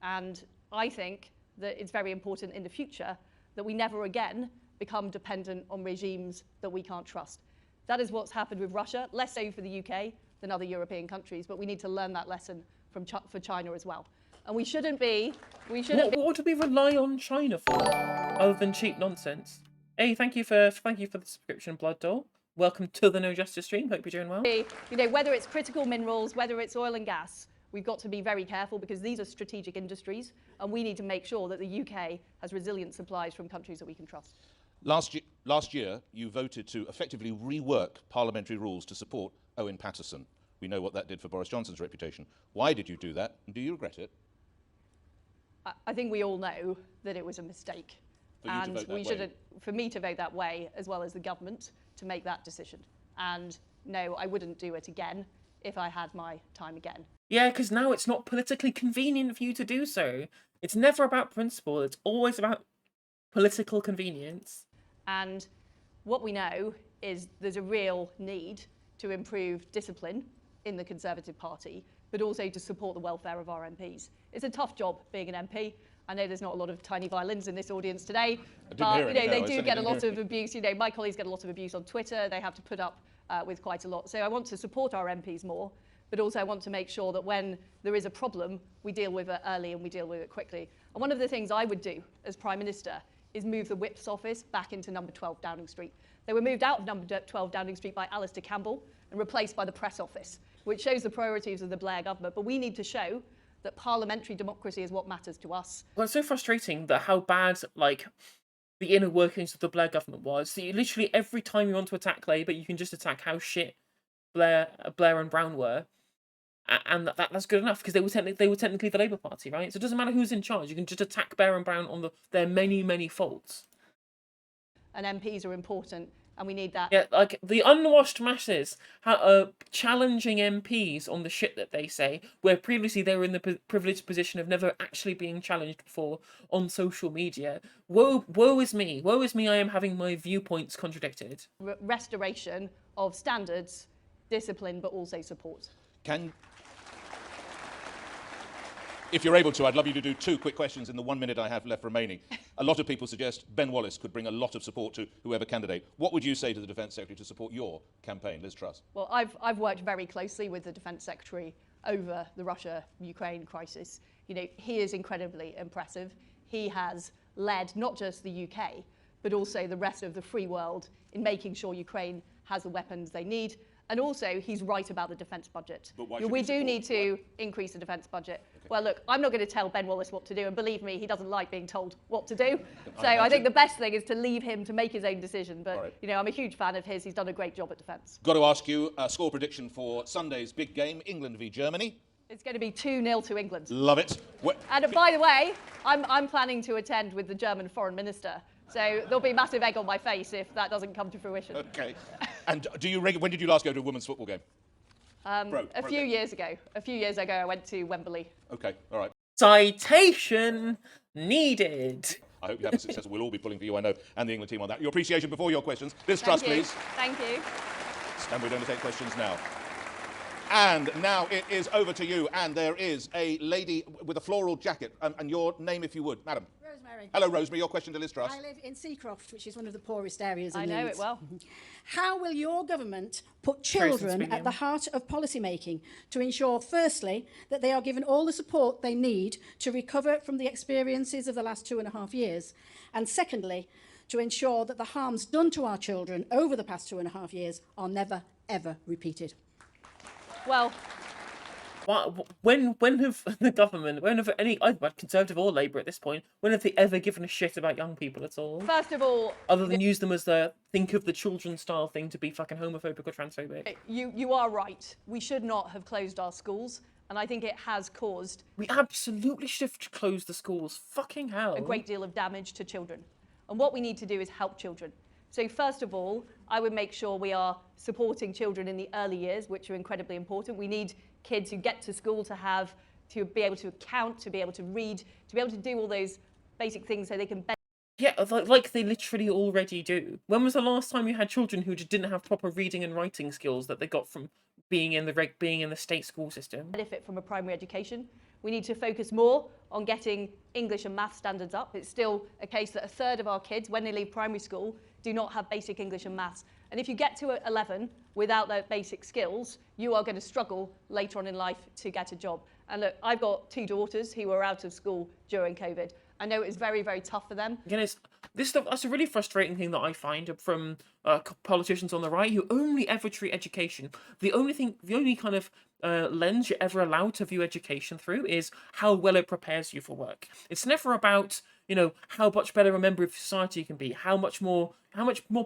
And I think that it's very important in the future that we never again become dependent on regimes that we can't trust. That is what's happened with Russia, less so for the UK than other European countries, but we need to learn that lesson for China as well. And we shouldn't be... What do we rely on China for, other than cheap nonsense? Hey, thank you for the subscription, Blood Doll. Welcome to the No Justice stream. Hope you're doing well. You know, whether it's critical minerals, whether it's oil and gas, we've got to be very careful because these are strategic industries, and we need to make sure that the UK has resilient supplies from countries that we can trust. Last year, you voted to effectively rework parliamentary rules to support Owen Paterson. We know what that did for Boris Johnson's reputation. Why did you do that, and do you regret it? I think we all know that it was a mistake. And we shouldn't, for me to vote that way, as well as the government, to make that decision. And no, I wouldn't do it again if I had my time again. Yeah, because now it's not politically convenient for you to do so. It's never about principle. It's always about political convenience. And what we know is there's a real need to improve discipline in the Conservative Party, but also to support the welfare of our MPs. It's a tough job being an MP. I know there's not a lot of tiny violins in this audience today, but they do get a lot of abuse. My colleagues get a lot of abuse on Twitter. They have to put up with quite a lot. So I want to support our MPs more, but also I want to make sure that when there is a problem, we deal with it early and we deal with it quickly. And one of the things I would do as Prime Minister is move the Whip's office back into number 12 Downing Street. They were moved out of number 12 Downing Street by Alistair Campbell and replaced by the press office, which shows the priorities of the Blair government. But we need to show that parliamentary democracy is what matters to us. Well, it's so frustrating that how bad, the inner workings of the Blair government was. That literally every time you want to attack Labour, you can just attack how shit Blair and Brown were. And that's good enough, because they were technically the Labour Party, right? So it doesn't matter who's in charge. You can just attack Blair and Brown on their many, many faults. And MPs are important, and we need that. Yeah, the unwashed masses challenging MPs on the shit that they say, where previously they were in the privileged position of never actually being challenged before on social media. Woe is me. Woe is me, I am having my viewpoints contradicted. Restoration of standards, discipline, but also support. If you're able to, I'd love you to do 2 quick questions in the 1 minute I have left remaining. A lot of people suggest Ben Wallace could bring a lot of support to whoever candidate. What would you say to the Defence Secretary to support your campaign, Liz Truss? Well, I've worked very closely with the Defence Secretary over the Russia-Ukraine crisis. He is incredibly impressive. He has led not just the UK, but also the rest of the free world in making sure Ukraine has the weapons they need. And also, he's right about the defence budget. But why You know, should we we do support- need to increase the defence budget. Well, look, I'm not going to tell Ben Wallace what to do, and believe me, he doesn't like being told what to do. So I think the best thing is to leave him to make his own decision. But, you know, I'm a huge fan of his. He's done a great job at defence. Got to ask you, score prediction for Sunday's big game, England v Germany. It's going to be 2-0 to England. Love it. And by the way, I'm planning to attend with the German foreign minister. So there'll be massive egg on my face if that doesn't come to fruition. Okay. And when did you last go to a women's football game? A few years ago. A few years ago, I went to Wembley. Okay, all right. Citation needed. I hope you have a success. We'll all be pulling for you, I know, and the England team on that. Your appreciation before your questions. Liz Truss, please. Thank you. And we're going to take questions now. And now it is over to you. And there is a lady with a floral jacket. And your name, if you would, madam. Rosemary. Hello, Rosemary. Your question to Liz Truss. I live in Seacroft, which is one of the poorest areas in I know Leeds. it well. How will your government put children at the heart of policy making to ensure, firstly, that they are given all the support they need to recover from the experiences of the last 2.5 years, and secondly, to ensure that the harms done to our children over the past 2.5 years are never, ever repeated? Well, when have the government, when have any, Conservative or Labour at this point, when have they ever given a shit about young people at all? First of all, other than use them as the think of the children style thing to be fucking homophobic or transphobic. You are right. We should not have closed our schools, and I think it has caused... We absolutely should have closed the schools. Fucking hell. A great deal of damage to children. And what we need to do is help children. So first of all, I would make sure we are supporting children in the early years, which are incredibly important. We need kids who get to school to be able to count, to be able to read, to be able to do all those basic things so they can... Yeah, like they literally already do. When was the last time you had children who just didn't have proper reading and writing skills that they got from being in the state school system? Benefit from a primary education. We need to focus more on getting English and maths standards up. It's still a case that 1/3 of our kids, when they leave primary school, do not have basic English and maths. And if you get to 11 without those basic skills, you are going to struggle later on in life to get a job. And look, I've got 2 daughters who were out of school during COVID. I know it was very, very tough for them. Again, that's a really frustrating thing that I find from politicians on the right who only ever treat education. The only kind of lens you're ever allowed to view education through is how well it prepares you for work. It's never about, you know, how much better a member of society you can be, how much more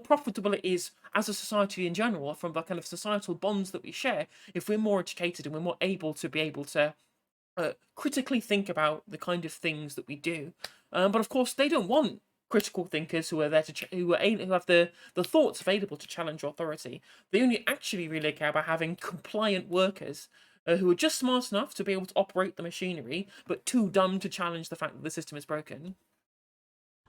profitable it is as a society in general, from the kind of societal bonds that we share, if we're more educated and we're more able to critically think about the kind of things that we do. But of course, they don't want critical thinkers who are there who have the thoughts available to challenge authority. They only actually really care about having compliant workers who are just smart enough to be able to operate the machinery, but too dumb to challenge the fact that the system is broken.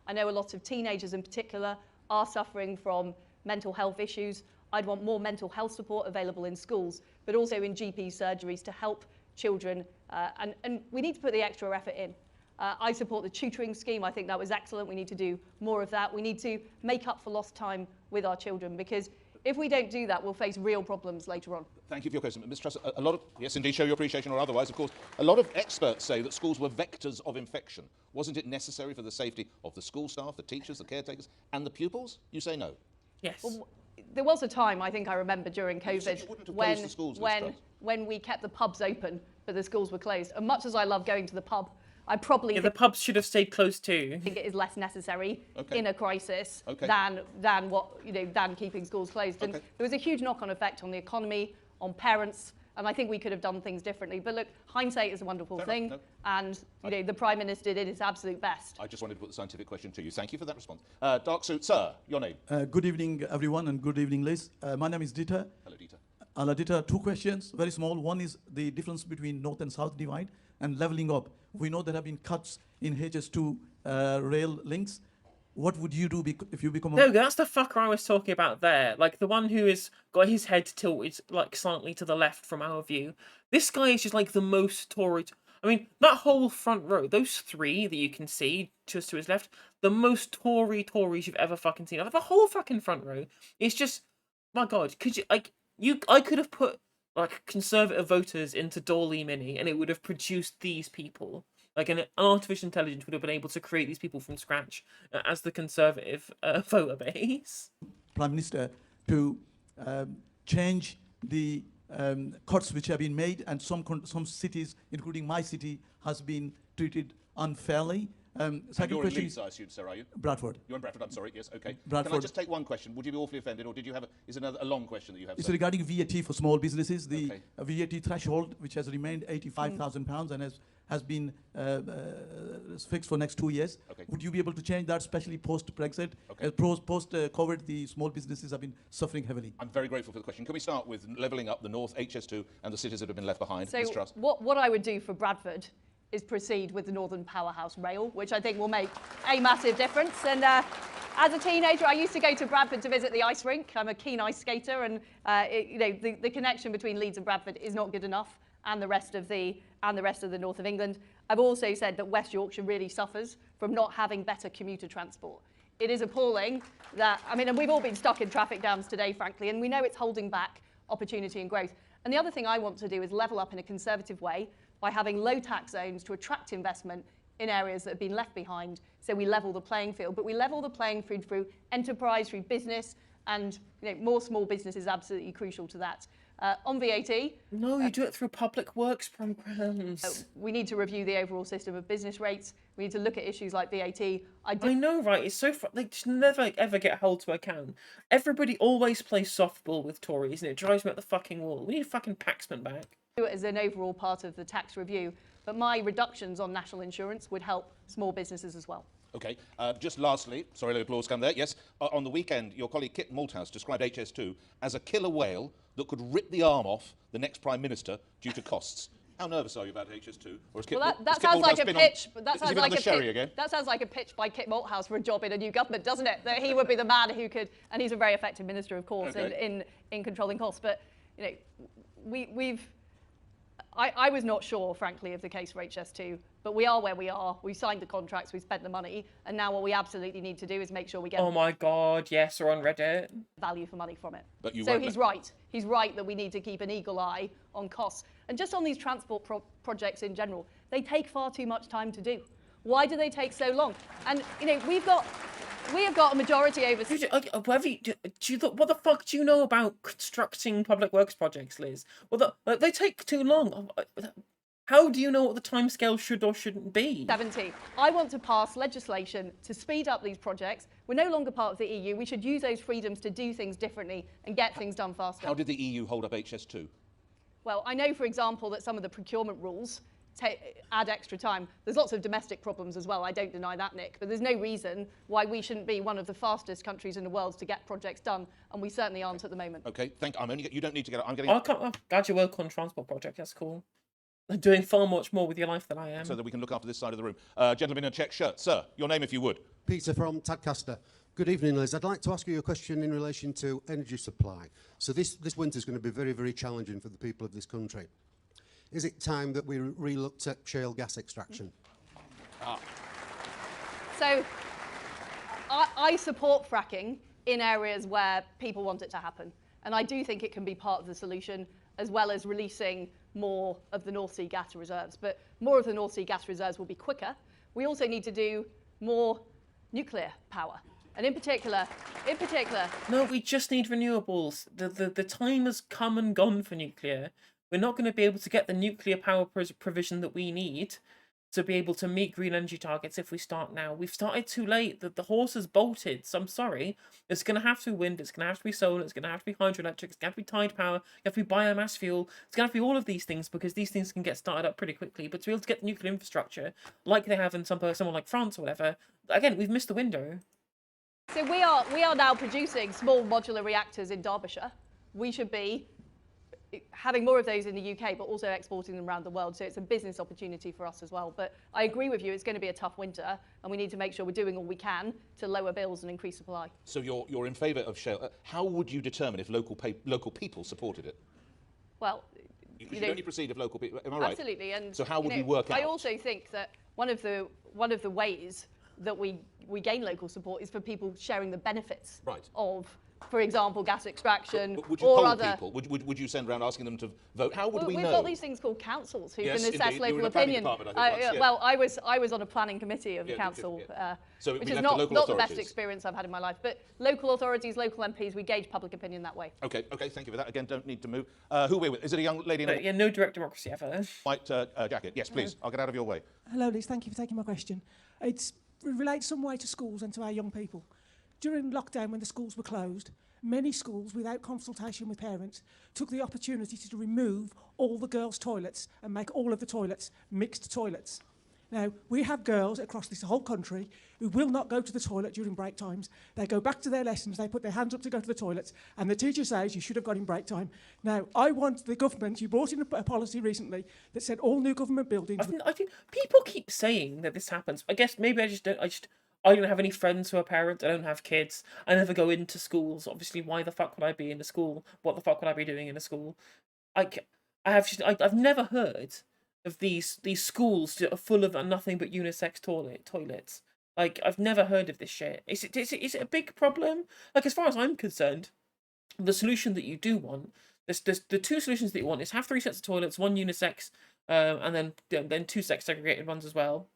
I know a lot of teenagers in particular are suffering from mental health issues. I'd want more mental health support available in schools, but also in GP surgeries to help children, and we need to put the extra effort in. I support the tutoring scheme. I think that was excellent. We need to do more of that. We need to make up for lost time with our children, because if we don't do that, we'll face real problems later on. Thank you for your question. Ms. Truss, a lot of, yes, indeed, show your appreciation or otherwise, of course. A lot of experts say that schools were vectors of infection. Wasn't it necessary for the safety of the school staff, the teachers, the caretakers, and the pupils? You say no. Yes. Well, there was a time, I think I remember, during COVID when we kept the pubs open, but the schools were closed. And much as I love going to the pub, I probably the pubs should have stayed closed too. I think it is less necessary in a crisis Okay. than keeping schools closed. And there was a huge knock-on effect on the economy, on parents, and I think we could have done things differently. But look, hindsight is a wonderful thing, and the Prime Minister did his absolute best. I just wanted to put the scientific question to you. Thank you for that response. Dark suit, sir, your name? Good evening, everyone, and good evening, Liz. My name is Dieter. Hello, Dieter. Dieter, 2 questions, very small. One is the difference between North and South divide and levelling up. We know there have been cuts in HS2 rail links. What would you do if you become a... There we go, that's the fucker I was talking about there. Like, the one who has got his head tilted, like, slightly to the left from our view. This guy is just, like, the most Tory... I mean, that whole front row, those 3 that you can see just to his left, the most Tories you've ever fucking seen. Like, the whole fucking front row. It's just... My God, could you... Like, I could have put, like, Conservative voters into Dolly Mini and it would have produced these people. Like, an artificial intelligence would have been able to create these people from scratch as the Conservative voter base. Prime Minister to change the cuts which have been made, and some cities, including my city, has been treated unfairly. Second you're question in Leeds, I assume, sir, are you? Bradford. You're in Bradford, I'm sorry, yes, okay. Bradford. Can I just take one question? Would you be awfully offended, or did you have is it a long question that you have? It's sir? regarding VAT for small businesses. The VAT threshold, which has remained £85,000 and has been fixed for next 2 years. Okay. Would you be able to change that, especially post-Brexit? Post-COVID, the small businesses have been suffering heavily. I'm very grateful for the question. Can we start with levelling up the North, HS2, and the cities that have been left behind? So Ms. Truss. what I would do for Bradford is proceed with the Northern Powerhouse Rail, which I think will make a massive difference. And as a teenager, I used to go to Bradford to visit the ice rink. I'm a keen ice skater, and the connection between Leeds and Bradford is not good enough, and the rest of the north of England. I've also said that West Yorkshire really suffers from not having better commuter transport. It is appalling that, and we've all been stuck in traffic jams today, frankly, and we know it's holding back opportunity and growth. And the other thing I want to do is level up in a conservative way by having low tax zones to attract investment in areas that have been left behind. So we level the playing field, but we level the playing field through enterprise, through business, and more small business is absolutely crucial to that. On VAT... No, you do it through public works programs. We need to review the overall system of business rates. We need to look at issues like VAT. I know, right? It's so they just never ever get held to account. Everybody always plays softball with Tories, and it drives me up the fucking wall. We need fucking Paxman back. Do it as an overall part of the tax review, but my reductions on national insurance would help small businesses as well. Okay, just lastly, sorry, the applause come there, yes. On the weekend, your colleague Kit Malthouse described HS2 as a killer whale that could rip the arm off the next Prime Minister due to costs. How nervous are you about HS2? Or That sounds like a pitch. That sounds like a pitch by Kit Malthouse for a job in a new government, doesn't it? That he would be the man who could, and he's a very effective minister, of course, in controlling costs. But I was not sure, frankly, of the case for HS2, but we are where we are. We've signed the contracts, we've spent the money, and now what we absolutely need to do is make sure we get... Oh my God, yes, or on Reddit. ...value for money from it. But so he's right. He's right that we need to keep an eagle eye on costs. And just on these transport projects in general, they take far too much time to do. Why do they take so long? And, we have got a majority over... What the fuck do you know about constructing public works projects, Liz? Well, they take too long. How do you know what the timescale should or shouldn't be? 17. I want to pass legislation to speed up these projects. We're no longer part of the EU. We should use those freedoms to do things differently and get things done faster. How did the EU hold up HS2? Well, I know, for example, that some of the procurement rules add extra time. There's lots of domestic problems as well. I don't deny that, Nick. But there's no reason why we shouldn't be one of the fastest countries in the world to get projects done, and we certainly aren't at the moment. Okay, you don't need to get... I'm glad you work on transport project. That's cool. They're doing far much more with your life than I am. So that we can look after this side of the room. Gentleman in a check shirt. Sir, your name if you would. Peter from Tadcaster. Good evening, Liz. I'd like to ask you a question in relation to energy supply. So this winter is going to be very, very challenging for the people of this country. Is it time that we re-looked at shale gas extraction? So I support fracking in areas where people want it to happen. And I do think it can be part of the solution, as well as releasing more of the North Sea gas reserves. But more of the North Sea gas reserves will be quicker. We also need to do more nuclear power. And in particular... No, we just need renewables. The time has come and gone for nuclear. We're not going to be able to get the nuclear power provision that we need to be able to meet green energy targets if we start now. We've started too late. The horse has bolted, so I'm sorry. It's going to have to be wind, it's going to have to be solar, it's going to have to be hydroelectric, it's going to have to be tide power, it's going to have to be biomass fuel, it's going to have to be all of these things, because these things can get started up pretty quickly. But to be able to get the nuclear infrastructure, like they have in somewhere like France or whatever, again, we've missed the window. So we are now producing small modular reactors in Derbyshire. We should be having more of those in the UK, but also exporting them around the world. So it's a business opportunity for us as well. But I agree with you, it's going to be a tough winter, and we need to make sure we're doing all we can to lower bills and increase supply. So you're in favour of shale. How would you determine if local people supported it? Well, you should only proceed if local people. Am I right? Absolutely. And so how would we work out? I also think that one of the ways that we gain local support is for people sharing the benefits of for example, gas extraction But would you or poll other... people? Would you send around asking them to vote? How would we We've know? got these things called councils who Yes, can assess indeed. You were in local a planning opinion. department, I think, once, yeah. Well, I was on a planning committee of the council, So it'd which be is left to not local the best authorities. experience I've had in my life. But local authorities, local MPs, we gauge public opinion that way. Okay, thank you for that. Again, don't need to move. Who are we with? Is it a young lady in a Yeah, no direct democracy ever. white jacket? Yes, please. I'll get out of your way. Hello, Liz. Thank you for taking my question. It relates some way to schools and to our young people. During lockdown, when the schools were closed, many schools, without consultation with parents, took the opportunity to remove all the girls' toilets and make all of the toilets mixed toilets. Now, we have girls across this whole country who will not go to the toilet during break times. They go back to their lessons, they put their hands up to go to the toilets, and the teacher says you should have gone in break time. Now, I want the government, you brought in a policy recently that said all new government buildings... I think people keep saying that this happens. I guess maybe I don't have any friends who are parents. I don't have kids. I never go into schools. Obviously, why the fuck would I be in a school? What the fuck would I be doing in a school? I've never heard of these schools that are full of nothing but unisex toilets. Like, I've never heard of this shit. Is it a big problem? Like, as far as I'm concerned, the solution that you do want, the two solutions that you want is have 3 sets of toilets, 1 unisex, and then 2 sex segregated ones as well.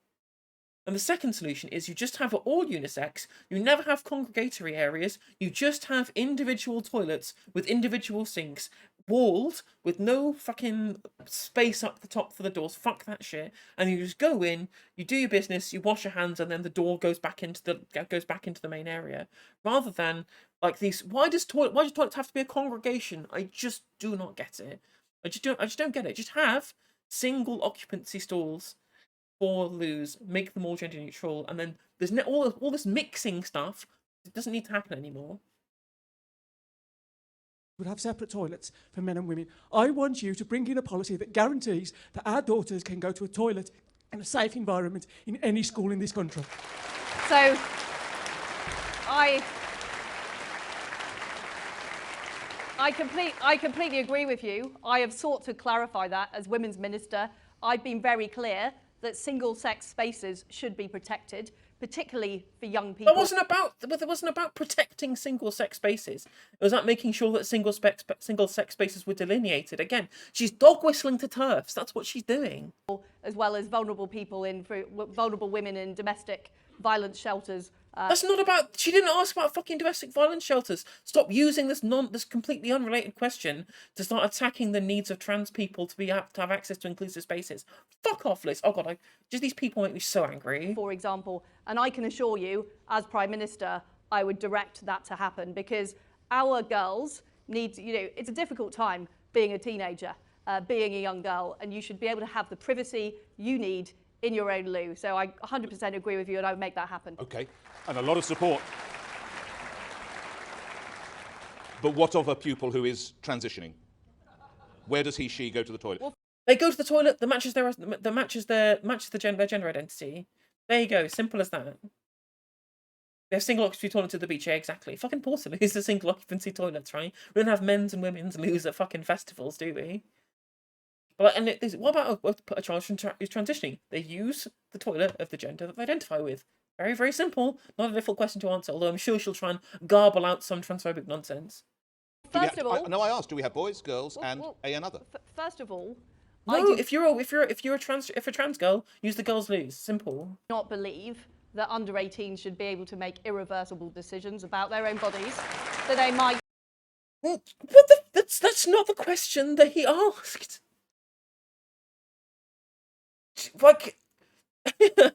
And the second solution is you just have it all unisex, you never have congregatory areas, you just have individual toilets with individual sinks, walled, with no fucking space up the top for the doors, fuck that shit, and you just go in, you do your business, you wash your hands, and then the door goes back into the main area. Rather than, like, these, why does toilets have to be a congregation? I just do not get it. I just don't get it. Just have single occupancy stalls for loos, make them all gender neutral, and then there's all this mixing stuff. It doesn't need to happen anymore. would have separate toilets for men and women. I want you to bring in a policy that guarantees that our daughters can go to a toilet in a safe environment in any school in this country. So, I completely agree with you. I have sought to clarify that as Women's Minister. I've been very clear that single-sex spaces should be protected, particularly for young people. It wasn't about protecting single-sex spaces. It was about making sure that single-sex spaces were delineated. Again, she's dog-whistling to TERFs. That's what she's doing. As well as vulnerable people vulnerable women in domestic violence shelters. That's not about... She didn't ask about fucking domestic violence shelters. Stop using this completely unrelated question to start attacking the needs of trans people to have access to inclusive spaces. Fuck off, Liz. Oh, God, just these people make me so angry. For example, and I can assure you, as Prime Minister, I would direct that to happen because our girls need... it's a difficult time being a teenager, being a young girl, and you should be able to have the privacy you need in your own loo. So I 100% agree with you and I would make that happen. Okay, and a lot of support. But what of a pupil who is transitioning? Where does he, she go to the toilet? They go to the toilet that matches their gender identity. There you go, simple as that. They have single occupancy toilets at the beach, yeah, exactly. Fucking Portsmouth is the single occupancy toilets, right? We don't have men's and women's loos at fucking festivals, do we? But what about a child who's transitioning? They use the toilet of the gender that they identify with. Very, very simple. Not a difficult question to answer, although I'm sure she'll try and garble out some transphobic nonsense. First of all... I asked, do we have boys, girls, and another? First of all... No, if you're a trans girl, use the girls' loos. Simple. Not believe that under 18s should be able to make irreversible decisions about their own bodies, that they might... That's not the question that he asked. Like,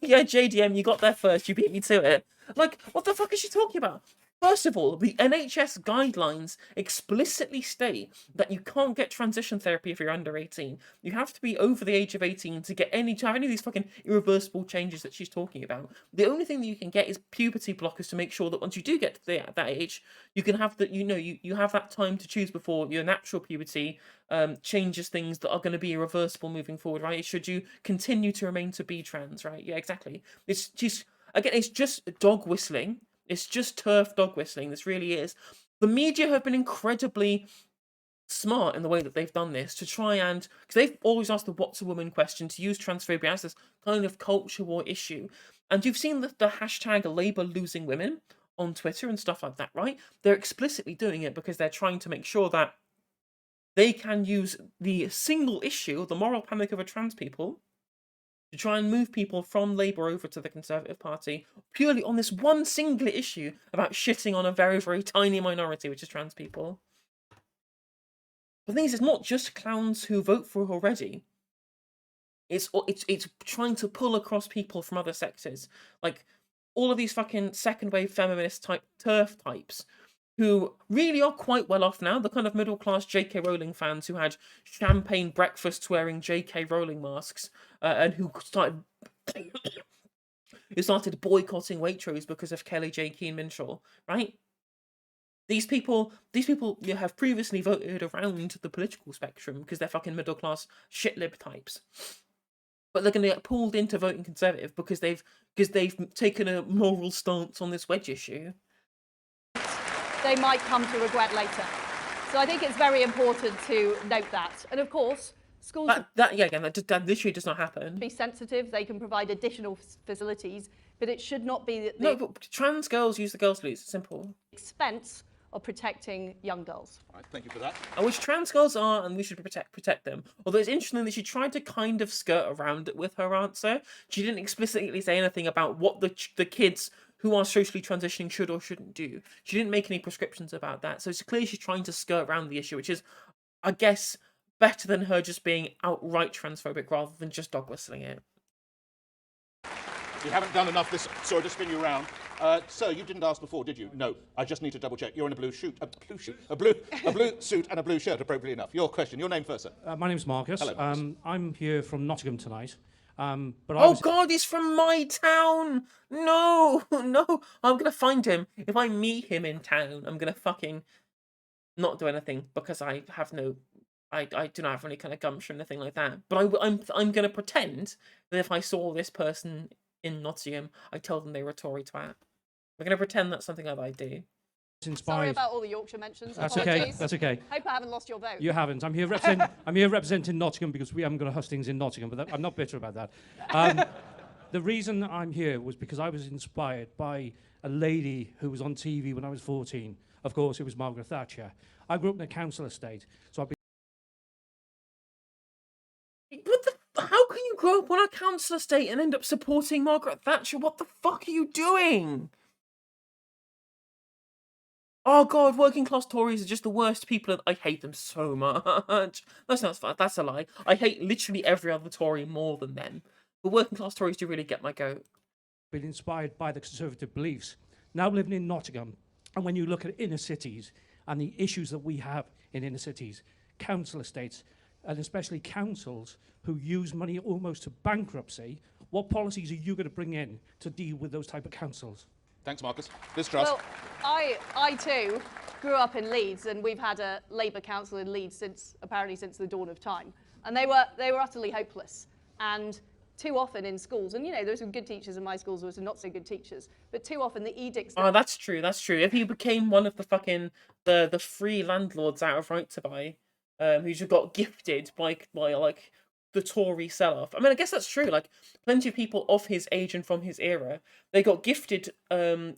yeah, JDM, you got there first. You beat me to it. Like, what the fuck is she talking about? First of all, the NHS guidelines explicitly state that you can't get transition therapy if you're under 18. You have to be over the age of 18 to have any of these fucking irreversible changes that she's talking about. The only thing that you can get is puberty blockers to make sure that once you do get to that age, you can have that. You have that time to choose before your natural puberty changes things that are going to be irreversible moving forward, right? Should you continue to remain to be trans, right? Yeah, exactly. It's just dog whistling. It's just turf dog whistling. This really is. The media have been incredibly smart in the way that they've done this to try and... Because they've always asked the what's a woman question to use transphobia as this kind of culture war issue. And you've seen the hashtag Labour losing women on Twitter and stuff like that, right? They're explicitly doing it because they're trying to make sure that they can use the single issue, the moral panic over trans people, to try and move people from Labour over to the Conservative Party purely on this one single issue about shitting on a very, very tiny minority, which is trans people. The thing is, it's not just clowns who vote for her already. It's trying to pull across people from other sectors. Like, all of these fucking second wave feminist type TERF types who really are quite well off now, the kind of middle class J.K. Rowling fans who had champagne breakfasts wearing J.K. Rowling masks and who started boycotting Waitrose because of Kelly J. Keane Minshall, right? These people have previously voted around the political spectrum because they're fucking middle class shit lib types. But they're going to get pulled into voting Conservative because they've taken a moral stance on this wedge issue. They might come to regret later. So I think it's very important to note that. And of course, schools that literally does not happen. Be sensitive. They can provide additional facilities, but it should not be No, but trans girls use the girls' loo. It's simple. Expense of protecting young girls. All right, thank you for that. Which trans girls are, and we should protect them. Although it's interesting that she tried to kind of skirt around it with her answer. She didn't explicitly say anything about what the kids who are socially transitioning should or shouldn't do. She didn't make any prescriptions about that. So it's clear she's trying to skirt around the issue, which is, I guess, better than her just being outright transphobic rather than just dog whistling it. We haven't done enough this. Sorry to spin you around. Sir, you didn't ask before, did you? No. I just need to double check. You're in a blue suit, a blue suit and a blue shirt, appropriately enough. Your question. Your name first, sir. My name's Marcus. Hello, Marcus. I'm here from Nottingham tonight. God, he's from my town! No, I'm gonna find him. If I meet him in town, I'm gonna fucking not do anything because I have no, I do not have any kind of gumption or anything like that. But I'm gonna pretend that if I saw this person in Nottingham, I told them they were a Tory twat. I'm gonna pretend that's something that I do. Sorry about all the Yorkshire mentions. That's Apologies. okay. That's okay. Hope I haven't lost your vote. You haven't. I'm here representing Nottingham because we haven't got a hustings in Nottingham, but I'm not bitter about that. The reason I'm here was because I was inspired by a lady who was on TV when I was 14. Of course, it was Margaret Thatcher. I grew up in a council estate, so I've been... How can you grow up on a council estate and end up supporting Margaret Thatcher? What the fuck are you doing? Oh God, working class Tories are just the worst people. I hate them so much. That's a lie. I hate literally every other Tory more than them. But working class Tories do really get my goat. Been inspired by the Conservative beliefs. Now living in Nottingham, and when you look at inner cities and the issues that we have in inner cities, council estates, and especially councils who use money almost to bankruptcy, what policies are you going to bring in to deal with those type of councils? Thanks, Marcus. Liz Truss. Well, I too grew up in Leeds, and we've had a Labour council in Leeds since the dawn of time, and they were utterly hopeless. And too often in schools, and there were some good teachers in my schools, there were some not so good teachers, but too often the edicts. Oh, that's true. If he became one of the fucking the free landlords out of Right to Buy, who just got gifted by like the Tory sell-off. I mean, I guess that's true. Like, plenty of people of his age and from his era, they got gifted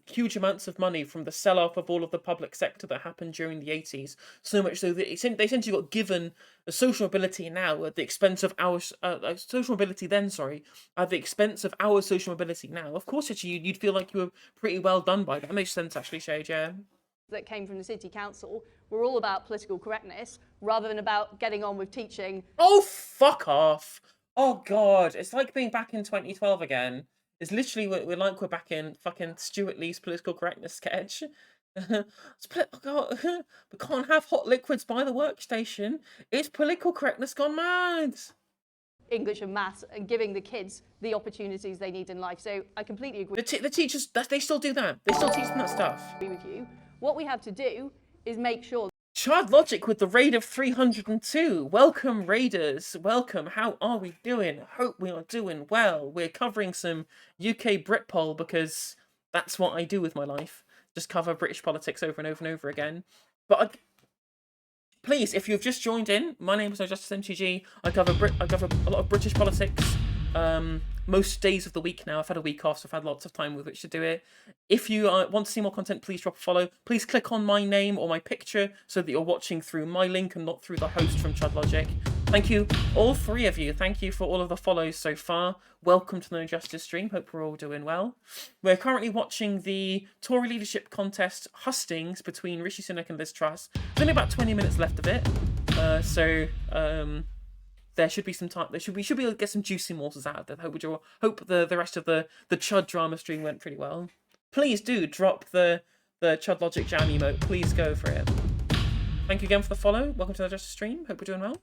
huge amounts of money from the sell-off of all of the public sector that happened during the 80s. So much so that they essentially got given the social mobility now at the expense of our social mobility then. Sorry, at the expense of our social mobility now. Of course, actually, you'd feel like you were pretty well done by that. That makes sense, actually, Shade. Yeah. That came from the city council were all about political correctness rather than about getting on with teaching. Oh, fuck off. Oh, God. It's like being back in 2012 again. It's literally, we're back in fucking Stuart Lee's political correctness sketch. We can't have hot liquids by the workstation. It's political correctness gone mad. English and maths and giving the kids the opportunities they need in life. So I completely agree. The teachers, they still do that. They still teach them that stuff. I agree with you. What we have to do is make sure. Chard Logic with the raid of 302. Welcome, raiders. Welcome. How are we doing? Hope we are doing well. We're covering some UK Britpol because that's what I do with my life. Just cover British politics over and over and over again. But please, if you've just joined in, my name is No Justice MTG. I cover a lot of British politics, most days of the week now. I've had a week off, so I've had lots of time with which to do it. If you want to see more content, please drop a follow. Please click on my name or my picture so that you're watching through my link and not through the host from Chud Logic. Thank you, all three of you. Thank you for all of the follows so far. Welcome to the No Justice stream. Hope we're all doing well. We're currently watching the Tory leadership contest hustings between Rishi Sunak and Liz Truss. There's only about 20 minutes left of it. There should be some time. We should be able to get some juicy morsels out of that. Hope the rest of the Chud drama stream went pretty well. Please do drop the Chud Logic jam emote. Please go for it. Thank you again for the follow. Welcome to the Justice stream. Hope we're doing well.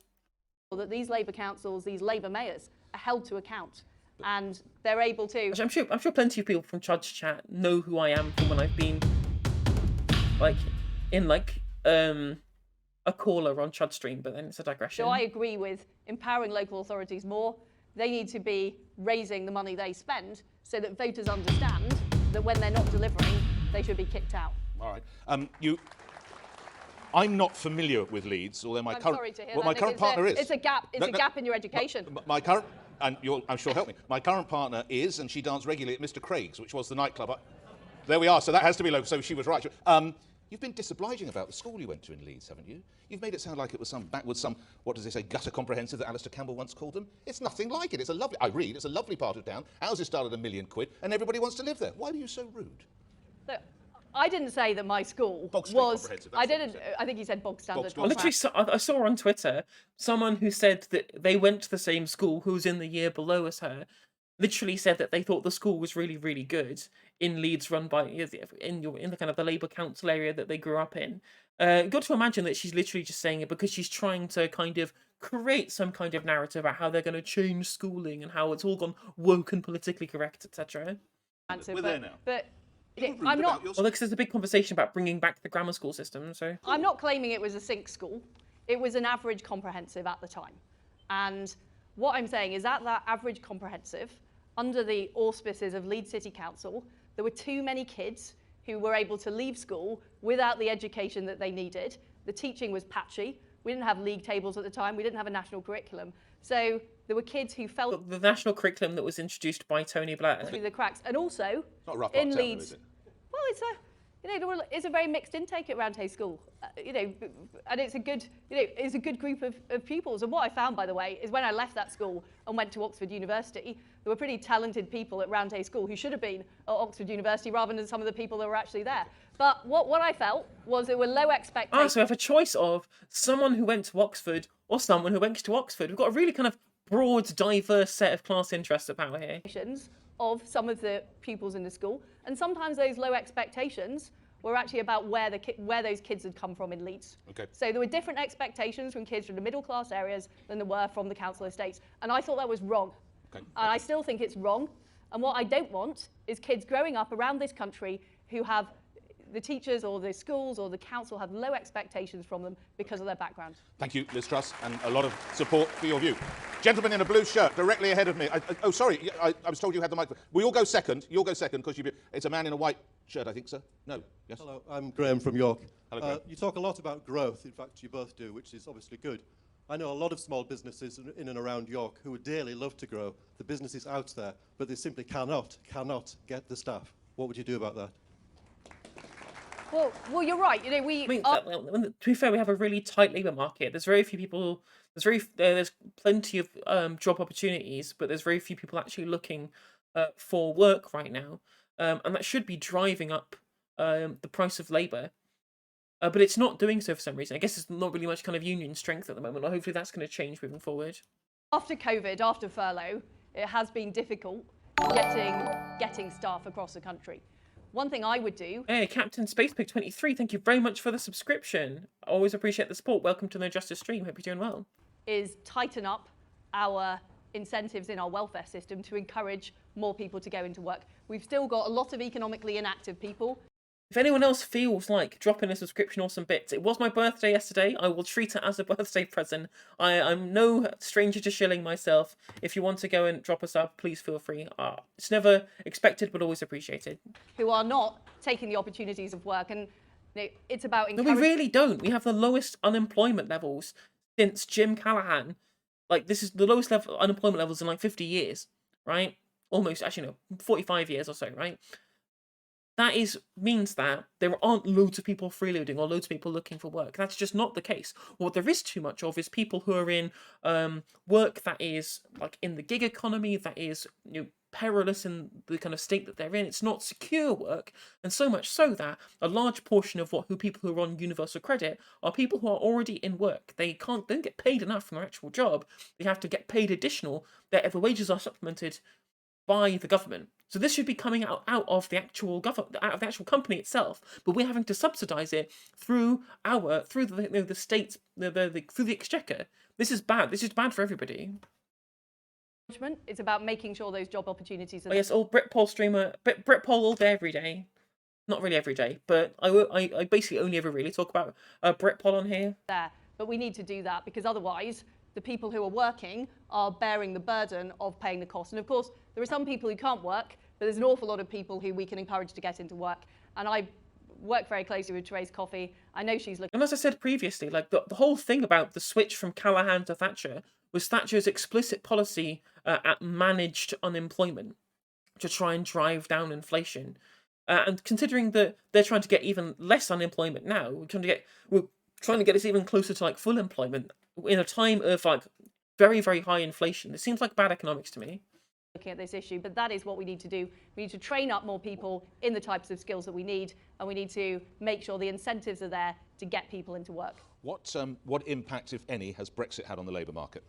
That these Labour councils, these Labour mayors, are held to account, and they're able to. Actually, I'm sure plenty of people from Chud's chat know who I am from when I've been in a caller on Chud stream, but then it's a digression. So I agree with empowering local authorities more. They need to be raising the money they spend so that voters understand that when they're not delivering, they should be kicked out. All right. I'm not familiar with Leeds, although my current partner is. It's a gap. It's a gap in your education. My current, and I'm sure help me. My current partner is, and she danced regularly at Mr. Craig's, which was the nightclub. There we are. So that has to be local. So she was right. You've been disobliging about the school you went to in Leeds, haven't you? You've made it sound like it was some what does they say, gutter comprehensive that Alistair Campbell once called them. It's nothing like it. It's a lovely, it's a lovely part of town. Houses start at £1 million, and everybody wants to live there. Why are you so rude? Look, I didn't say that my school was. I didn't. I think you said bog standard. I saw on Twitter someone who said that they went to the same school who was in the year below as her. Literally said that they thought the school was really, really good in Leeds, run by in the kind of the Labour council area that they grew up in. Got to imagine that she's literally just saying it because she's trying to kind of create some kind of narrative about how they're going to change schooling and how it's all gone woke and politically correct, etc. We're there now. But I'm not. Well, because there's a big conversation about bringing back the grammar school system. So I'm not claiming it was a sink school. It was an average comprehensive at the time, and what I'm saying is that average comprehensive, under the auspices of Leeds City Council, there were too many kids who were able to leave school without the education that they needed. The teaching was patchy. We didn't have league tables at the time. We didn't have a national curriculum. So there were kids who felt the national curriculum that was introduced by Tony Blair through the cracks, and also not rough in Leeds. Leeds. Is it? Well, it's a very mixed intake at Roundhay School, and it's a good group of pupils. And what I found, by the way, is when I left that school and went to Oxford University, there were pretty talented people at Roundhay School who should have been at Oxford University rather than some of the people that were actually there. But what I felt was there were low expectations. So we have a choice of someone who went to Oxford or someone who went to Oxford. We've got a really kind of broad, diverse set of class interests at power here. Of some of the pupils in the school, and sometimes those low expectations were actually about where those kids had come from in Leeds. Okay. So there were different expectations from kids from the middle class areas than there were from the council estates, and I thought that was wrong. Okay. And I still think it's wrong. And what I don't want is kids growing up around this country who have the teachers or the schools or the council have low expectations from them because of their background. Thank you, Liz Truss, and a lot of support for your view. Gentleman in a blue shirt, directly ahead of me. Sorry, I was told you had the microphone. We all go second. You'll go second because it's a man in a white shirt, I think, sir. No, yes? Hello, I'm Graham from York. Hello, Graham. You talk a lot about growth. In fact, you both do, which is obviously good. I know a lot of small businesses in and around York who would dearly love to grow. The business is out there, but they simply cannot get the staff. What would you do about that? Well, you're right. To be fair, we have a really tight labour market. There's very few people. There's plenty of job opportunities, but there's very few people actually looking for work right now, and that should be driving up the price of labour. But it's not doing so for some reason. I guess there's not really much kind of union strength at the moment. Hopefully that's going to change moving forward. After COVID, after furlough, it has been difficult getting staff across the country. One thing I would do... Hey, Captain Spacepig 23, thank you very much for the subscription. I always appreciate the support. Welcome to No Justice stream. Hope you're doing well. ...is tighten up our incentives in our welfare system to encourage more people to go into work. We've still got a lot of economically inactive people. If anyone else feels like dropping a subscription or some bits, it was my birthday yesterday. I will treat it as a birthday present. I'm no stranger to shilling myself. If you want to go and drop us up, please feel free. It's never expected, but always appreciated. Who are not taking the opportunities of work, and it's about encouraging... No, we really don't. We have the lowest unemployment levels since Jim Callaghan. Like, this is the lowest level unemployment levels in like 50 years, right? almost, actually, no, 45 years or so, right? That means that there aren't loads of people freeloading or loads of people looking for work. That's just not the case. What there is too much of is people who are in work that is like in the gig economy, that is, you know, perilous in the kind of state that they're in. It's not secure work, and so much so that a large portion of people who are on universal credit are people who are already in work. They don't get paid enough from their actual job. They have to get paid additional. Their wages are supplemented by the government. So this should be coming out of the actual company itself, but we're having to subsidize it through the states, through the exchequer. This is bad. This is bad for everybody. It's about making sure those job opportunities are Yes, all Britpol streamer, Britpol all day, every day. Not really every day, but I basically only ever really talk about Britpol on here. there. But we need to do that because otherwise the people who are working are bearing the burden of paying the cost. And of course, there are some people who can't work, but there's an awful lot of people who we can encourage to get into work. And I work very closely with Therese Coffey. I know she's looking. And as I said previously, like the whole thing about the switch from Callaghan to Thatcher was Thatcher's explicit policy at managed unemployment to try and drive down inflation. And considering that they're trying to get even less unemployment now, we're trying to get us even closer to like full employment in a time of like very, very high inflation. It seems like bad economics to me. Looking at this issue, but that is what we need to do. We need to train up more people in the types of skills that we need, and we need to make sure the incentives are there to get people into work. What impact, if any, has Brexit had on the labour market?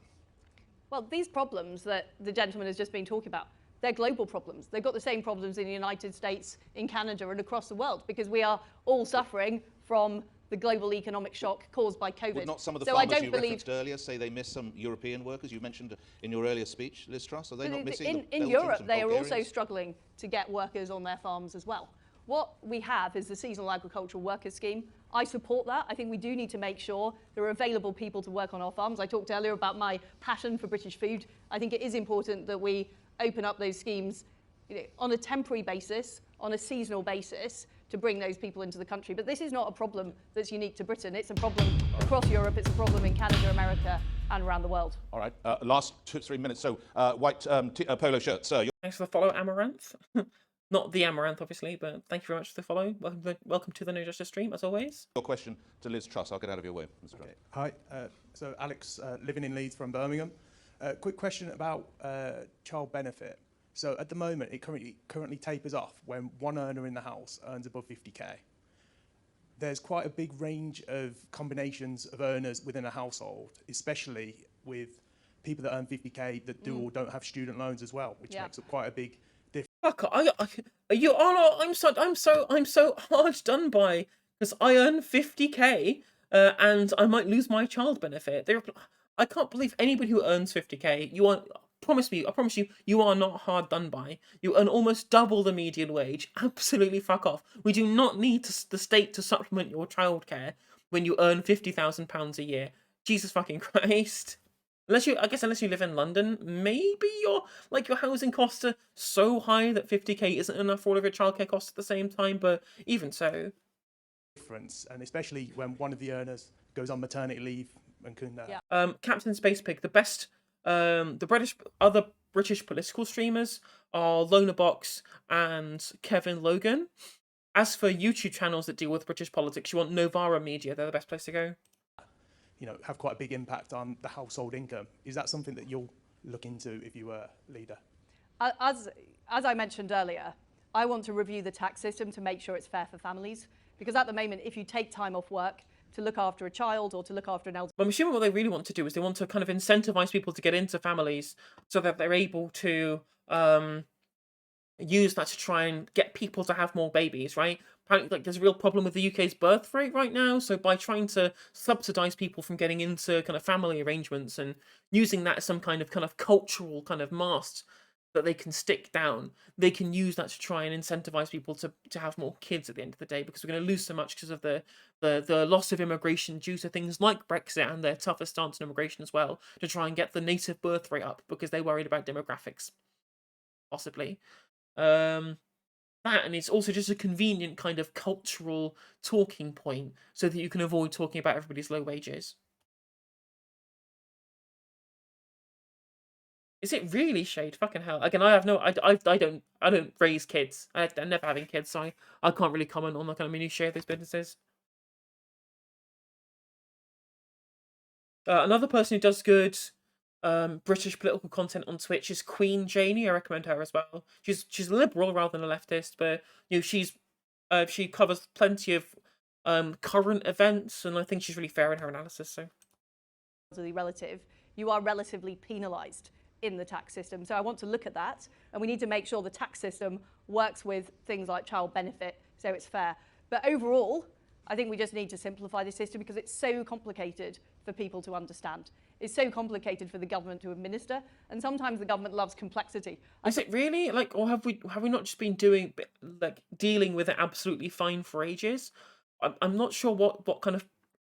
Well, these problems that the gentleman has just been talking about, they're global problems. They've got the same problems in the United States, in Canada, and across the world, because we are all suffering from the global economic shock caused by COVID. Would not some of the so farmers I don't you believe referenced earlier say they miss some European workers? You mentioned in your earlier speech, Liz Truss, are they not missing in Europe, they are also struggling to get workers on their farms as well. What we have is the Seasonal Agricultural Workers Scheme. I support that. I think we do need to make sure there are available people to work on our farms. I talked earlier about my passion for British food. I think it is important that we open up those schemes, you know, on a temporary basis, on a seasonal basis, to bring those people into the country. But this is not a problem that's unique to Britain. It's a problem across Europe. It's a problem in Canada, America, and around the world. All right, last 2-3 minutes. So, white polo shirt, sir. Thanks for the follow, Amaranth. Not the Amaranth, obviously, but thank you very much for the follow. Welcome to the No Justice stream, as always. Your question to Liz Truss. I'll get out of your way, Mr. Truss. Hi, so Alex, living in Leeds from Birmingham. Quick question about child benefit. So at the moment, it currently tapers off when one earner in the house earns above 50k. There's quite a big range of combinations of earners within a household, especially with people that earn 50k that do or don't have student loans as well, which makes up quite a big difference. I'm so hard done by, because I earn 50k and I might lose my child benefit. I can't believe anybody who earns 50k. I promise you, you are not hard done by. You earn almost double the median wage. Absolutely fuck off. We do not need the state to supplement your childcare when you earn £50,000 a year. Jesus fucking Christ. Unless you live in London, maybe your housing costs are so high that 50k isn't enough for all of your childcare costs at the same time, but even so. Difference, and especially when one of the earners goes on maternity leave and can... Captain Space Pig, the best... other British political streamers are Lonabox and Kevin Logan. As for YouTube channels that deal with British politics, you want Novara Media. They're the best place to go. You know, have quite a big impact on the household income. Is that something that you'll look into if you were leader? As I mentioned earlier, I want to review the tax system to make sure it's fair for families. Because at the moment, if you take time off work to look after a child or to look after an elderly... I'm assuming what they really want to do is they want to kind of incentivize people to get into families so that they're able to use that to try and get people to have more babies, right? Apparently, there's a real problem with the UK's birth rate right now, so by trying to subsidize people from getting into kind of family arrangements and using that as some kind of cultural kind of mast that they can stick down, they can use that to try and incentivize people to have more kids at the end of the day, because we're going to lose so much because of the loss of immigration due to things like Brexit and their tougher stance on immigration as well, to try and get the native birth rate up because they're worried about demographics, possibly. That, and it's also just a convenient kind of cultural talking point so that you can avoid talking about everybody's low wages. Is it really shade? Fucking hell. Again, I have no, I don't raise kids. I'm never having kids, so I can't really comment on the kind of minutiae of these businesses. Another person who does good British political content on Twitch is Queen Janie. I recommend her as well. She's a liberal rather than a leftist, but she covers plenty of current events, and I think she's really fair in her analysis. So, relative, you are relatively penalised in the tax system. So I want to look at that, and we need to make sure the tax system works with things like child benefit, so it's fair. But overall, I think we just need to simplify the system because it's so complicated for people to understand. It's so complicated for the government to administer, and sometimes the government loves complexity. Is it really or have we not just been dealing with it absolutely fine for ages? I'm not sure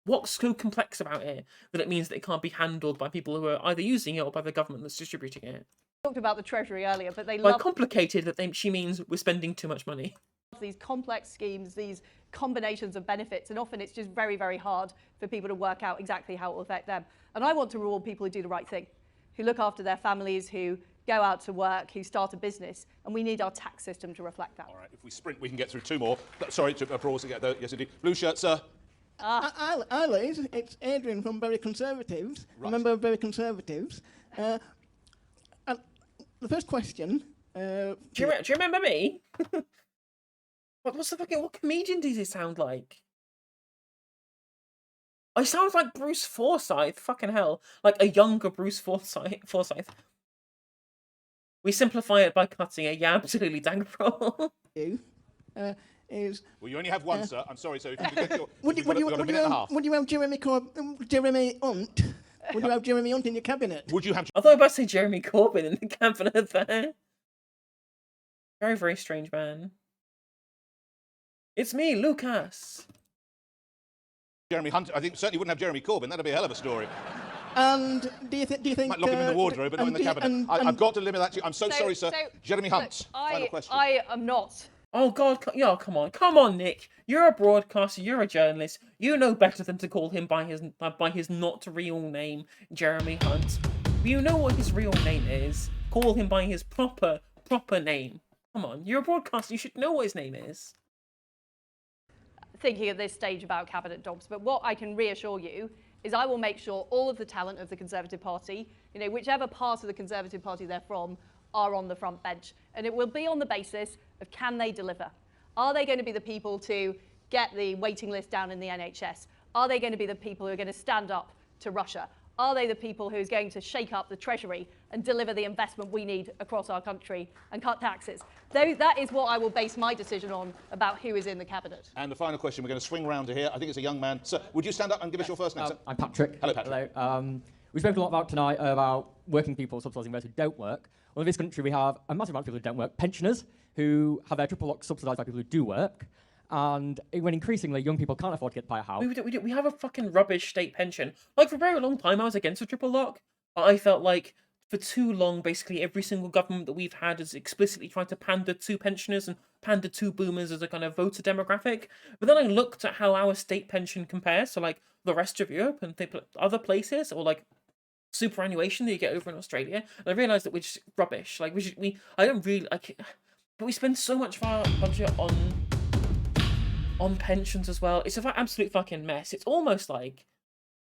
what's so complex about it that it means that it can't be handled by people who are either using it or by the government that's distributing it. I talked about the Treasury earlier, but they By love complicated, she means we're spending too much money. these complex schemes, these combinations of benefits, and often it's just very, very hard for people to work out exactly how it will affect them. And I want to reward people who do the right thing, who look after their families, who go out to work, who start a business, and we need our tax system to reflect that. All right, if we sprint, we can get through two more. Sorry to pause to get there. Yes, indeed. Blue shirt, sir. Hi, Liz. It's Adrian from Very Conservatives, a member of Very Conservatives. And the first question... do you remember me? What comedian does he sound like? I sound like Bruce Forsyth. Fucking hell. Like a younger Bruce Forsyth. We simplify it by cutting it. Yeah, absolutely, Dangrel. Is well, you only have one, sir. I'm sorry, sir. Would you have Jeremy Hunt? Would you have Jeremy Hunt in your cabinet? Would you have? I thought I was about to say Jeremy Corbyn in the cabinet there. Very, very strange man. It's me, Lucas. Jeremy Hunt. I think certainly wouldn't have Jeremy Corbyn. That'd be a hell of a story. And do you think... Might lock him in the wardrobe, but not in the cabinet. I've got to limit that to... I'm so sorry, sir. Jeremy Hunt, final question. I am not. Oh, God. Yeah, come on. Come on, Nick. You're a broadcaster. You're a journalist. You know better than to call him by his not real name, Jeremy Hunt. You know what his real name is. Call him by his proper name. Come on. You're a broadcaster. You should know what his name is. Thinking at this stage about cabinet jobs, but what I can reassure you is I will make sure all of the talent of the Conservative Party, whichever part of the Conservative Party they're from, are on the front bench. And it will be on the basis of can they deliver? Are they going to be the people to get the waiting list down in the NHS? Are they going to be the people who are going to stand up to Russia? Are they the people who's going to shake up the Treasury and deliver the investment we need across our country and cut taxes? That is what I will base my decision on about who is in the cabinet. And the final question, we're going to swing round to here. I think it's a young man. Sir, would you stand up and give us your first name, sir? I'm Patrick. Hello, Patrick. Hello. We spoke a lot about tonight about working people subsidising those who don't work. Well, in this country, we have a massive amount of people who don't work. Pensioners who have their triple lock subsidised by people who do work. And when increasingly young people can't afford to buy a house. We have a fucking rubbish state pension. Like, for a very long time, I was against a triple lock. I felt like for too long, basically every single government that we've had has explicitly tried to pander to pensioners and pander to boomers as a kind of voter demographic. But then I looked at how our state pension compares to like the rest of Europe and other places, or like superannuation that you get over in Australia, and I realised that we're just rubbish. Like I don't really like, but we spend so much of our budget on pensions as well. It's an absolute fucking mess. It's almost like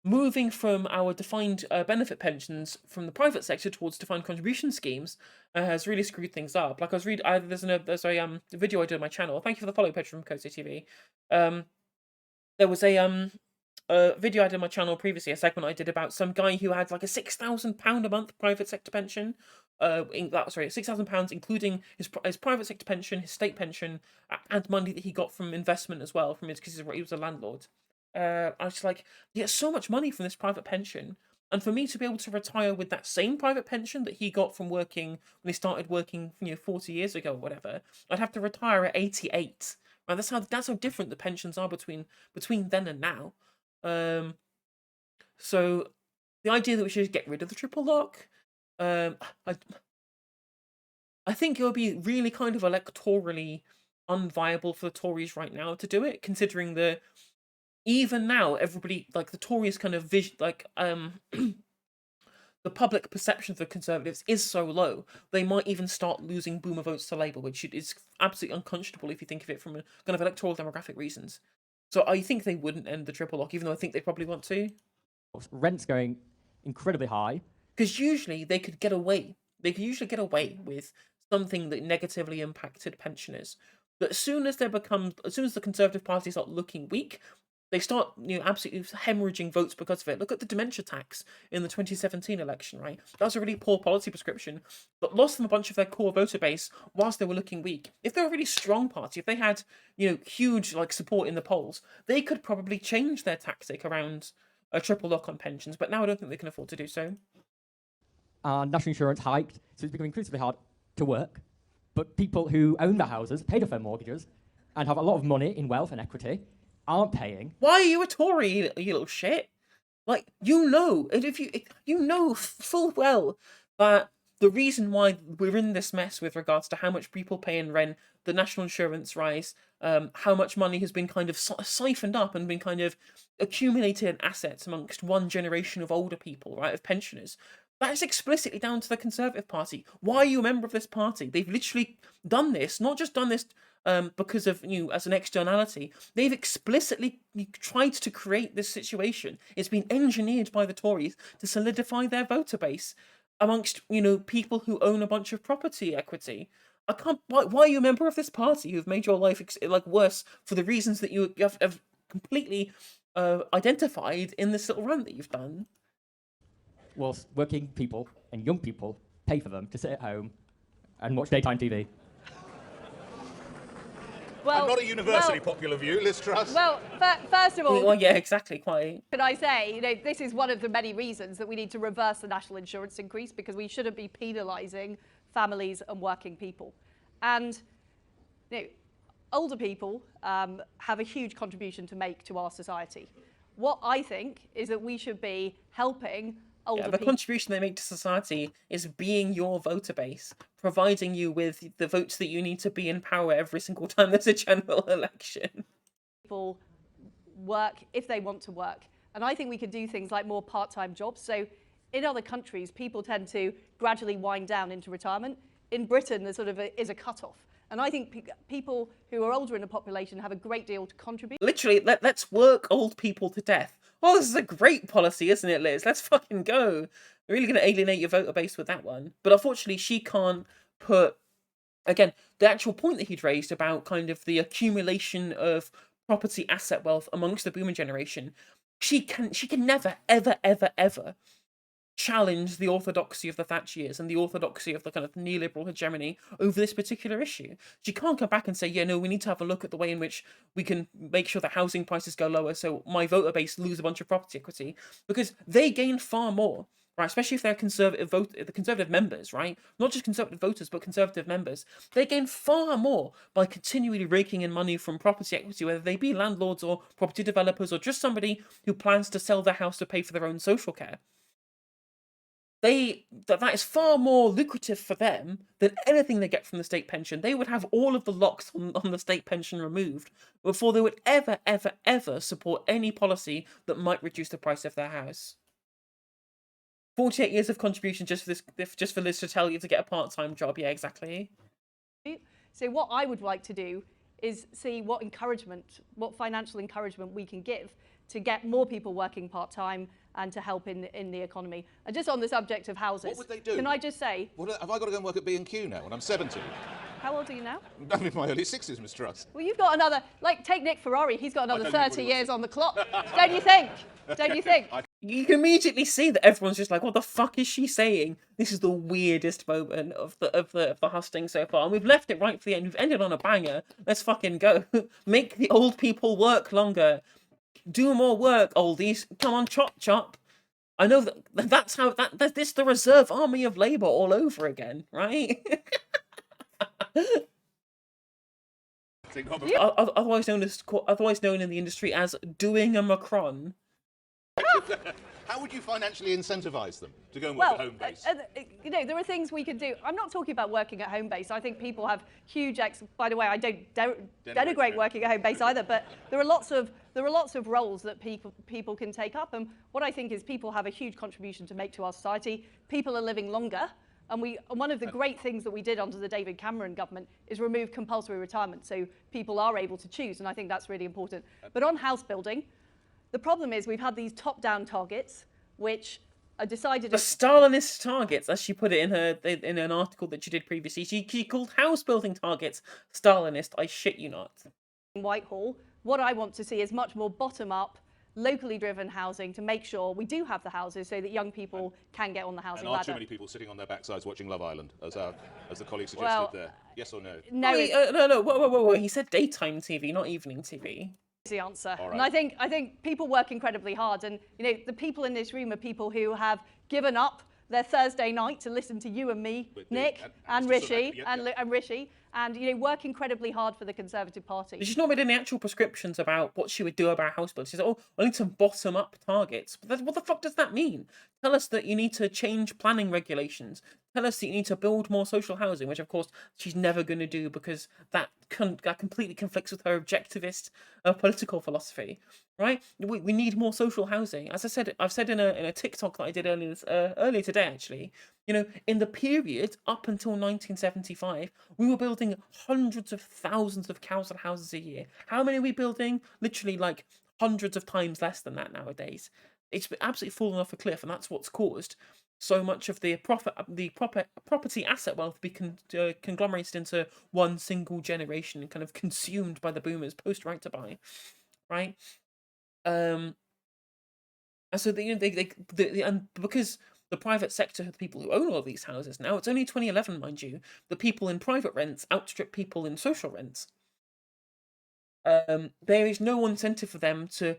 moving from our defined benefit pensions from the private sector towards defined contribution schemes has really screwed things up. Like I was reading, there's a video I did on my channel. Thank you for the follow, Petra from Cozy TV. There was a video I did on my channel previously, a segment I did about some guy who had like a £6,000 a month private sector pension. £6,000 including his private sector pension, his state pension, and money that he got from investment as well, because he was a landlord. I was like, he gets so much money from this private pension, and for me to be able to retire with that same private pension that he got from working when he started working, 40 years ago or whatever, I'd have to retire at 88. Right, that's how different the pensions are between then and now. So the idea that we should get rid of the triple lock, I think it would be really kind of electorally unviable for the Tories right now to do it, considering that even now everybody, like the Tories kind of the public perception of the Conservatives is so low, they might even start losing boomer votes to Labour, which is absolutely unconscionable if you think of it from a kind of electoral demographic reasons. So I think they wouldn't end the triple lock, even though I think they probably want to. Rent's going incredibly high. Because usually they could get away. They could usually get away with something that negatively impacted pensioners. But as soon as the Conservative Party start looking weak, they start, absolutely hemorrhaging votes because of it. Look at the dementia tax in the 2017 election, right? That was a really poor policy prescription, but lost them a bunch of their core voter base whilst they were looking weak. If they were a really strong party, if they had, huge support in the polls, they could probably change their tactic around a triple lock on pensions. But now I don't think they can afford to do so. National insurance hiked, so it's becoming increasingly hard to work. But people who own their houses, paid off their mortgages, and have a lot of money in wealth and equity aren't paying. Why are you a Tory, you little shit? And if you know full well that the reason why we're in this mess with regards to how much people pay in rent, the national insurance rise, how much money has been kind of siphoned up and been kind of accumulated in assets amongst one generation of older people, right, of pensioners. That is explicitly down to the Conservative Party. Why are you a member of this party? They've literally done this, not just done this because of as an externality. They've explicitly tried to create this situation. It's been engineered by the Tories to solidify their voter base amongst people who own a bunch of property equity. I can't. Why are you a member of this party who've made your life worse for the reasons that you have completely identified in this little rant that you've done? Whilst working people and young people pay for them to sit at home and watch daytime TV. Well, not a universally popular view, Liz Truss. Well, first of all... Well, yeah, exactly, quite. Can I say, this is one of the many reasons that we need to reverse the national insurance increase, because we shouldn't be penalising families and working people. And, older people have a huge contribution to make to our society. What I think is that we should be helping the contribution they make to society is being your voter base, providing you with the votes that you need to be in power every single time there's a general election. People work if they want to work. And I think we could do things like more part-time jobs. So in other countries, people tend to gradually wind down into retirement. In Britain, there sort of is a cut-off. And I think people who are older in the population have a great deal to contribute. Literally, let's work old people to death. Oh, this is a great policy, isn't it, Liz? Let's fucking go. We're really going to alienate your voter base with that one. But unfortunately, she can't put, again, the actual point that he'd raised about kind of the accumulation of property asset wealth amongst the boomer generation. She can never, ever, ever, ever challenge the orthodoxy of the Thatch years and the orthodoxy of the kind of neoliberal hegemony over this particular issue. She can't come back and say, yeah, no, we need to have a look at the way in which we can make sure that housing prices go lower so my voter base lose a bunch of property equity, because they gain far more, right? Especially if they're the Conservative members, right? Not just Conservative voters, but Conservative members. They gain far more by continually raking in money from property equity, whether they be landlords or property developers or just somebody who plans to sell their house to pay for their own social care. That is far more lucrative for them than anything they get from the state pension. They would have all of the locks on the state pension removed before they would ever, ever, ever support any policy that might reduce the price of their house. 48 years of contribution just for Liz to tell you to get a part-time job. Yeah, exactly. So what I would like to do is see what financial encouragement we can give to get more people working part-time and to help in the economy. And just on the subject of houses, what would they do? Can I just say... Have I got to go and work at B&Q now when I'm 70? How old are you now? I'm in my early 60s, Miss Truss. Well, you've got another... take Nick Ferrari, he's got another 30 years on the clock. Don't you think? Don't you think? You can immediately see that everyone's just like, what the fuck is she saying? This is the weirdest moment of the hustings so far. And we've left it right for the end. We've ended on a banger. Let's fucking go. Make the old people work longer. Do more work, oldies. Come on, chop, chop. I know that's this the reserve army of Labour all over again, right? Otherwise known in the industry as doing a Macron. How would you financially incentivise them to go and work at home base? You know, there are things we could do. I'm not talking about working at home base. I think people have huge. By the way, I don't denigrate working at home base either. But there are lots of roles that people can take up. And what I think is people have a huge contribution to make to our society. People are living longer. And one of the great things that we did under the David Cameron government is remove compulsory retirement, so people are able to choose. And I think that's really important. But on house building, the problem is we've had these top-down targets, which are decided... The Stalinist targets, as she put it in an article that she did previously. She called house building targets Stalinist. I shit you not. In Whitehall, what I want to see is much more bottom-up, locally driven housing to make sure we do have the houses so that young people can get on the housing And are ladder. too many people sitting on their backsides watching Love Island, as the colleague suggested there? Yes or no? No, no. Whoa. He said daytime TV, not evening TV. The answer. All And right. I think people work incredibly hard, and you know the people in this room are people who have given up their Thursday night to listen to you and me, Nick, and Mr. Rishi, Sunak, and Rishi, and you know work incredibly hard for the Conservative Party. She's not made any actual prescriptions about what she would do about house building. She said, "Oh, I need some bottom-up targets." But what the fuck does that mean? Tell us that you need to change planning regulations. Tell us that you need to build more social housing, which of course she's never going to do because that completely conflicts with her objectivist political philosophy, right? We need more social housing. As I've said in a TikTok that I did earlier today, actually. You know, in the period up until 1975, we were building hundreds of thousands of council houses a year. How many are we building? Literally like hundreds of times less than that nowadays. It's absolutely fallen off a cliff, and that's what's caused so much of the property asset wealth be conglomerated into one single generation and kind of consumed by the boomers post right to buy, right? And so and because the private sector are the people who own all these houses now, it's only 2011, mind you, the people in private rents outstrip people in social rents. There is no incentive for them to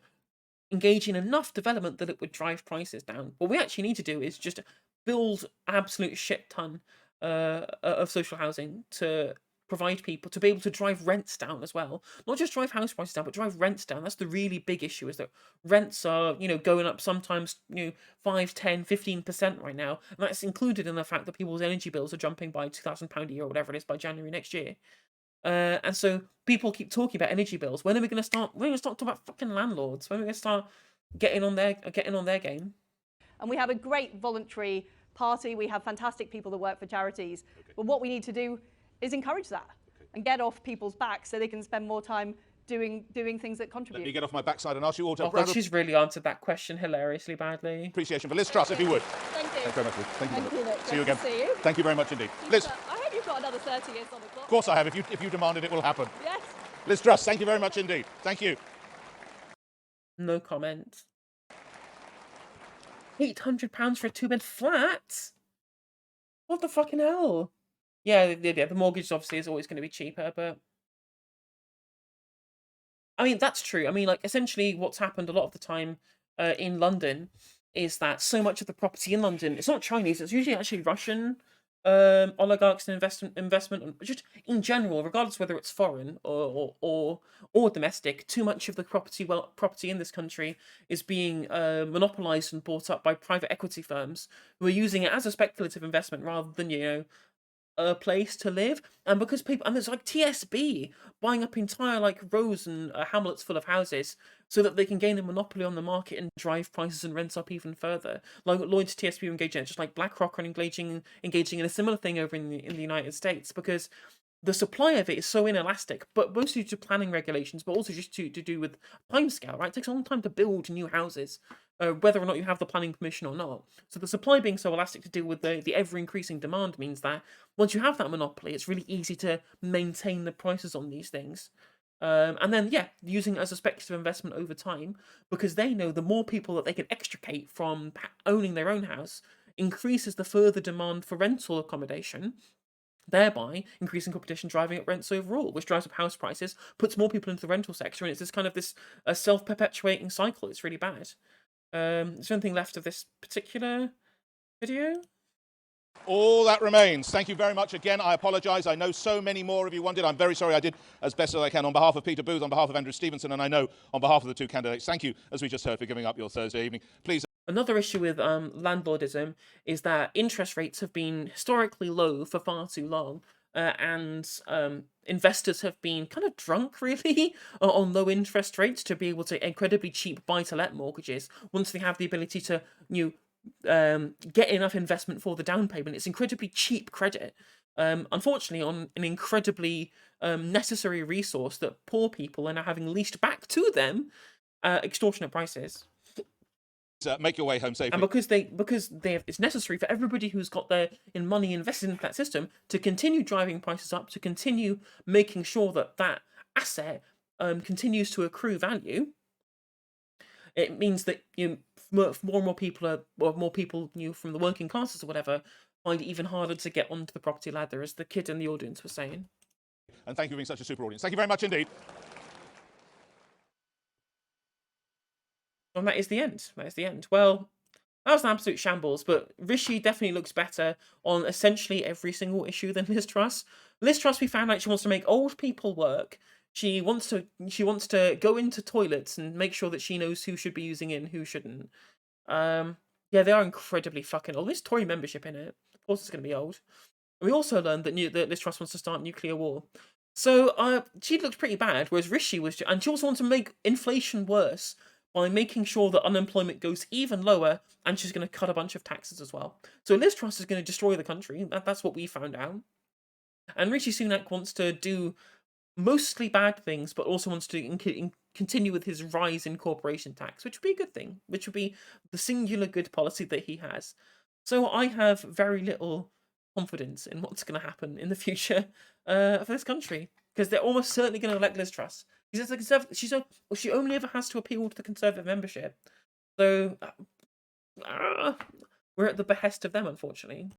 engage in enough development that it would drive prices down. What we actually need to do is just build absolute shit ton of social housing to provide people to be able to drive rents down as well. Not just drive house prices down, but drive rents down. That's the really big issue, is that rents are, you know, going up sometimes, you know, 5, 10, 15% right now. And that's included in the fact that people's energy bills are jumping by £2,000 a year or whatever it is by January next year. And so people keep talking about energy bills. When are we going to start? When are we going to start talking about fucking landlords? When are we going to start getting on their game? And we have a great voluntary party. We have fantastic people that work for charities. Okay. But what we need to do is encourage that and get off people's backs so they can spend more time doing things that contribute. Let me get off my backside and ask you all to... Oh God, she's really answered that question hilariously badly. Appreciation for Liz Truss, if you would. Thank you. Thank you very much, Liz. Thank you. Thank you. See you again. See you. Thank you very much indeed. Liz. I hope you've got another 30 years on the clock. Of course I have. If you demand it, it will happen. Yes. Liz Truss, thank you very much indeed. Thank you. No comment. £800 for a 2-bed flat? What the fucking hell? Yeah, the mortgage obviously is always going to be cheaper, but... I mean, that's true. I mean, like, essentially what's happened a lot of the time in London is that so much of the property in London, it's not Chinese, it's usually actually Russian oligarchs and investment, just in general, regardless whether it's foreign or domestic, too much of the property in this country is being monopolized and bought up by private equity firms who are using it as a speculative investment rather than, you know, a place to live. And because people, and there's like TSB buying up entire like rows and hamlets full of houses so that they can gain a monopoly on the market and drive prices and rents up even further. Like Lloyd's TSB engaging in it, just like BlackRock are engaging in a similar thing over in the United States, because the supply of it is so inelastic, but mostly due to planning regulations, but also just to do with timescale, right? It takes a long time to build new houses, whether or not you have the planning permission or not. So the supply being so elastic to deal with the ever-increasing demand means that once you have that monopoly, it's really easy to maintain the prices on these things. And then, yeah, using it as a speculative investment over time, because they know the more people that they can extricate from owning their own house increases the further demand for rental accommodation, thereby increasing competition, driving up rents overall, which drives up house prices, puts more people into the rental sector, and it's this kind of self-perpetuating cycle. It's really bad. Is there anything left of this particular video? All that remains. Thank you very much again. I apologise. I know so many more of you wanted. I'm very sorry. I did as best as I can on behalf of Peter Booth, on behalf of Andrew Stevenson, and I know on behalf of the two candidates. Thank you, as we just heard, for giving up your Thursday evening. Please. Another issue with landlordism is that interest rates have been historically low for far too long, and investors have been kind of drunk, really, on low interest rates to be able to incredibly cheap buy-to-let mortgages once they have the ability to get enough investment for the down payment. It's incredibly cheap credit. Unfortunately, on an incredibly necessary resource that poor people are now having leased back to them extortionate prices. Make your way home safely. And because it's necessary for everybody who's got their money invested into that system to continue driving prices up, to continue making sure that that asset continues to accrue value. It means that more and more people from the working classes or whatever find it even harder to get onto the property ladder, as the kid in the audience was saying. And thank you for being such a super audience. Thank you very much indeed. And that is the end. That is the end. Well, that was an absolute shambles, but Rishi definitely looks better on essentially every single issue than Liz Truss. Liz Truss, we found out she wants to make old people work. She wants to go into toilets and make sure that she knows who should be using it and who shouldn't. Yeah, they are incredibly fucking old. There's Tory membership in it. Of course it's going to be old. We also learned that Liz Truss wants to start nuclear war. So she looked pretty bad, whereas Rishi was... And she also wants to make inflation worse by making sure that unemployment goes even lower, and she's going to cut a bunch of taxes as well. So Liz Truss is going to destroy the country. That's what we found out. And Rishi Sunak wants to do mostly bad things, but also wants to continue with his rise in corporation tax, which would be a good thing, which would be the singular good policy that he has. So I have very little confidence in what's going to happen in the future for this country, because they're almost certainly going to elect Liz Truss. She only ever has to appeal to the Conservative membership. So we're at the behest of them, unfortunately.